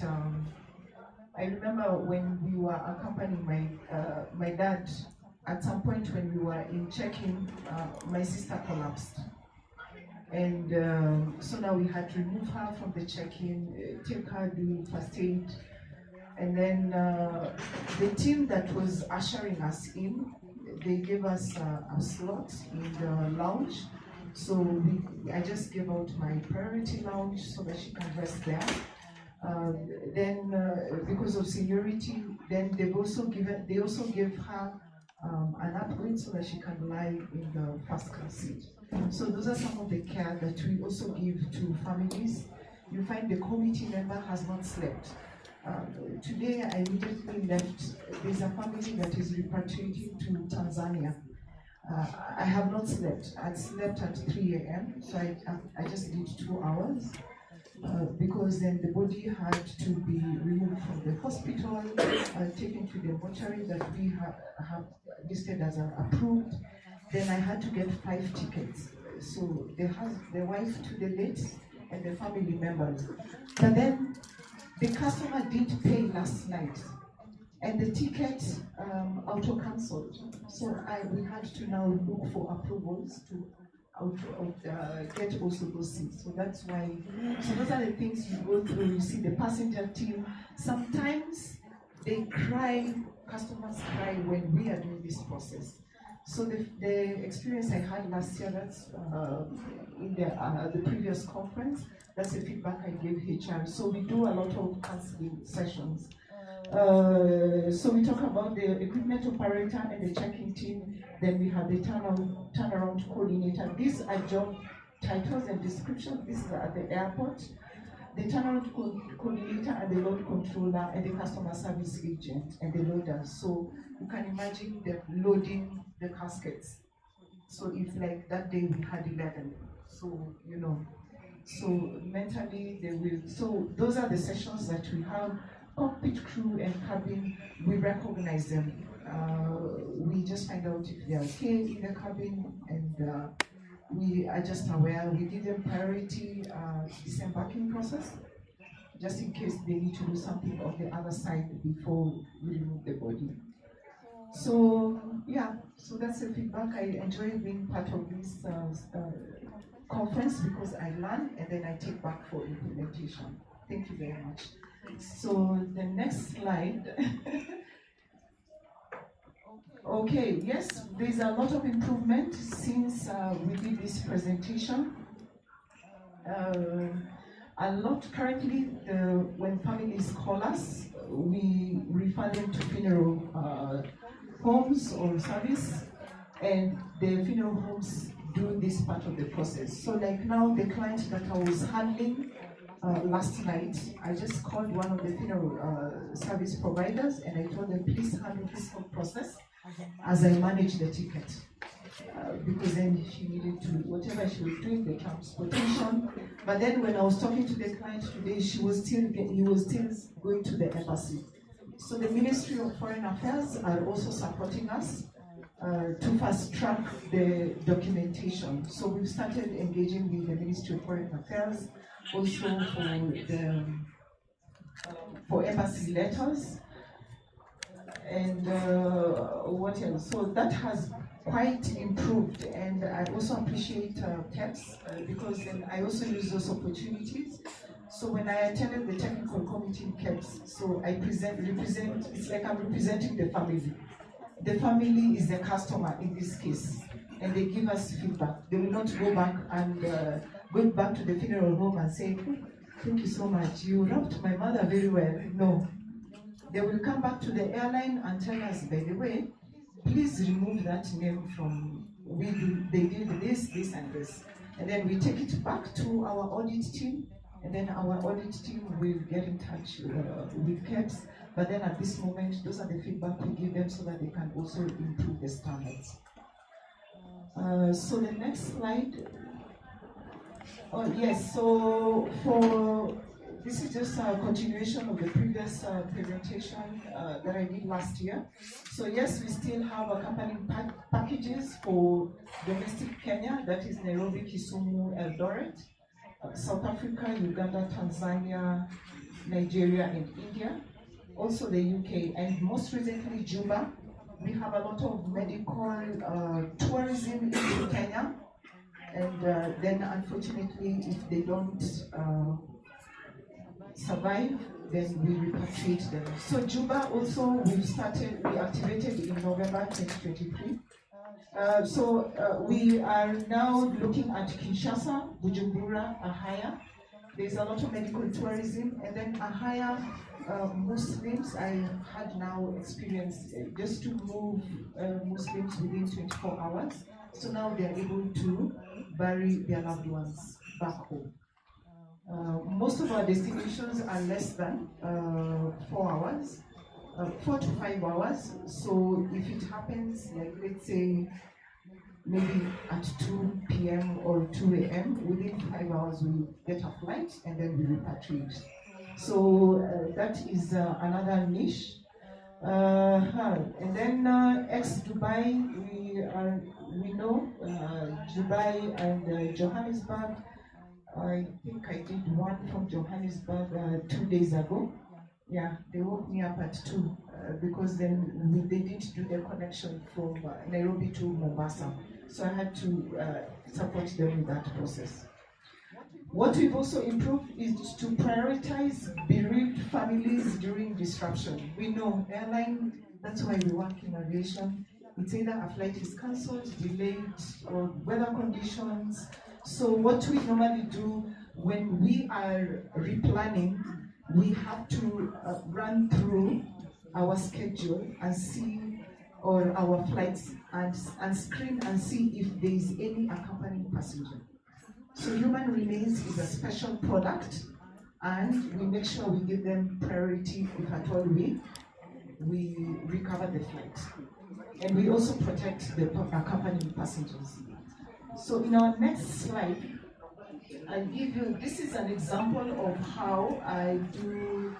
I remember when we were accompanying my dad, at some point when we were in check-in, my sister collapsed. And so now we had to remove her from the check-in, take her, do first aid. And then the team that was ushering us in, they gave us a slot in the lounge. So I just gave out my priority lounge so that she can rest there. Then because of seniority, then they also gave her an upgrade so that she can lie in the first class seat. So those are some of the care that we also give to families. You find the committee member has not slept. Today I immediately left. There's a family that is repatriating to Tanzania. I have not slept. I slept at 3 a.m. so I just did 2 hours. Because then the body had to be removed from the hospital, taken to the mortuary that we have listed as approved. Then I had to get 5 tickets. So the wife to the late and the family members. But then the customer did pay last night, and the ticket auto-cancelled. So we had to now look for approvals to get also those seats. So that's why, so those are the things you go through. You see the passenger team, sometimes they cry, customers cry when we are doing this process. So the experience I had last year, that's in the previous conference, that's the feedback I gave HR. So we do a lot of counseling sessions. So we talk about the equipment operator and the check-in team. Then we have the turnaround coordinator. These are job titles and descriptions. This is at the airport. The turnaround coordinator and the load controller and the customer service agent and the loader. So you can imagine them loading the caskets. So if like that day we had 11, so you know, so mentally they will. So those are the sessions that we have. Cockpit crew and cabin, we recognize them. We just find out if they're okay in the cabin, and we are just aware. We give them priority disembarking process, just in case they need to do something on the other side before we remove the body. So yeah, so that's the feedback. I enjoy being part of this conference because I learn and then I take back for implementation. Thank you very much. So the next slide. Okay, yes, there's a lot of improvement since we did this presentation. A lot currently, when families call us, we refer them to funeral homes or service, and the funeral homes do this part of the process. So like now, the client that I was handling last night, I just called one of the funeral service providers and I told them, please handle this whole process as I manage the ticket. Because then she needed to, whatever she was doing, the transportation. But then when I was talking to the client today, he was still going to the embassy. So the Ministry of Foreign Affairs are also supporting us to fast track the documentation. So we've started engaging with the Ministry of Foreign Affairs, also for embassy letters, and what else? So that has quite improved, and I also appreciate TEPS because then I also use those opportunities. So when I attended the technical committee in KEPS, so I represent, it's like I'm representing the family. The family is the customer in this case, and they give us feedback. They will not go back and go back to the funeral home and say, thank you so much, you wrapped my mother very well. No. They will come back to the airline and tell us, by the way, please remove that name from, they did this, this, and this. And then we take it back to our audit team, and then our audit team will get in touch with KEPS. But then at this moment, those are the feedback we give them so that they can also improve the standards. So the next slide. Oh yes, so this is just a continuation of the previous presentation that I did last year. So yes, we still have accompanying packages for domestic Kenya, that is Nairobi, Kisumu, Eldoret, South Africa, Uganda, Tanzania, Nigeria, and India. Also the UK, and most recently Juba. We have a lot of medical tourism in Kenya, and then unfortunately, if they don't survive, then we repatriate them. So Juba also we activated in November 2023. We are now looking at Kinshasa, Bujumbura, Ahaya. There's a lot of medical tourism, and then Ahaya Muslims, I had now experienced just to move Muslims within 24 hours. So now they are able to bury their loved ones back home. Most of our destinations are less than 4 hours, 4 to 5 hours. So if it happens, like let's say maybe at 2 p.m. or 2 a.m., within 5 hours we get a flight and then we repatriate. So that is another niche. And then ex-Dubai, we know Dubai and Johannesburg. I think I did one from Johannesburg 2 days ago. Yeah, they woke me up at 2 because then they didn't do the connection from Nairobi to Mombasa. So I had to support them in that process. What we've also improved is to prioritize bereaved families during disruption. We know airline, that's why we work in aviation. It's either a flight is cancelled, delayed, or weather conditions. So what we normally do when we are replanning, we have to run through our schedule and see, or our flights, and screen and see if there is any accompanying passenger. So human remains is a special product, and we make sure we give them priority if at all we recover the flight. And we also protect the accompanying passengers. So in our next slide, I'll give you, this is an example of how I do,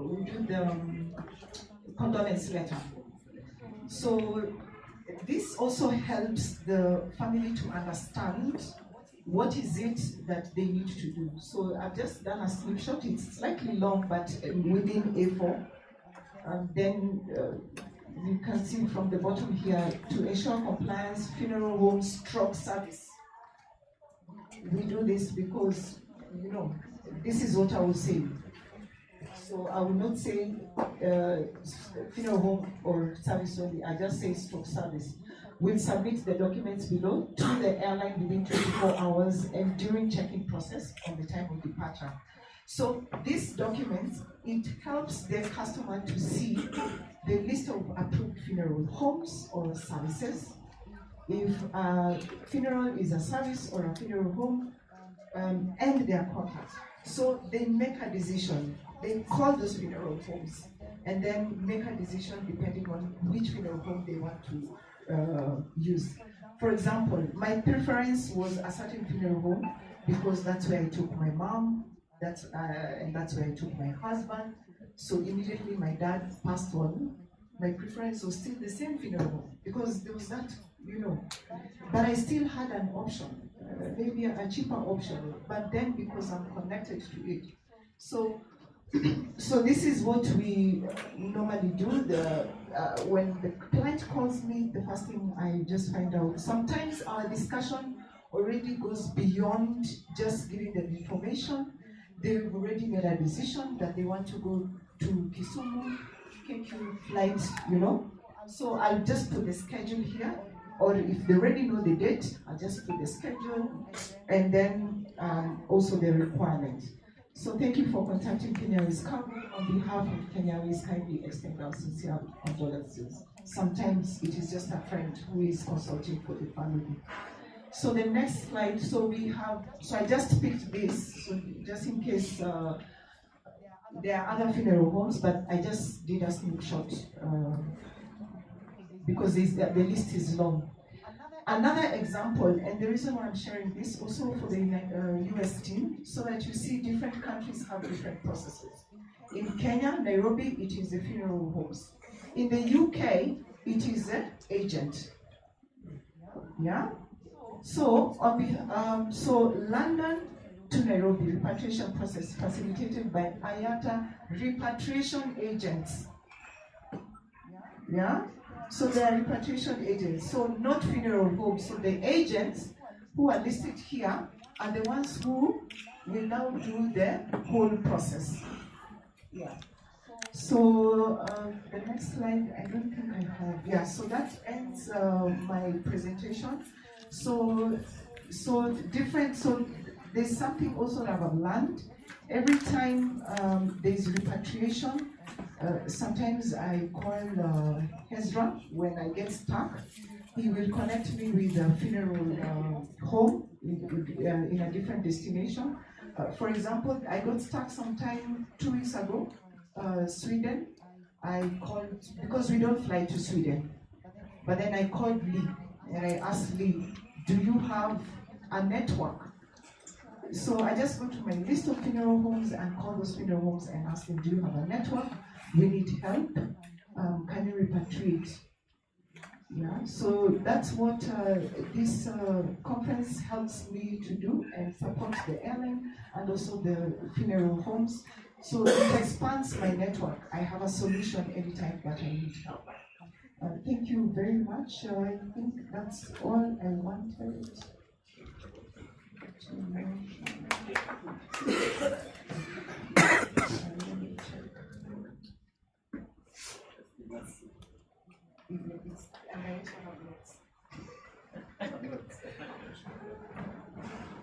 we do the condolence letter. So this also helps the family to understand what is it that they need to do. So I've just done a snapshot. It's slightly long, but within A4. Then you can see from the bottom here, to ensure compliance, funeral home stroke service. We do this because, you know, this is what I will say. So I will not say funeral home or service only, I just say stroke service. We'll submit the documents below to the airline within 24 hours and during check-in process on the time of departure. So these documents, it helps the customer to see the list of approved funeral homes or services. If a funeral is a service or a funeral home, and their contacts. So they make a decision. They call those funeral homes and then make a decision depending on which funeral home they want to use. For example, my preference was a certain funeral home because that's where I took my mom, and that's where I took my husband. So immediately my dad passed on. My preference was still the same funeral home because there was that, But I still had an option, maybe a cheaper option. But then because I'm connected to it, so this is what we normally do. When the client calls me, the first thing I just find out. Sometimes our discussion already goes beyond just giving them information. They've already made a decision that they want to go to Kisumu, KQ flight, So I'll just put the schedule here, or if they already know the date, I'll just put the schedule, and then also the requirement. So thank you for contacting Kenya's Cargo. On behalf of Kenya's, kindly extend our sincere condolences. Sometimes it is just a friend who is consulting for the family. So the next slide, so I just picked this, so just in case there are other funeral homes, but I just did a snapshot because the list is long. Another example, and the reason why I'm sharing this also for the US team, so that you see different countries have different processes. In Kenya, Nairobi, it is the funeral homes. In the UK, it is an agent. Yeah? So, so London to Nairobi repatriation process facilitated by IATA repatriation agents. Yeah? So they are repatriation agents, so not funeral homes. So the agents who are listed here are the ones who will now do the whole process. Yeah. So the next slide, I don't think I have. Yeah, so that ends my presentation. So there's something also about land. Every time there's repatriation, sometimes I call Hezra when I get stuck. He will connect me with a funeral home in a different destination. For example, I got stuck sometime 2 weeks ago, Sweden. I called, because we don't fly to Sweden, but then I called Lee and I asked Lee, do you have a network? So I just go to my list of funeral homes and call those funeral homes and ask them, do you have a network? We need help. Can you repatriate? Yeah, so that's what this conference helps me to do and supports the airline and also the funeral homes. So it expands my network. I have a solution anytime that I need help. Thank you very much. I think that's all I wanted to mention.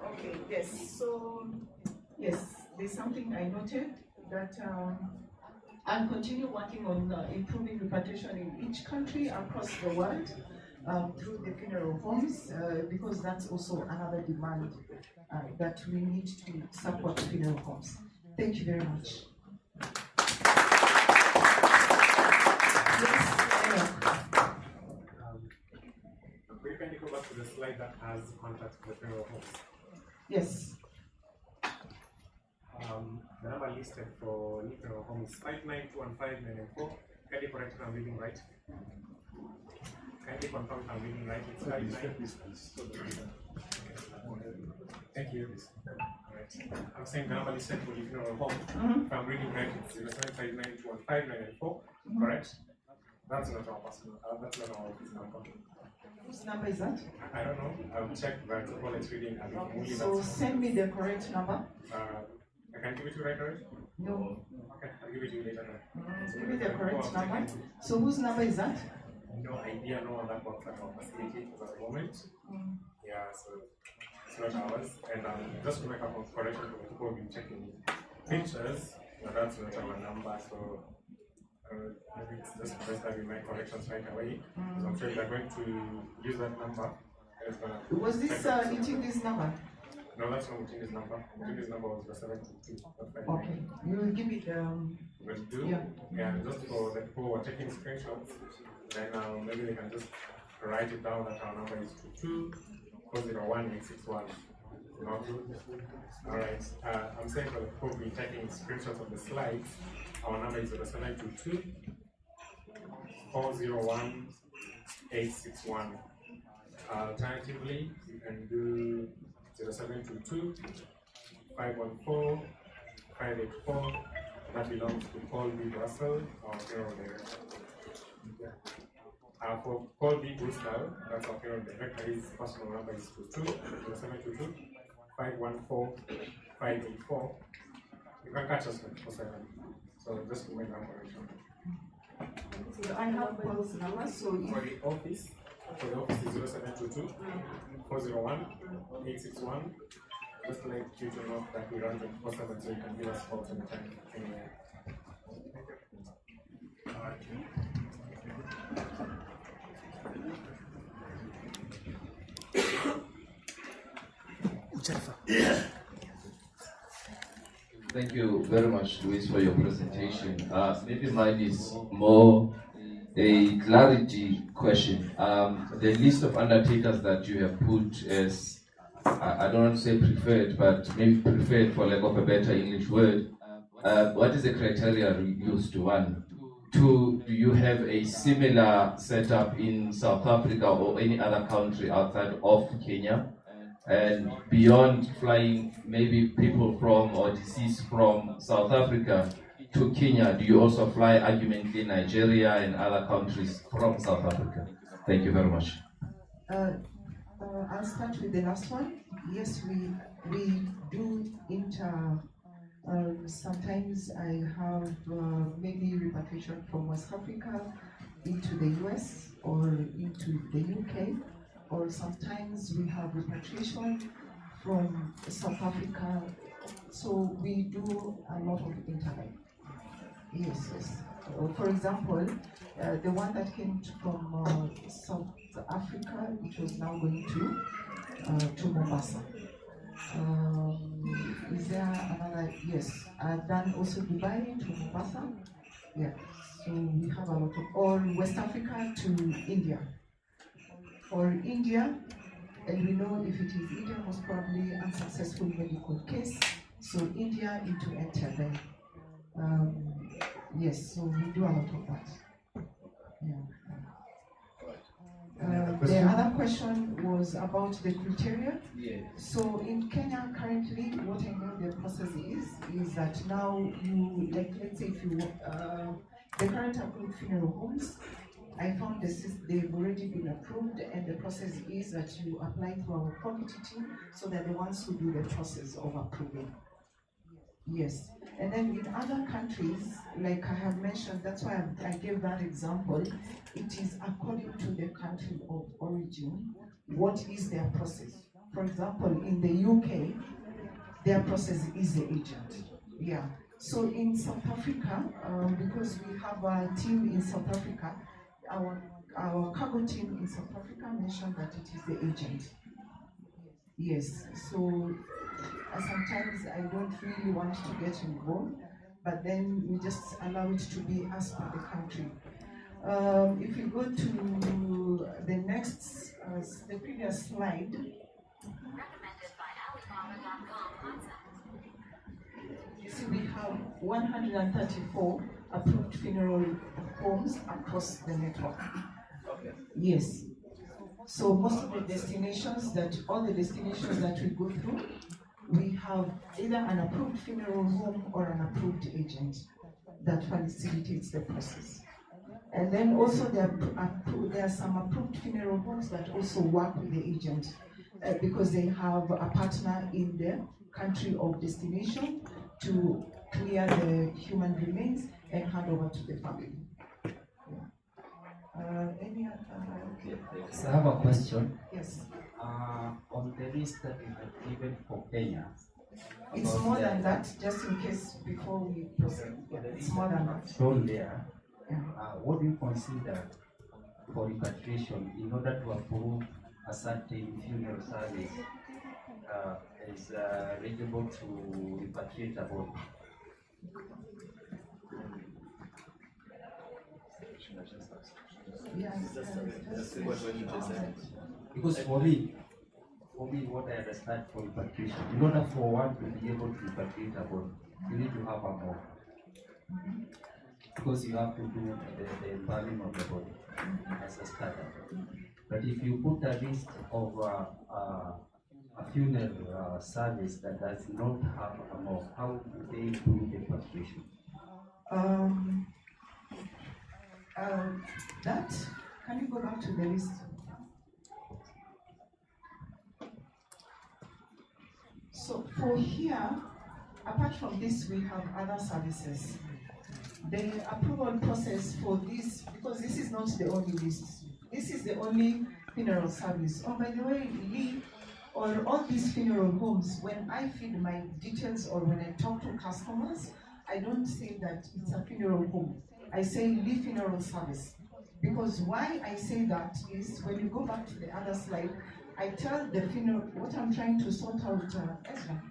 Okay, yes, so, yes, there's something I noted that I'll continue working on improving repatriation in each country across the world through the funeral homes, because that's also another demand that we need to support funeral homes. Thank you very much. Can you go back to the slide that has contact with the funeral homes? Yes. The number listed for funeral home is 5921594. Can you correct if I'm reading right? Can you confirm if I'm reading right? It's 59. Thank you. Alright. I'm saying the number listed for the funeral home. If I'm reading right, it's 0759215994. Correct? That's not our personal. That's not our office number. Whose number is that? I don't know. I'll check that while it's reading. So send me the correct number. I can give it to you right away? No. Okay, I'll give it to you later. Give me the correct number. So whose number is that? No idea, no one that works at our facility at the moment. Yeah, so it's not ours. And just to make a correction for the people who've been checking pictures, that's not our number, so maybe it's just best that we make corrections right away. Because I'm sure they're going to use that number. Was this meeting this number? No, that's not Mutini's number. Mutini's number was the 722. Okay, you will give it. Will do. Yeah, just for the people who are taking screenshots, then maybe they can just write it down that our number is 22 401 861. Not good. All right. I'm saying for the people who be taking screenshots of the slides, our number is 0722 401 861. Alternatively, you can do 0722 514 584. That belongs to Paul B. Russell, our funeral director. For Paul B. Brewster, that's our funeral director, his personal number is 0722 514 584. You can catch us at 47. So just to make that correction. So I have Paul's number, so For the office is 0722 401 861. Just to let you to know that we run 24/7, so you can give us calls anytime. Anyway. Thank you very much, Luis, for your presentation. Maybe mine is more a clarity question. The list of undertakers that you have put as, I don't want to say preferred, but maybe preferred for lack of a better English word. What is the criteria used to? One. Two, do you have a similar setup in South Africa or any other country outside of Kenya? And beyond flying maybe people from or deceased from South Africa to Kenya, do you also fly argumentally Nigeria and other countries from South Africa? Thank you very much. I'll start with the last one. Yes, we do sometimes I have maybe repatriation from West Africa into the US or into the UK, or sometimes we have repatriation from South Africa. So we do a lot of interlife. Yes. For example, the one that came from South Africa, it was now going to Mombasa. Is there another? Yes, I've done also Dubai to Mombasa. Yeah, so we have a lot of, or West Africa to India. Or India, and we know if it is India, most probably unsuccessful medical case. So India into enter then. Yes, so we do a lot of that. Yeah. The other question was about the criteria. Yeah. So in Kenya currently, what I know the process is that now you, like, let's say if you, the current approved funeral homes, I found they've already been approved, and the process is that you apply to our committee team, so that the ones who do the process of approving. Yes, and then in other countries, like I have mentioned, that's why I gave that example, it is according to the country of origin, what is their process. For example, in the UK, their process is the agent. Yeah. So in South Africa, because we have a team in South Africa, our cargo team in South Africa mentioned that it is the agent. Yes, so sometimes I don't really want to get involved, but then we just allow it to be as per the country. If you go to the next, the previous slide, you see we have 134 approved funeral homes across the network. Okay. Yes. So most of the destinations all the destinations that we go through, we have either an approved funeral home or an approved agent that facilitates the process. And then also there are some approved funeral homes that also work with the agent because they have a partner in the country of destination to clear the human remains and hand over to the family. Any other? So I have a question. Yes. On the list that you have given for Kenya. It's more than that, just in case before we proceed. Yeah, it's more than that. Shown there. What do you consider for repatriation in order to approve a certain funeral service is eligible to repatriate a body? Yes. Because for me, for me, what I understand for repatriation, in order for one to be able to repatriate a body, you need to have a more. Because you have to do the embalming of the body as a standard. But if you put a list of a funeral service that does not have a more, how do they do the repatriation? Can you go back to the list? So for here, apart from this, we have other services. The approval process for this, because this is not the only list, this is the only funeral service. Oh, by the way, Lee, or all these funeral homes, when I feed my details or when I talk to customers, I don't say that it's a funeral home. I say Lee Funeral Service. Because why I say that is, when you go back to the other slide, I tell the funeral, what I'm trying to sort out, Ezra,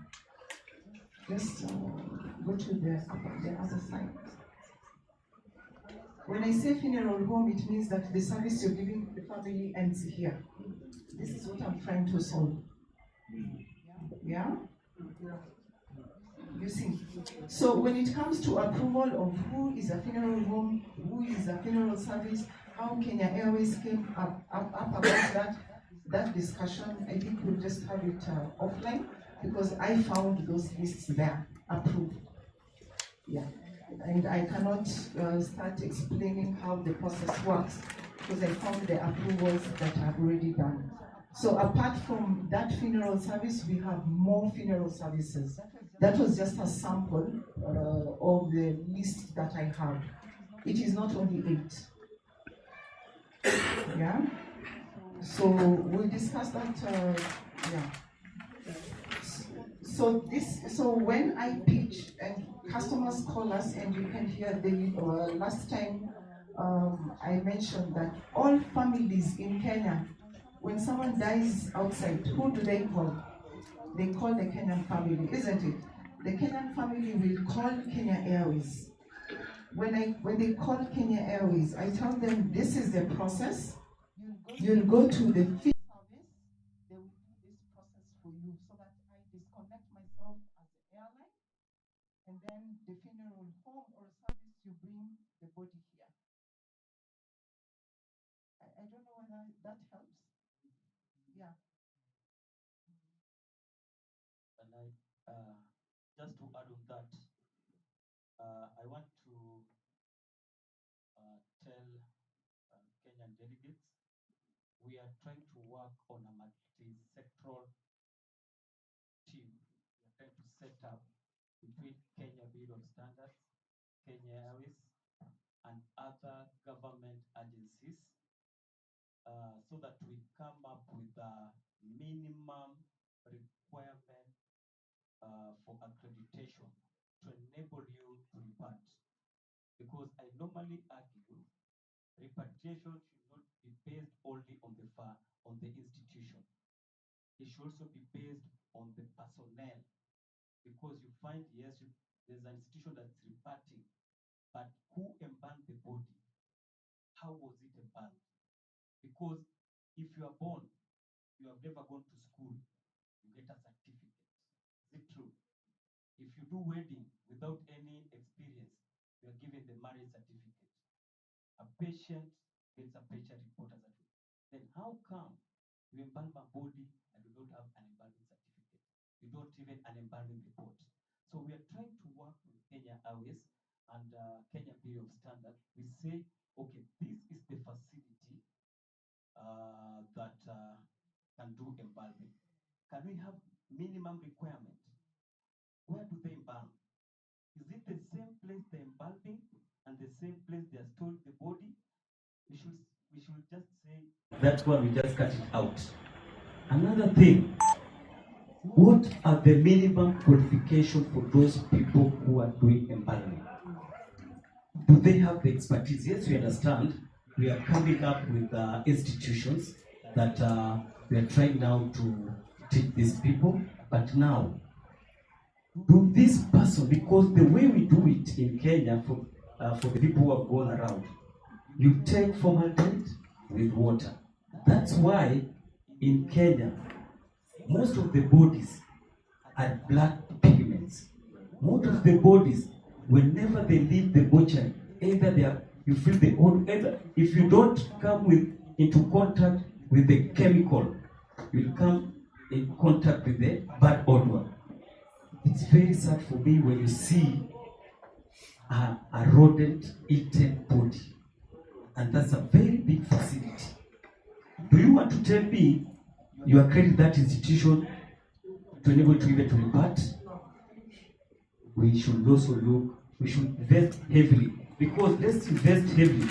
just go to the other side. When I say funeral home, it means that the service you're giving the family ends here. This is what I'm trying to solve. Yeah? You see? So when it comes to approval of who is a funeral home, who is a funeral service, how Kenya Airways came up about that discussion, I think we'll just have it offline, because I found those lists there, approved. Yeah. And I cannot start explaining how the process works, because I found the approvals that I've already done. So apart from that funeral service, we have more funeral services. That was just a sample of the list that I have. It is not only 8. Yeah? So we'll discuss that, yeah. So when I pitch and customers call us, and you can hear the last time I mentioned that all families in Kenya, when someone dies outside, who do they call? They call the Kenyan family, isn't it? The Kenyan family will call Kenya Airways. When they call Kenya Airways, I tell them this is the process. You'll go to the field service. They will do this process for you, so that I disconnect myself as an airline, and then the funeral home or service, you bring the body here. I don't know whether that helps. Yeah. And just to add on that, I want to tell Kenyan delegates, we are trying to work on a multi-sectoral team. We are trying to set up between Kenya Bureau of Standards, Kenya Airways, and other government agencies, so that we come up with a minimum requirement for accreditation to enable you to repart. Because I normally argue repatriation should not be based only on the institution. It should also be based on the personnel. Because you find, yes, there's an institution that's reparting, but who embalmed the body? How was it embalmed? Because if you are born, you have never gone to school, you get a certificate. Is it true? If you do wedding without any experience, you are given the marriage certificate. A patient gets a patient report as a truth. Then how come you embalm a body and you don't have an embalming certificate? You don't even an embalming report. So we are trying to work with Kenya Airways and Kenya Bureau of Standards. We say, okay, this is the facility that can do embalming. Can we have minimum requirement? Where do they embalm? Is it the same place they're embalming and the same place they're storing the body? We should just say that's why we just cut it out. Another thing, what are the minimum qualifications for those people who are doing embalming? Do they have the expertise? Yes, we understand. We are coming up with institutions that we are trying now to teach these people. But now, do this person, because the way we do it in Kenya for the people who have gone around, you take formaldehyde with water. That's why in Kenya, most of the bodies are blood pigments. Most of the bodies, whenever they leave the mortuary, either they are, you feel the odor, either if you don't come into contact with the chemical, you'll come in contact with the bad odor. It's very sad for me when you see a rodent-eaten body, and that's a very big facility. Do you want to tell me you accredit that institution to enable to even to repart? We should also look, we should invest heavily, because let's invest heavily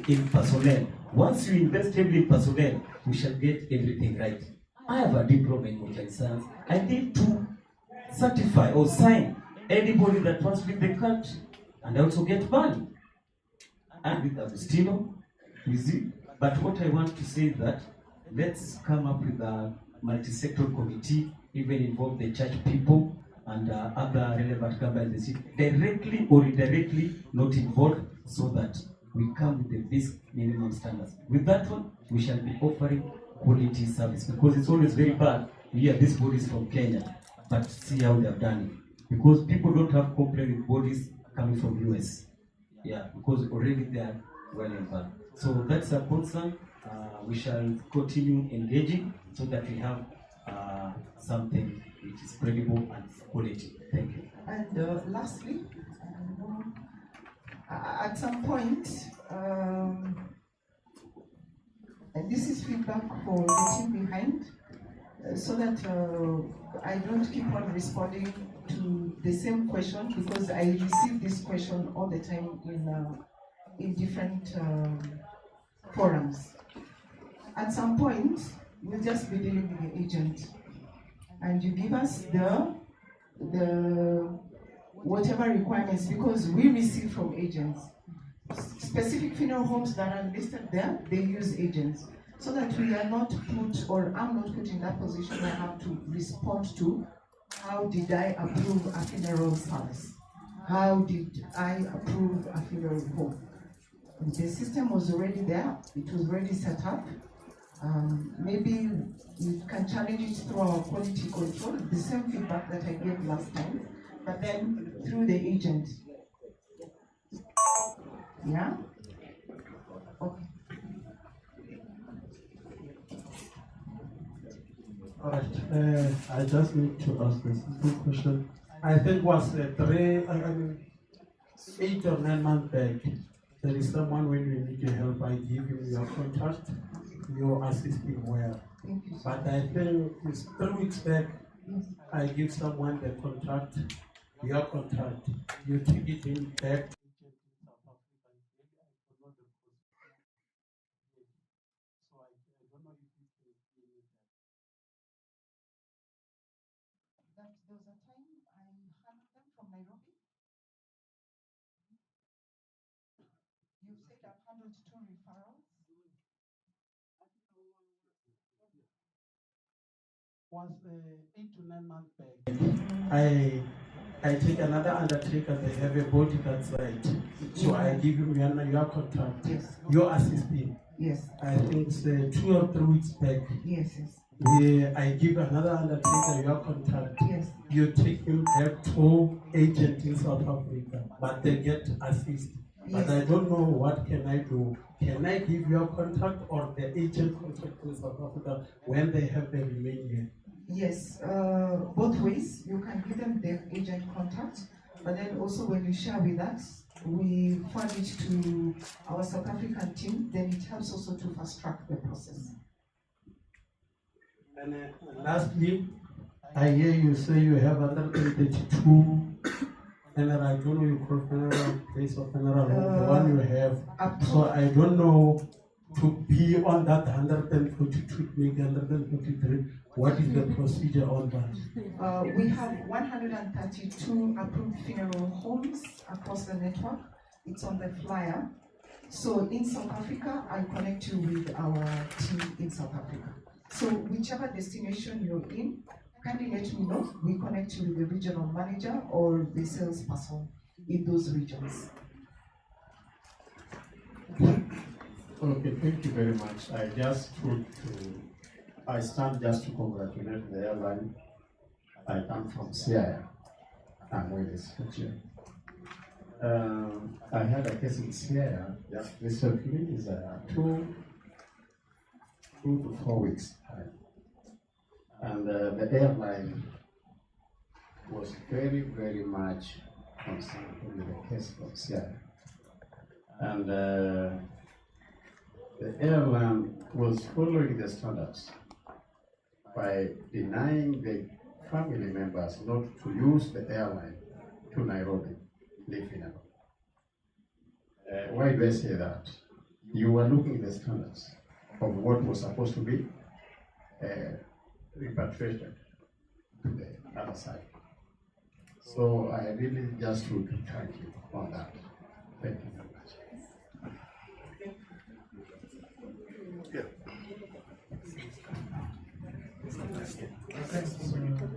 in personnel. Once you invest heavily in personnel, we shall get everything right. I have a diploma in mortuary science. I need to certify or sign anybody that wants to leave the country, and I also get money. And with Agustino, you see. But what I want to say is that let's come up with a multi-sectoral committee, even involve the church people and other relevant governments, directly or indirectly not involved, so that we come with the basic minimum standards. With that one, we shall be offering quality service, because it's always very bad to hear these bodies from Kenya, but see how they have done it. Because people don't have complaint with bodies coming from US. Yeah, because already they are well involved. So that's a concern. We shall continue engaging so that we have something which is credible and quality. Thank you. And lastly, at some point, and this is feedback for the team behind, so that I don't keep on responding to the same question, because I receive this question all the time in different forums. At some point, we'll just be dealing with the agent, and you give us the whatever requirements, because we receive from agents. Specific funeral homes that are listed there, they use agents, so that we are not put, or I'm not put in that position where I have to respond to how did I approve a funeral service? How did I approve a funeral home? The system was already there, it was already set up. Maybe we can challenge it through our quality control, the same feedback that I gave last time, but then through the agent. Yeah? Okay. All right, I just need to ask this simple question. I think was 8 or 9 months back, there is someone when you need your help, I give you your contact, your assisting where. But I think it's 3 weeks back, I give someone the contact, your contact, you take it in back. There was a time I handled them from Nairobi. You said I've handled 2 referrals. Was 8 to 9 months back. I take another undertaker, they have a body that side. So I give him your contact, your assistant. Yes. I think it's 2 or 3 weeks back. Yes. I give another undertaker your contact. Yes. You take him back to agent in South Africa, but they get assist. But I don't know what can I do. Can I give your contact or the agent contact in South Africa when they have the remain here? Yes, both ways. You can give them the agent contact, but then also when you share with us, we forward it to our South African team, then it helps also to fast track the process. And lastly, I hear you say you have 132, and I don't know you call funeral place of funeral home, the one you have. So I don't know, to be on that 142, maybe 143, what is the procedure on that? We have 132 approved funeral homes across the network. It's on the flyer. So in South Africa, I connect you with our team in South Africa. So whichever destination you're in, kindly let me know. We connect you with the regional manager or the salesperson in those regions. Okay, thank you very much. I just want to I stand just to congratulate the airline. I come from Siaya. I'm Willis Fuchia. I had a case in Siaya just recently, is 2 to 4 weeks time. And the airline was very, very much concerned with the case from Siaya. And the airline was following the standards by denying the family members not to use the airline to Nairobi, leaving. Why do I say that? You were looking at the standards of what was supposed to be repatriated to the other side. So I really just want to thank you on that. Thank you very much.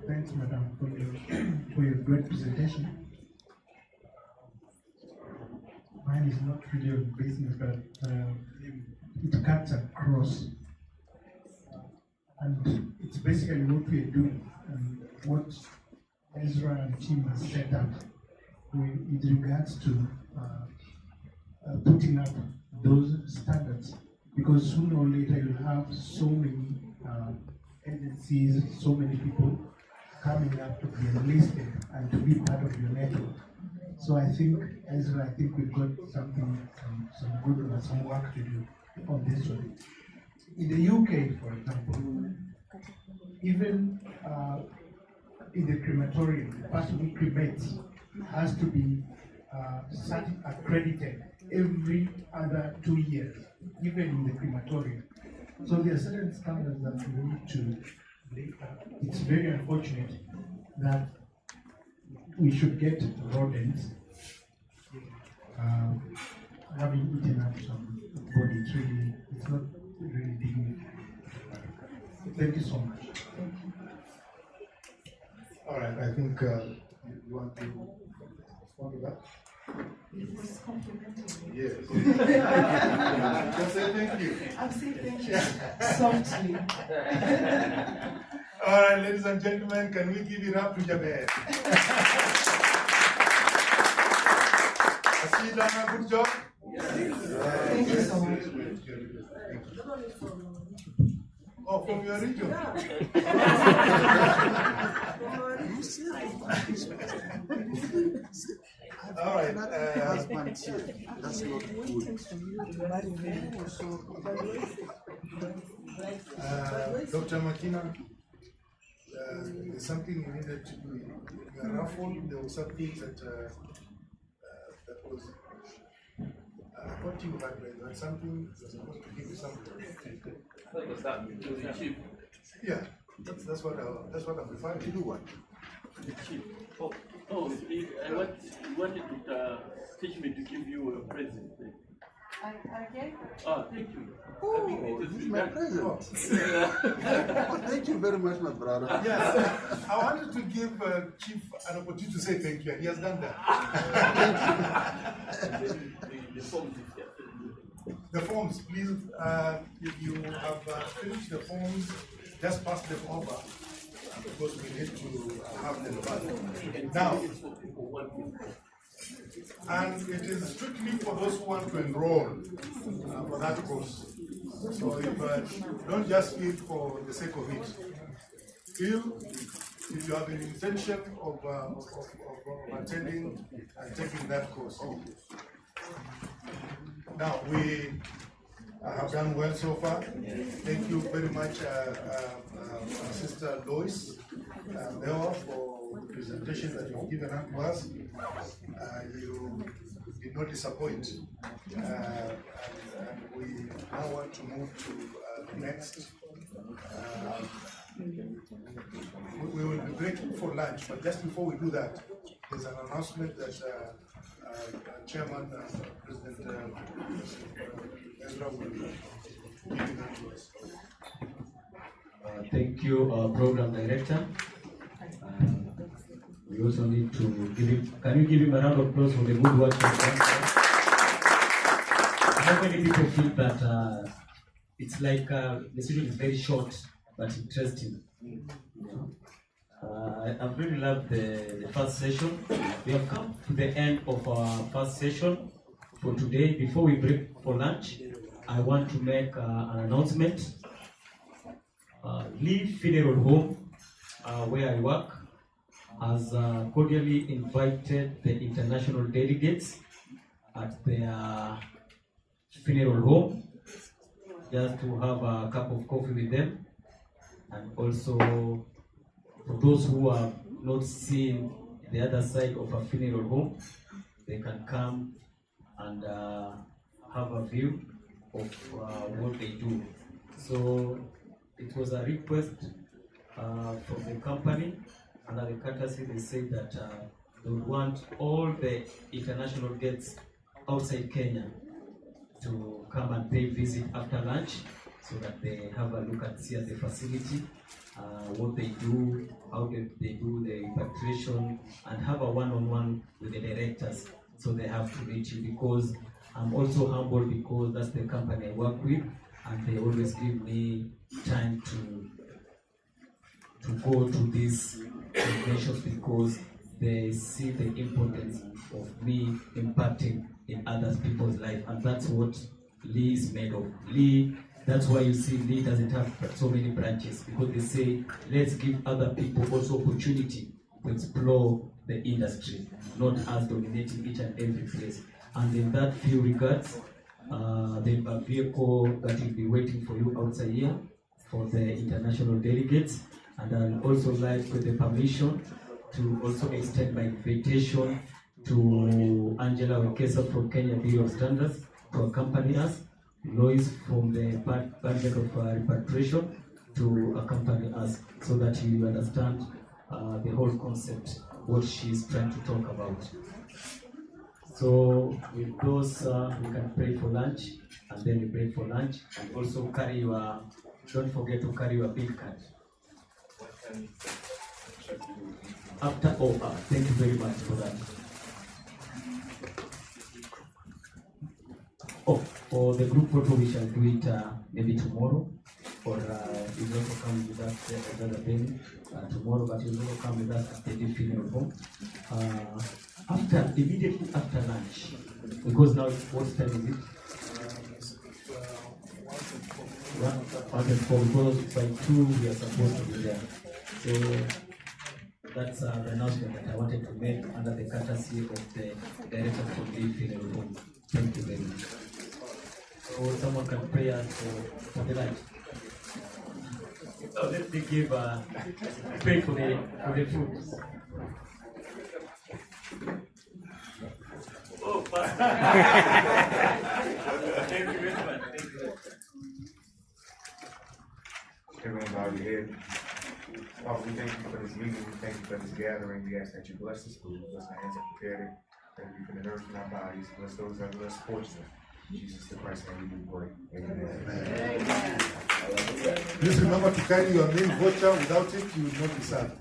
Thanks, Madam, for your great presentation. Mine is not really on business, but it cuts across. And it's basically what we're doing and what Ezra and team has set up with regards to putting up those standards. Because sooner or later you'll have so many agencies, so many people coming up to be enlisted and to be part of your network. So I think, Ezra, we've got some good some work to do on this one. In the UK, for example, even in the crematorium, the person who cremates has to be accredited every other 2 years, even in the crematorium. So there are certain standards that we need to lay out. It's very unfortunate that we should get rodents having eaten up some body. It's not really dignified. Thank you so much. All right, I think you want to respond to that? It was complimentary. Yes. Just say thank you. I'll say thank you softly. All right, ladies and gentlemen, can we give it up to Jabez? Has he done a good job? Thank you so much. Oh, from your region? All right. That's not good. Dr. Makina, there's something you needed to do. In your raffle, there were some things that that was. I thought you had something that was supposed to give you something. What was that? To the chief. Yeah, that's what I'm referring to. Do what? The chief. Oh, I wanted to teach me to give you a present. Again? Oh, thank you. Oh, this is my present. Thank you very much, my brother. Yes, I wanted to give Chief an opportunity to say thank you, and he has done that. The forms. The forms, please. If you have finished the forms, just pass them over because we need to have them back. Now, and it is strictly for those who want to enroll for that course. So if don't just feel for the sake of it. Feel if you have an intention of attending and taking that course. Now we have done well so far. Thank you very much, Sister Lois Mewa, for the presentation that you've given to us. You did not disappoint. And we now want to move to the next. We will be breaking for lunch, but just before we do that, there's an announcement that Chairman President Ezra will be giving that to us. Thank you, Program Director. We also need to give him, can you give him a round of applause for the good work he's done? How many people feel that it's like the session is very short but interesting. I've really loved the first session. We have come to the end of our first session for today. Before we break for lunch, I want to make an announcement. Lee Funeral Home, where I work, has cordially invited the international delegates at their funeral home just to have a cup of coffee with them, and also for those who have not seen the other side of a funeral home, they can come and have a view of what they do. So it was a request from the company, under the courtesy they said that they would want all the international guests outside Kenya to come and pay visit after lunch, so that they have a look and see at the facility, what they do, how they do the repatriation, and have a one-on-one with the directors, so they have to meet you, because I'm also humble because that's the company I work with, and they always give me time to go to these conventions, because they see the importance of me impacting in other people's life, and that's what Lee is made of. Lee, that's why you see Lee doesn't have so many branches, because they say let's give other people also opportunity to explore the industry, not us dominating each and every place. And in that few regards, there's a vehicle that will be waiting for you outside here for the international delegates. And I'd also like, with the permission, to also extend my invitation to Angela Wekesa from Kenya Bureau of Standards to accompany us, Lois from the Department of Repatriation to accompany us, so that you understand the whole concept, what she's trying to talk about. So with those, we can pray for lunch, and then we pray for lunch, and also carry your, don't forget to carry your bill card. After, thank you very much for that. For the group photo, we shall do it maybe tomorrow, or you will also come with us another day tomorrow, but you will also come with us at the funeral home. Immediately after lunch, because now what time is it? 1:04, because by 2 we are supposed to be there. So that's the announcement that I wanted to make under the courtesy of the director from the funeral home. Thank you very much. So someone can pray us for the lunch. So let me give pray for the food. Oh, Pastor. Thank you very much. Thank you. Everyone bow your head. Father, we thank you for this meeting. We thank you for this gathering. We ask that you bless this food. Bless our hands that prepared it. Thank you for the nourishment in our bodies. Bless those that are less fortunate. In Jesus the Christ, name we do pray. Amen. Please remember to carry your name voucher. Without it, you will not be served.